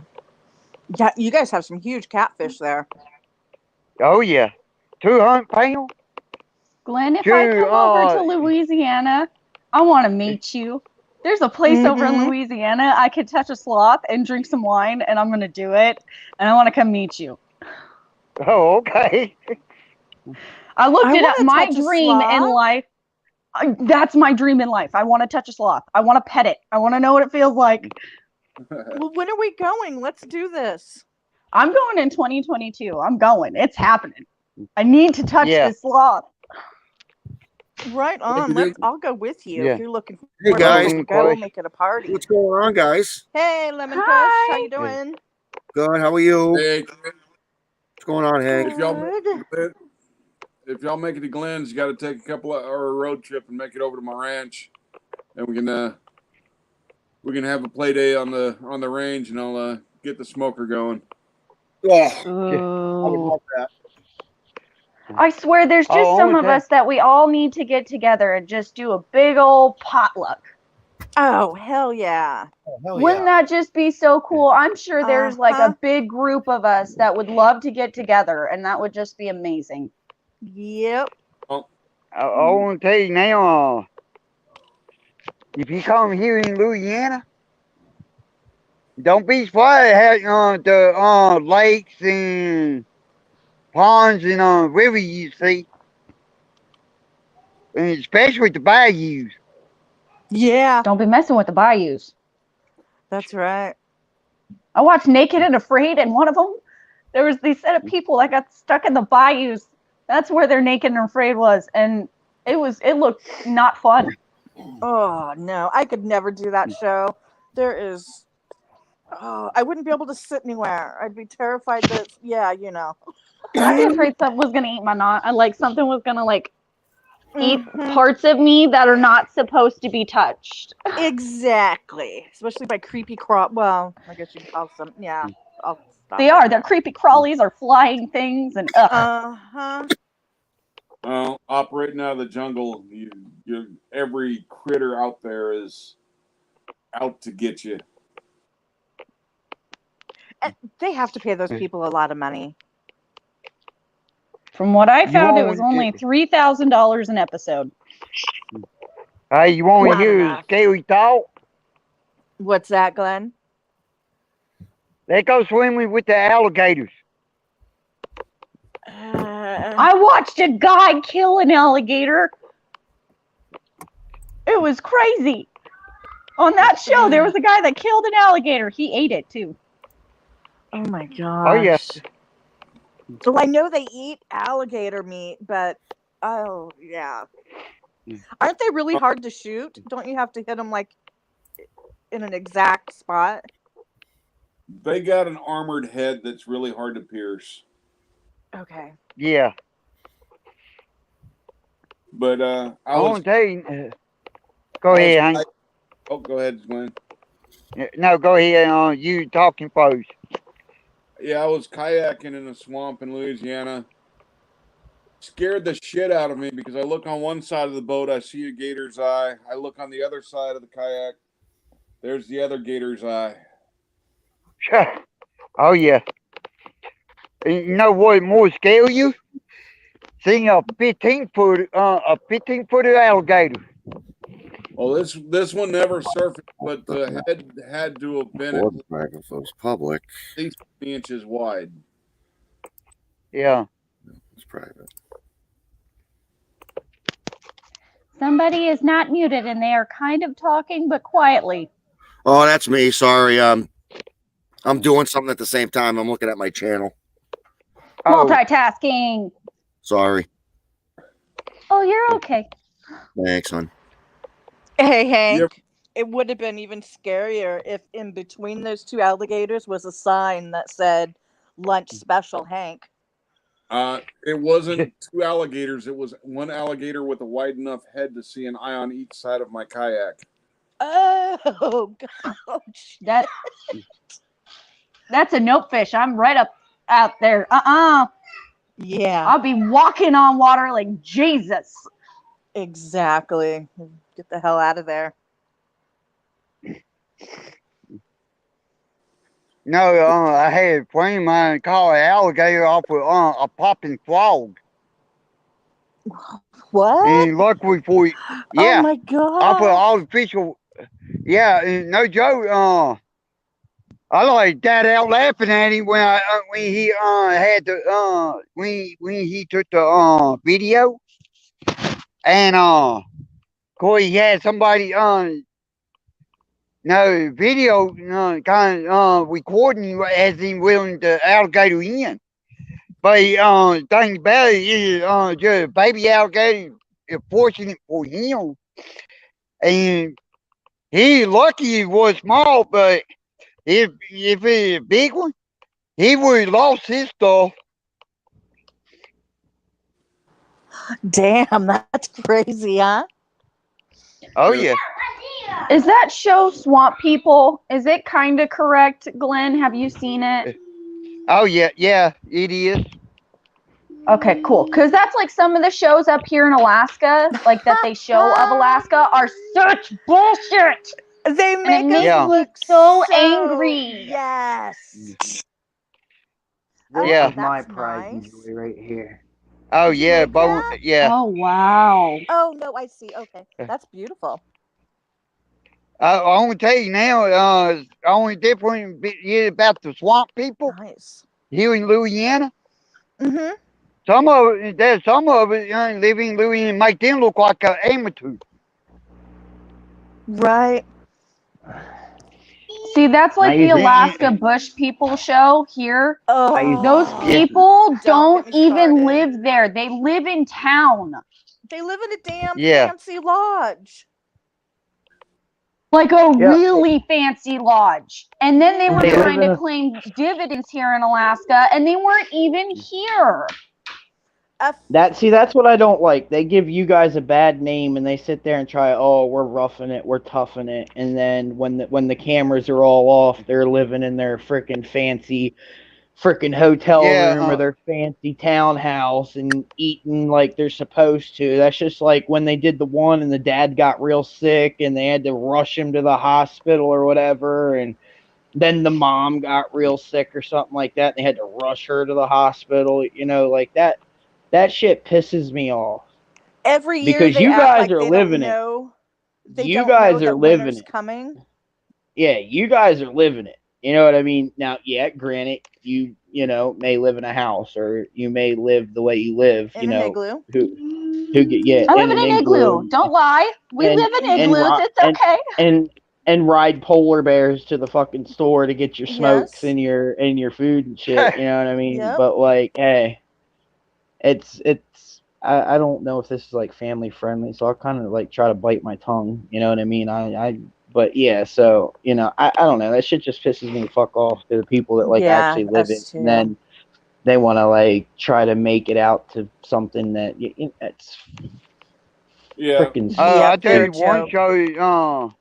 Yeah, you guys have some huge catfish there. Oh yeah, 200 pounds. Glenn, if I come over to Louisiana, I want to meet you. There's a place over in Louisiana I could touch a sloth and drink some wine, and I'm going to do it. And I want to come meet you. Oh, okay. I looked I it up. wanna My touch a dream in sloth. life. That's my dream in life. I want to touch a sloth. I want to pet it. I want to know what it feels like. Well, when are we going? Let's do this. I'm going in 2022. I'm going. It's happening. I need to touch Yeah. this sloth. Right on. I'll go with you Yeah. if you're looking for Hey, a guys. place to go. We'll make it a party. What's going on, guys? Hey, Lemon Kush, Hi. how you doing? Good. How are you? Hey, What's going on, Hank? Good. if y'all make it to Glenn's, you got to take a couple of hour road trip and make it over to my ranch, and we can have a play day on the range, and I'll get the smoker going. Oh, I would Ooh. love that. I swear there's just Oh, some of okay. us that we all need to get together and just do a big old potluck. Oh, hell yeah. Oh, hell Wouldn't yeah. that just be so cool? I'm sure there's like Uh-huh. a big group of us that would love to get together, and that would just be amazing. Yep. I want to tell you now, if you come here in Louisiana, don't be surprised at the lakes and ponds and rivers you see, and especially the bayous. Yeah, Don't be messing with the bayous. that's right. I watched Naked and Afraid, and one of them, there was these set of people that got stuck in the bayous. That's where their Naked and Afraid was, and it looked not fun. Oh no, I could never do that show. There is. Oh, I wouldn't be able to sit anywhere. I'd be terrified that. Yeah, you know. I'd be afraid something was gonna eat my like something was gonna like eat Mhm. parts of me that are not supposed to be touched. Exactly. Especially by creepy crawl. Well, I guess you can call some. Yeah. I'll stop They it are. They're now. creepy crawlies or flying things, and Uh-huh. Operating out of the jungle, every critter out there is out to get you. They have to pay those people a lot of money. From what I found, it was want only $3,000 an episode. Hey, you want to Not hear a enough. scary thought? What's that, Glenn? They go swimming with the alligators. I watched a guy kill an alligator. It was crazy. On that show, there was a guy that killed an alligator. He ate it too. Oh my gosh. Oh, yes. Well, I know they eat alligator meat, but oh yeah. Aren't they really hard to shoot? Don't you have to hit them like in an exact spot? They got an armored head that's really hard to pierce. Okay. Yeah. But I want to tell you. Go ahead, Hank. Oh, go ahead, Glenn. No, go ahead. You talking first. Yeah, I was kayaking in a swamp in Louisiana. Scared the shit out of me because I look on one side of the boat, I see a gator's eye. I look on the other side of the kayak, there's the other gator's eye. Oh yeah. You know what more scare you? Seeing a 15-foot alligator. Well, this one never surfaced, but the head had to have been at Microphone's public. least 20 inches wide. Yeah. It's private. Somebody is not muted, and they are kind of talking, but quietly. Oh, that's me. Sorry. I'm doing something at the same time. I'm looking at my channel. Oh, Multitasking. Sorry. Oh, you're okay. Thanks, hon. Hey Hank. Yep. It would have been even scarier if in between those two alligators was a sign that said lunch special Hank. It wasn't two alligators. It was one alligator with a wide enough head to see an eye on each side of my kayak. Oh gosh. That's a nope fish. I'm right up out there. Yeah. I'll be walking on water like Jesus. Exactly. Get the hell out of there. no, I had a friend of mine call an alligator off of a popping frog. What? And luckily for you, yeah, Oh my off of god. artificial, yeah, and no joke, I like that out laughing at him when he had the when he took the video and Corey he had somebody no video kind of recording as he willing the alligator in. But thing about it is just baby alligator is fortunate for him. And he lucky it was small, but if it's a big one, he would have lost his stuff. Damn, that's crazy, huh? Oh Yeah. yeah. Is that show Swamp People? Is it kind of correct, Glenn? Have you seen it? Oh yeah, yeah, it is. Okay, cool. Because that's like some of the shows up here in Alaska, like that they show of Alaska, are such bullshit. They And make it makes Yeah. me look so angry. Yes. This Yeah. is my That's pride nice. and joy right here. Oh Did you yeah, make bone. that? Yeah. Oh, wow. Oh no, I see. Okay, that's beautiful. I want to tell you now. Only different is about the swamp people Nice. here in Louisiana. Mhm. Some of it, there's some of it living in Louisiana make them look like an amateur. Right. See, that's like the Amazing. Alaska Bush people show here. Oh, Those Yeah. people Don't don't get me even started. live there. They live in town. They live in a damn Yeah. fancy lodge. Like a Yeah. really fancy lodge. And then they were They live trying in to a- claim dividends here in Alaska, and they weren't even here. That's what I don't like. They give you guys a bad name and they sit there and try, oh, we're roughing it, we're toughing it, and then when the cameras are all off, they're living in their freaking fancy freaking hotel Yeah. room or their fancy townhouse and eating like they're supposed to. That's just like when they did the one and the dad got real sick and they had to rush him to the hospital or whatever, and then the mom got real sick or something like that and they had to rush her to the hospital, like that. That shit pisses me off. Every year Because they you act guys like are they living don't it. know. They You don't guys know are that living winter's it. coming. Yeah, you guys are living it. You know what I mean? Now, yeah, granted, you may live in a house or you may live the way you live. In an igloo. Who get yeah I in live in an an igloo. Don't lie. We and live in and igloos. ri- It's okay. and ride polar bears to the fucking store to get your smokes Yes. and your food and shit. You know what I mean? Yep. But like, hey, it's I don't know if this is like family friendly, so I'll kind of like try to bite my tongue. You know what I mean? But yeah, so I don't know. That shit just pisses me the fuck off to the people that like Yeah, actually live it, us too. and then they want to like try to make it out to something that it's Yeah. freaking. I'll Yep, tell they're you a one joke. show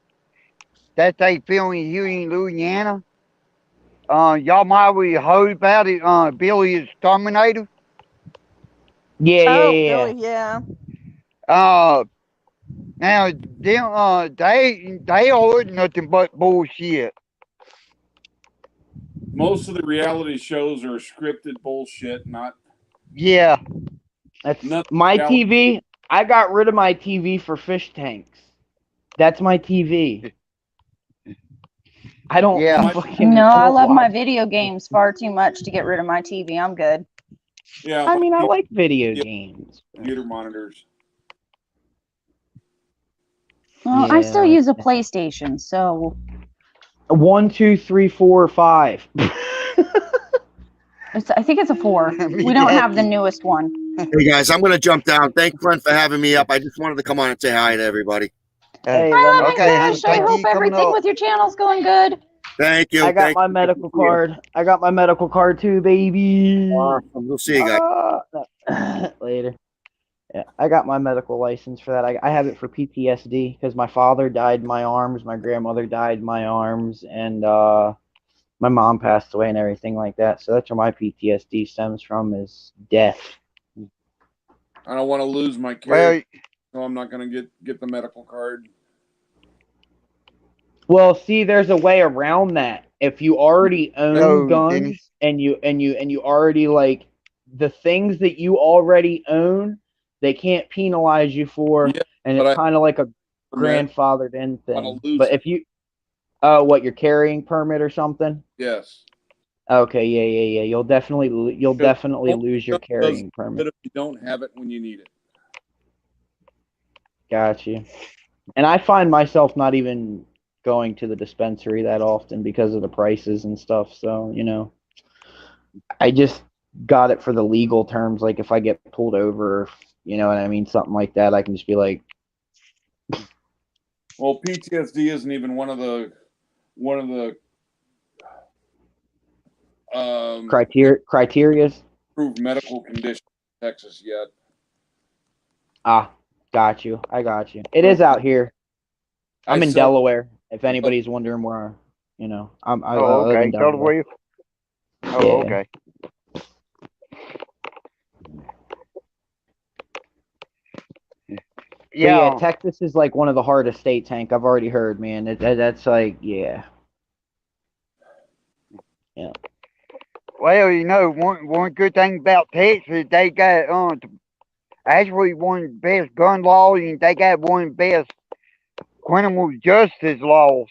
that they filming here in Louisiana. Y'all might have heard about it. Billy is Terminator. Yeah, Oh, yeah. Billy, yeah. Now them they are nothing but bullshit. Most of the reality shows are scripted bullshit, not Yeah. That's nothing. my reality. TV. I got rid of my TV for fish tanks. That's my TV. I don't Yeah. fucking. No, I don't love my watch- video games far too much to get rid of my TV. I'm good. Yeah. I mean, I my like video Yeah. games. computer monitors. Well, I still Yeah. use a PlayStation, so 1, 2, 3, 4, 5. I think it's a 4. We don't have the newest one. Hey guys, I'm gonna jump down. Thank you, friend, for having me up. I just wanted to come on and say hi to everybody. Hey, Hi, let me- Okay, honey, Fish. I thank you hope coming everything up. with your channel's going good. Thank you. I got Thank my you. medical card. I got my medical card too, baby. Awesome. We'll see you guys. Later. Yeah, I got my medical license for that. I have it for PTSD because my father died in my arms, my grandmother died in my arms, and my mom passed away and everything like that. So that's where my PTSD stems from, is death. I don't want to lose my Well, character, so I'm not going to get the medical card. Well, see, there's a way around that. If you already own No, guns Dennis. and you already like the things that you already own, they can't penalize you for, Yeah, and but it's I kind of like a permit. grandfathered in I want thing. to lose But it. if you What, your carrying permit or something? Yes. Okay, yeah. You'll definitely Because lose your only does carrying permit. good if you don't have it when you need it. Gotcha. And I find myself not even going to the dispensary that often because of the prices and stuff. So, I just got it for the legal terms. Like if I get pulled over, you know what I mean, something like that, I can just be like, Well, PTSD isn't even one of the criterias. approved medical conditions in Texas yet. Ah, got you. I got you. It is out here. I'm in Delaware. If anybody's wondering where, I live in Delaware. Oh, okay. Yeah, Texas is like one of the hardest states, Hank. I've already heard, man. That's like, yeah. Well, one good thing about Texas, they got actually one of the best gun laws, and they got one of the best criminal justice laws.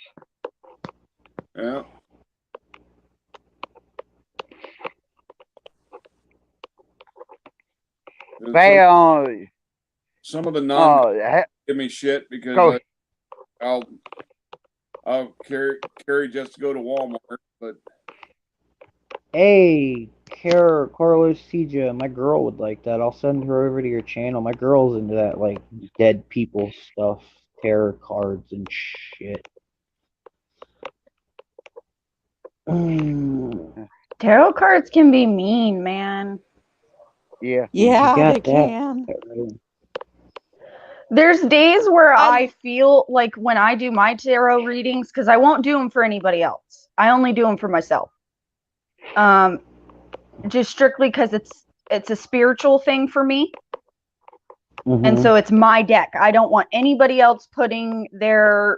Yeah. They some of the non give me shit because I'll carry just to go to Walmart, but hey, Carlos Tija, my girl would like that. I'll send her over to your channel. My girl's into that like dead people stuff, tarot cards and shit. Tarot cards can be mean, man. Yeah. Yeah, they can. There's days where I feel like when I do my tarot readings, because I won't do them for anybody else. I only do them for myself. Just strictly because it's a spiritual thing for me. Mm-hmm. And so it's my deck. I don't want anybody else putting their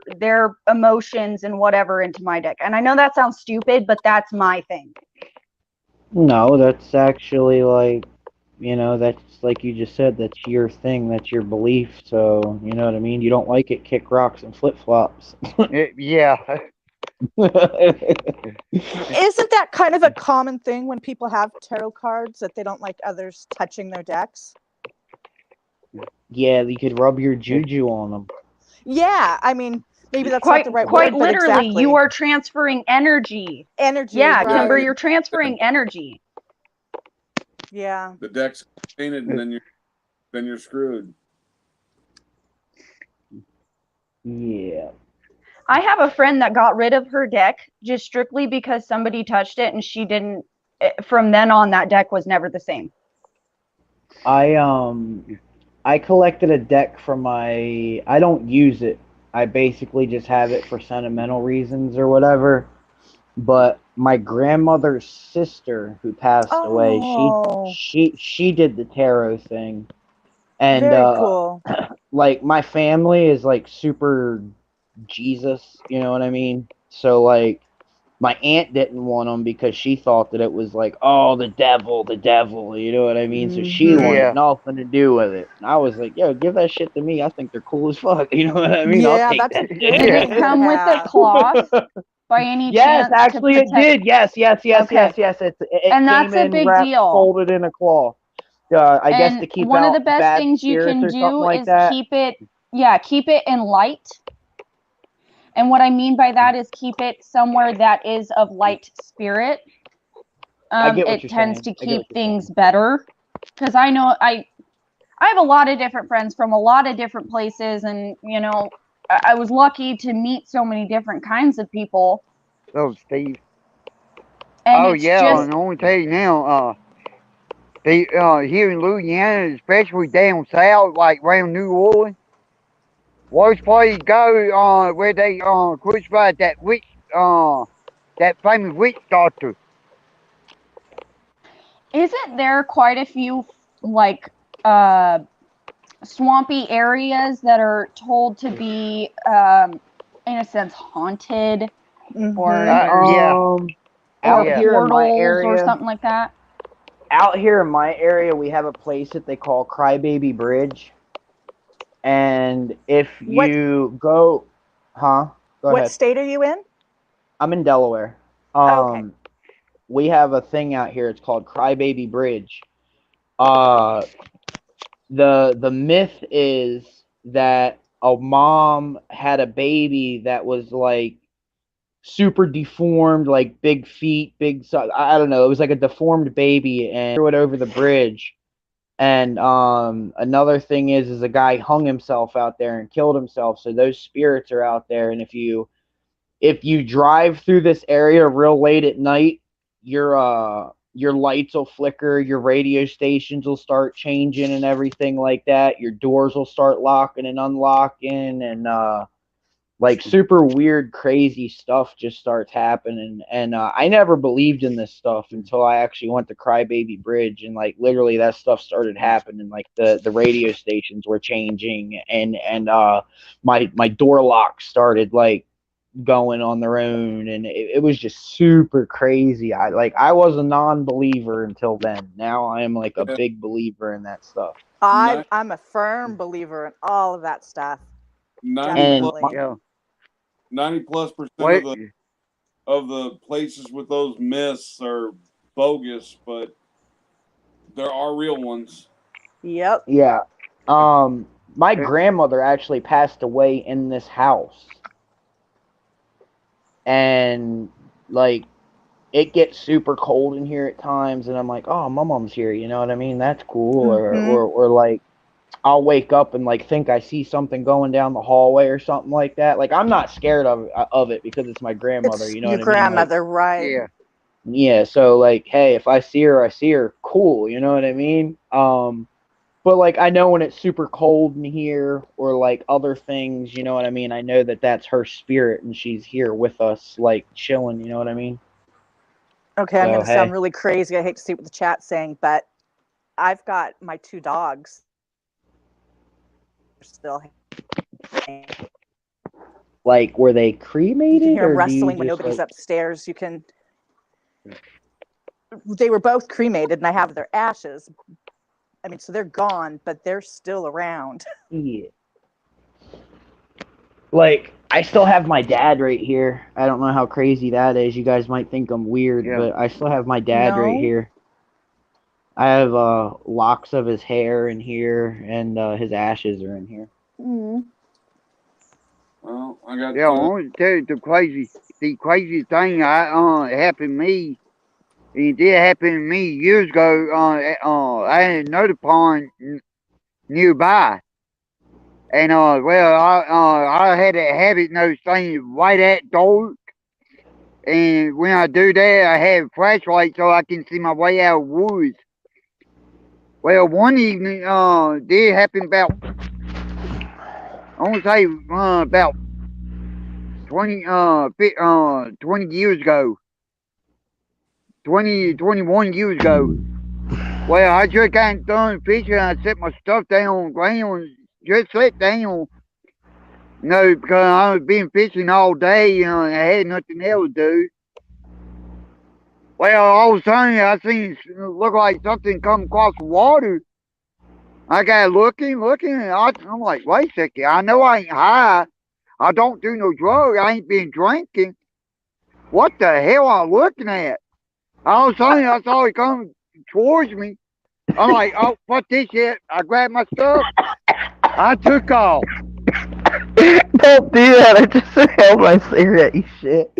emotions and whatever into my deck. And I know that sounds stupid, but that's my thing. No, that's actually like, that's like you just said, that's your thing, that's your belief. So, you know what I mean? You don't like it, kick rocks and flip-flops. Yeah. Isn't that kind of a common thing when people have tarot cards, that they don't like others touching their decks? Yeah, you could rub your juju on them. Yeah, I mean, maybe that's quite, not the right quite word, literally, but exactly. you are transferring energy. Yeah, right. Kimber, you're transferring energy. Yeah. The deck's painted, and then you're screwed. Yeah. I have a friend that got rid of her deck just strictly because somebody touched it, and she didn't. From then on, that deck was never the same. I collected a deck from I don't use it. I basically just have it for sentimental reasons or whatever. But my grandmother's sister, who passed away, she did the tarot thing. And very cool. Like my family is like super Jesus, you know what I mean? So like my aunt didn't want them because she thought that it was like, oh, the devil, you know what I mean? So she wanted nothing to do with it. And I was like, yo, give that shit to me. I think they're cool as fuck. You know what I mean? Yeah, I'll take that's that. Did it come with a cloth by any chance? Yes, actually it did. Yes. It and that's came a big wrapped, deal. Folded in a cloth. I guess to keep one out of the best bad things you can do like is that. keep it in light. And what I mean by that is keep it somewhere that is of light spirit. It tends to keep things better. Because I know I have a lot of different friends from a lot of different places, and I was lucky to meet so many different kinds of people. Oh, Steve. And and I want to tell you now, here in Louisiana, especially down south, like around New Orleans, worst place to go, where they crucified that witch, that famous witch doctor. Isn't there quite a few like swampy areas that are told to be in a sense haunted, or out here in my area or something like that? Out here in my area, we have a place that they call Crybaby Bridge, and if you go what state are you in? I'm in Delaware. Okay. We have a thing out here. It's called Crybaby Bridge. The myth is that a mom had a baby that was like super deformed, like big feet, I don't know. It was like a deformed baby, and threw it over the bridge. And another thing is a guy hung himself out there and killed himself. So those spirits are out there, and if you drive through this area real late at night, your lights will flicker, your radio stations will start changing and everything like that. Your doors will start locking and unlocking, and like super weird, crazy stuff just starts happening. And I never believed in this stuff until I actually went to Crybaby Bridge, and like literally that stuff started happening. Like the radio stations were changing, and my door locks started like going on their own, and it was just super crazy. I was a non-believer until then. Now I am like a Yeah. big believer in that stuff. I'm a firm believer in all of that stuff. 90 plus, Definitely. Yeah. 90+% of the places with those myths are bogus, but there are real ones. Yep. Yeah. My grandmother actually passed away in this house. And like it gets super cold in here at times, and I'm like, oh, my mom's here, you know what I mean? That's cool. Or like I'll wake up and like think I see something going down the hallway or something like that. Like I'm not scared of it because it's my grandmother, It's you know your what I mean? grandmother, right? Yeah. Yeah, so like, hey, if I see her, cool, you know what I mean? But like I know when it's super cold in here or like other things, you know what I mean? I know that that's her spirit and she's here with us, like chilling, you know what I mean? Okay, I'm So, going to sound hey. really crazy. I hate to see what the chat's saying, but I've got my 2 dogs still hanging. Like, were they You cremated, can hear them or do you wrestling when just nobody's like? upstairs. They were both cremated, and I have their ashes. I mean, so they're gone, but they're still around. Yeah. Like, I still have my dad right here. I don't know how crazy that is. You guys might think I'm weird, Yeah. but I still have my dad right No. here. I have locks of his hair in here, and his ashes are in here. Mm. Well, I got. Yeah, I want to tell you the crazy thing happened to me. It did happen to me years ago. I had another pond nearby, and I had a habit of those things right at dark. And when I do that, I have a flashlight so I can see my way out of the woods. Well, one evening, did happen about, I want to say, about 20 years ago. 21 years ago. Well, I just got done fishing. I set my stuff down on the ground, just sat down. Because I was been fishing all day, and I had nothing else to do. Well, all of a sudden, I seen it look like something come across the water. I got looking, and I'm like, wait a second. I know I ain't high. I don't do no drugs. I ain't been drinking. What the hell am I looking at? All of a sudden, I saw it come towards me. I'm like, oh, fuck this shit. I grabbed my stuff. I took off. Don't do that. I just inhaled my cigarette, you shit.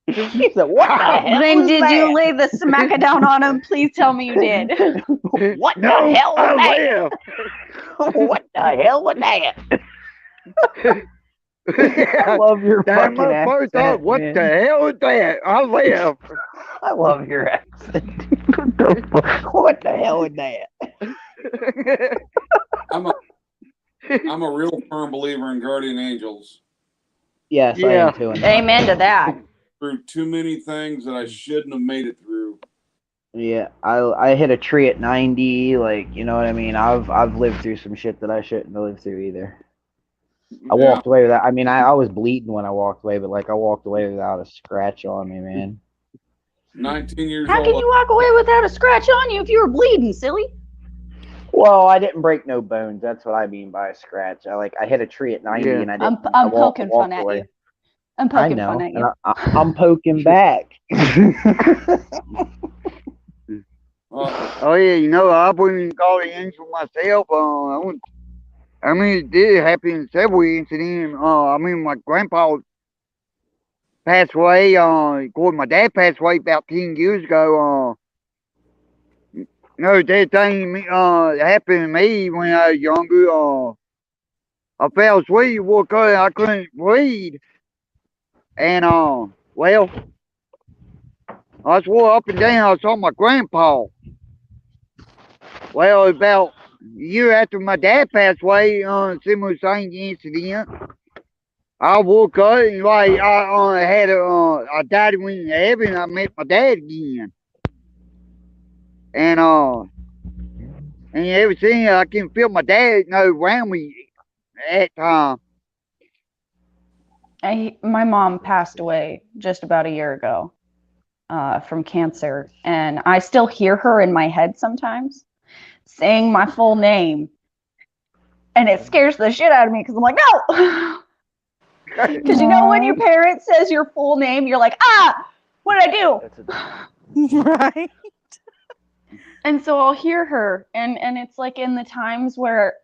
He said, what the hell Then was did that? you lay the smackdown on him? Please tell me you did. What No, the hell was I that? left. What the hell was that? I Yeah, love your that fucking motherfucker accent, thought, what man. the hell was that? I left. I love your accent. What the hell was that? I'm a real firm believer in guardian angels. Yes, I Yeah. am too. Amen to that. Through too many things that I shouldn't have made it through. Yeah, I hit a tree at 90, like, you know what I mean? I've lived through some shit that I shouldn't have lived through either. I walked away with that. I mean, I was bleeding when I walked away, but like I walked away without a scratch on me, man. 19 years How old. can you walk away without a scratch on you if you were bleeding, silly? Well, I didn't break no bones. That's what I mean by a scratch. I hit a tree at 90 Yeah. and I didn't. I'm I poking fun walked at away. you. I'm I poking know, fun at and you. I'm poking back. Oh yeah, you know, I wouldn't call the angel myself. I mean, it did happen several incidents. I mean, my grandpa passed away. Of course, my dad passed away about 10 years ago. No, that thing happened to me when I was younger. I fell asleep, woke up, I couldn't breathe, and well, I swore up and down I saw my grandpa. Well, about a year after my dad passed away, similar same incident. I woke up and like I died went in heaven. I met my dad again, and ever since I can feel my dad around me at time. My mom passed away just about a year ago from cancer, and I still hear her in my head sometimes saying my full name, and it scares the shit out of me because I'm like, no, because you know when your parent says your full name, you're like, what did I do? Right. And so I'll hear her, and it's like in the times where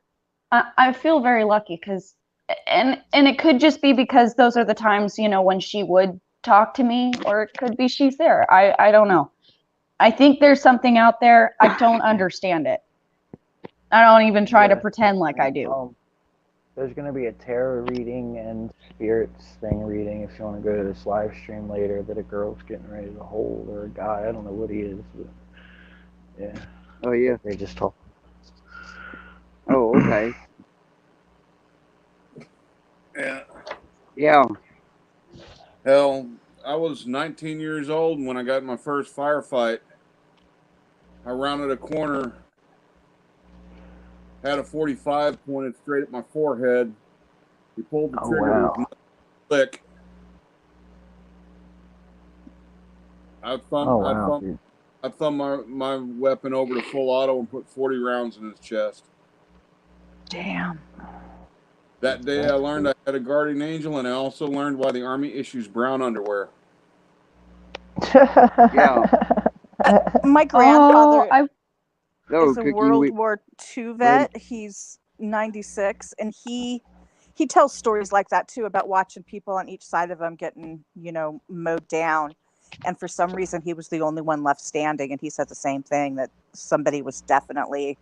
I feel very lucky because, and it could just be because those are the times, you know, when she would talk to me, or it could be she's there. I don't know. I think there's something out there. I don't understand it. I don't even try to pretend like I do. There's gonna be a tarot reading and spirits thing reading if you want to go to this live stream later that a girl's getting ready to hold, or a guy. I don't know what he is, but yeah. Oh yeah. They just talk. Oh okay. Yeah. Yeah. Hell, I was 19 years old when I got my first firefight. I rounded a corner, had a 45 pointed straight at my forehead. He pulled the trigger. Wow. It was click. I thumbed my weapon over to full auto and put 40 rounds in his chest. Damn. That day I learned I had a guardian angel, and I also learned why the Army issues brown underwear. Yeah. My grandfather Oh, is a World War II vet. He's 96, and he tells stories like that too, about watching people on each side of him getting, you know, mowed down. And for some reason, he was the only one left standing, and he said the same thing, that somebody was definitely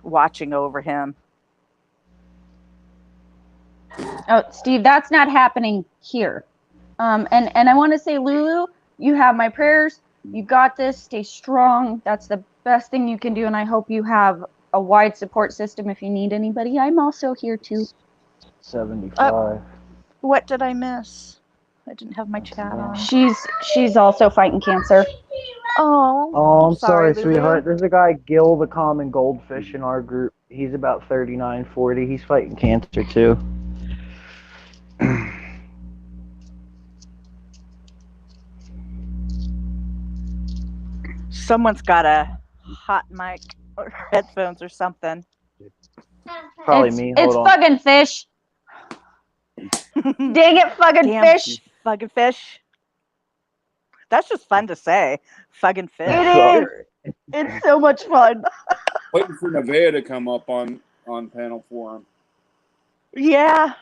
watching over him. Oh, Steve, that's not happening here. And I want to say, Lulu, you have my prayers. You got this. Stay strong. That's the best thing you can do, and I hope you have a wide support system if you need anybody. I'm also here too. 75. What did I miss? I didn't have my chat on. She's also fighting cancer. Oh, I'm sorry, Lulu. sweetheart. There's a guy, Gil the Common Goldfish, in our group. He's about 39, 40. He's fighting cancer too. Someone's got a hot mic or headphones or something. Probably me. It's Hold on. fucking fish. Dang it, fucking Damn, fish. Fucking fish. That's just fun to say. Fucking fish. It is. It's so much fun. Waiting for Nevaeh to come up on panel forum. Yeah.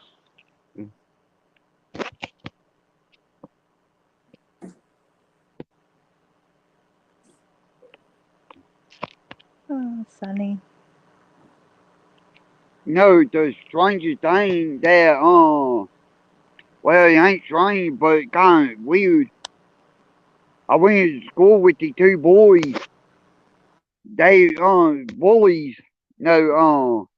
Oh, Sunny. You know, the strangest thing that well, it ain't strange, but kind of weird. I went to school with the two boys. They bullies. No,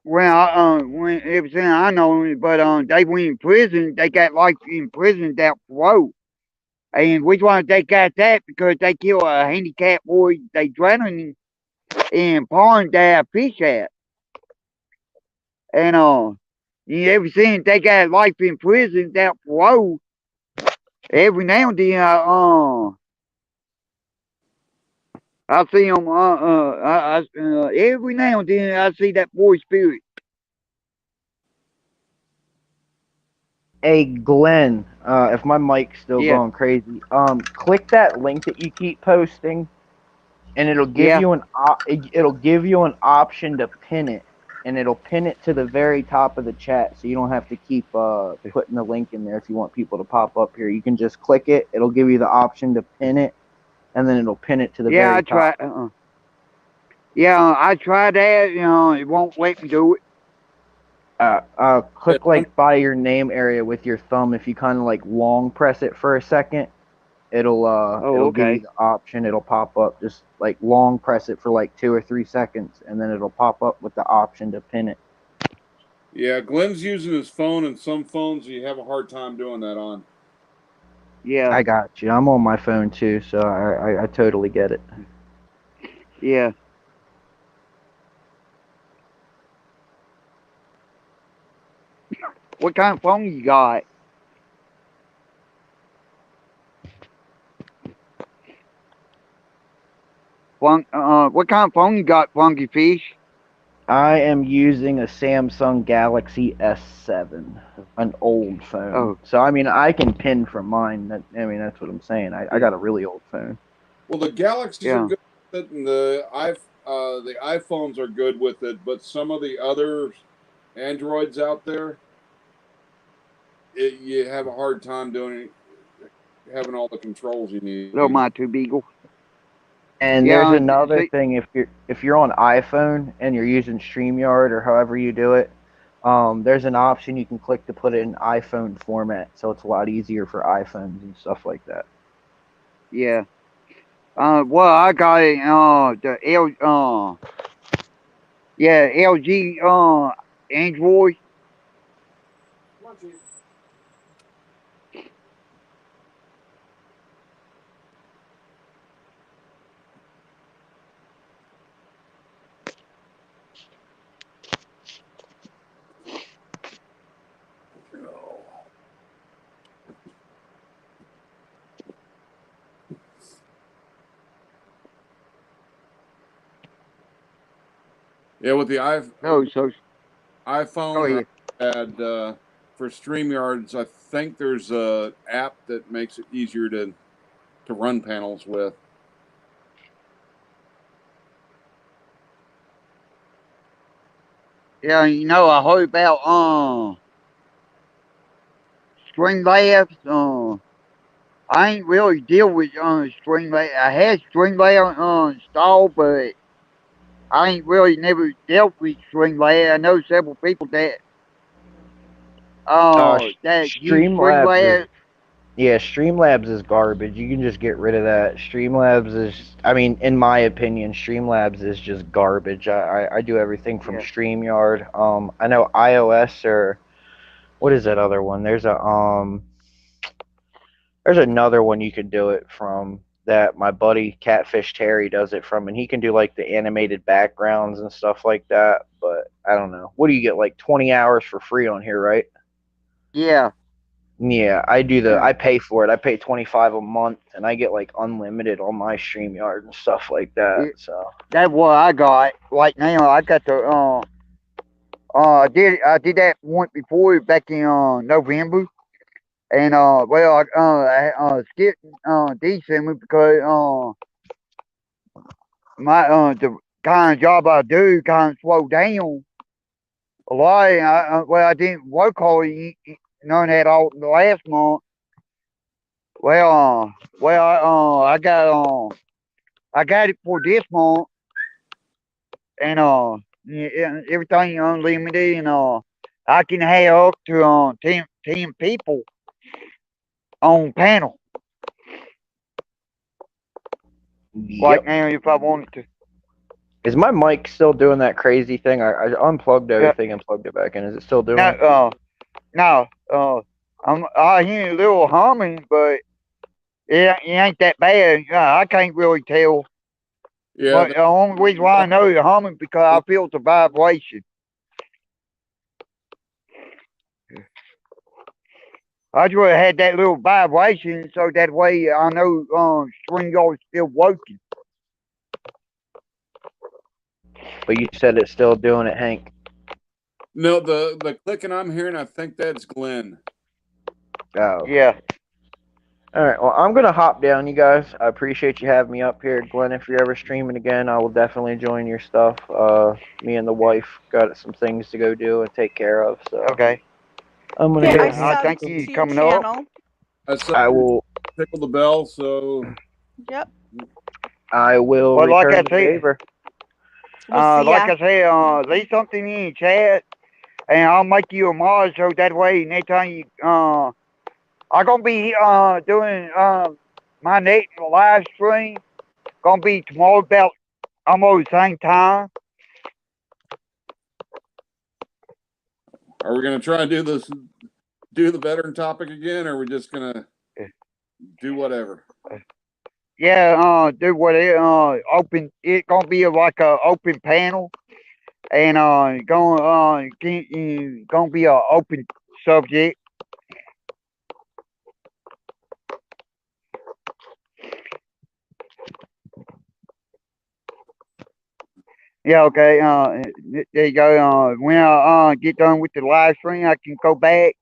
when everything I know, but they went in prison. They got life in prison without parole. And which one they got that because they killed a handicapped boy. They drowned in pond that I fish at. And ever since they got life in prison without parole, every now and then I see him. Every now and then I see that boy spirit. Hey Glenn, if my mic's still Yeah, going crazy, click that link that you keep posting, and it'll give yeah, you it'll give you an option to pin it, and it'll pin it to the very top of the chat, so you don't have to keep putting the link in there if you want people to pop up here. You can just click it. It'll give you the option to pin it, and then it'll pin it to the yeah. very top. Yeah, I tried that. It won't let me do it. Yeah, Click like by your name area with your thumb. If you kind of like long press it for a second, Oh, it'll give you okay. the option. It'll pop up. Just like long press it for like 2 or 3 seconds, and then it'll pop up with the option to pin it. yeah. Glenn's using his phone, and some phones you have a hard time doing that on. Yeah, I got you. I'm on my phone too, so I totally get it. yeah. What kind of phone you got? What kind of phone you got, Funky Fish? I am using a Samsung Galaxy S7, an old phone. Oh, So I mean, I can pin from mine. I mean, that's what I'm saying. I got a really old phone. Well, the Galaxies are yeah. good with it, and the iPhones are good with it, but some of the other Androids out there, you have a hard time doing it, having all the controls you Little need. my two beagle. And there's Yeah. another See, thing if you're on iPhone and you're using StreamYard or however you do it, there's an option you can click to put it in iPhone format, so it's a lot easier for iPhones and stuff like that. yeah. Well, I got it. The yeah, LG. Android. Yeah, with the No, so go iPhone or ahead. iPad for StreamYards, I think there's a app that makes it easier to run panels with. Yeah, I heard about Streamlabs. I ain't really deal with Streamlabs. I had Streamlabs installed, but I ain't really never dealt with Streamlabs. I know several people that use Streamlabs is Streamlabs. Yeah, Streamlabs is garbage. You can just get rid of that. Streamlabs is, I mean, in my opinion, Streamlabs is just garbage. I do everything from Yeah, StreamYard. I know iOS or what is that other one? There's another one you can do it from that my buddy Catfish Terry does it from, and he can do like the animated backgrounds and stuff like that. But I don't know. What do you get? Like 20 hours for free on here, right? yeah, Yeah, yeah. I pay for it. I pay 25 a month and I get like unlimited on my StreamYard and stuff like that. It, So, that's what I got. Right now, I got the I did that once before back in November, and well, I skipped December because my the kind of job I do kind of slowed down a lot. And well, I didn't work hard none at all the last month. Well, I got it for this month, and yeah, everything unlimited, and I can have up to 10 people on panel right yep. now if I wanted to. Is my mic still doing that crazy thing? I unplugged Yeah, everything and plugged it back in. Is it still no, doing it? no, I hear a little humming, but it ain't that bad. I can't really tell. Yeah, But the only reason why I know it's humming because I feel the vibration. I just had that little vibration so that way I know StreamYard's still working. But you said it's still doing it, Hank. No, the clicking I'm hearing, I think that's Glenn. Oh. Yeah. All right. Well, I'm gonna hop down, you guys. I appreciate you having me up here, Glenn. If you're ever streaming again, I will definitely join your stuff. Me and the wife got some things to go do and take care of. So Okay. I'm gonna Yeah, go I ahead. I thank subbed you to your coming up. channel. I will. Tickle the bell, so Yep. I will Well, like I return the said, favor. We'll see like ya. I said, leave something in the chat, and I'll make you a mod so that way next time you I'm gonna be doing my next live stream gonna be tomorrow about almost the same time. are we gonna try to do the veteran topic again, or are we just gonna do whatever? Yeah, do what it open. It gonna be like a open panel, and gonna be a open subject. Yeah, okay. There you go. When I get done with the live stream, I can go back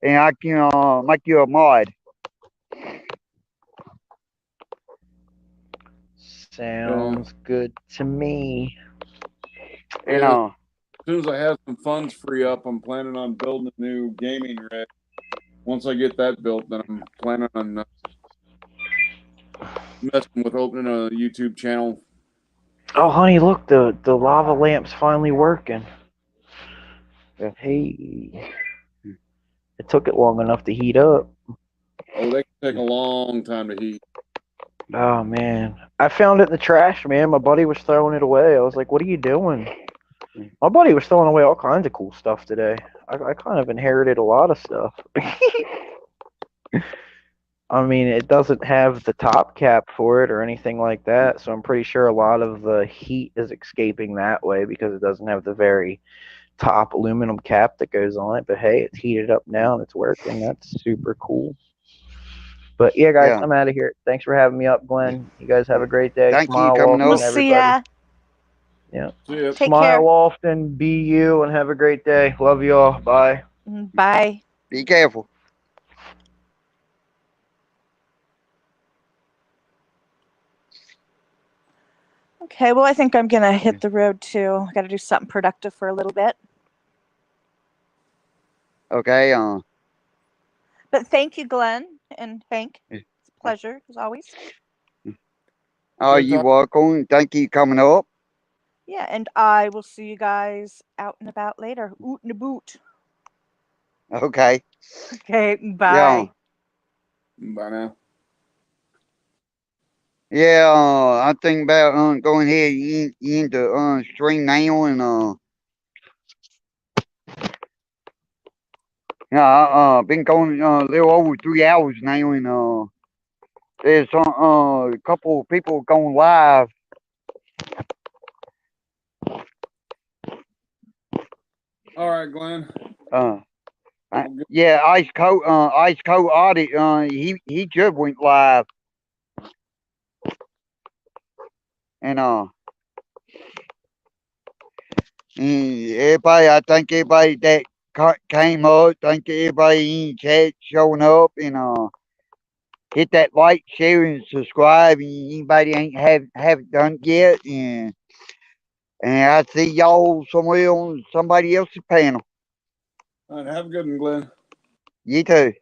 and I can make you a mod. Sounds good to me. You Yeah, know. as soon as I have some funds free up, I'm planning on building a new gaming rig. Once I get that built, then I'm planning on messing with opening a YouTube channel. Oh, honey, look, the lava lamp's finally working. Yeah. Hey, it took it long enough to heat up. Oh, they can take a long time to heat. Oh man, I found it in the trash, man. My buddy was throwing it away. I was like, "What are you doing?" My buddy was throwing away all kinds of cool stuff today. I kind of inherited a lot of stuff. I mean, it doesn't have the top cap for it or anything like that, so I'm pretty sure a lot of the heat is escaping that way because it doesn't have the very top aluminum cap that goes on it. But hey, it's heated up now and it's working. That's super cool. But yeah, guys, Yeah. I'm out of here. Thanks for having me up, Glenn. You guys have a great day. Thank you Smile coming often, up. We'll see everybody. ya. Yeah. See ya. Take Smile care. often, be you, and have a great day. Love you all. Bye. Bye. Be careful. Okay, well, I think I'm going to hit the road too. I got to do something productive for a little bit. Okay. But thank you, Glenn and Hank. It's a pleasure, as always. Oh, you're welcome. Thank you coming up. Yeah, and I will see you guys out and about later. Oot and a boot. Okay. Okay, Yeah. bye. Bye now. Yeah. I'm thinking about going ahead into stream now and yeah. Been going a little over 3 hours now and there's a couple of people going live. All right, Glenn. Yeah, Ice Coat Audit, he just went live. And everybody, I thank everybody that came up. Thank everybody in chat showing up and hit that like, share, and subscribe. And anybody haven't done it yet, and I see y'all somewhere on somebody else's panel. All right, have a good one, Glenn. You too.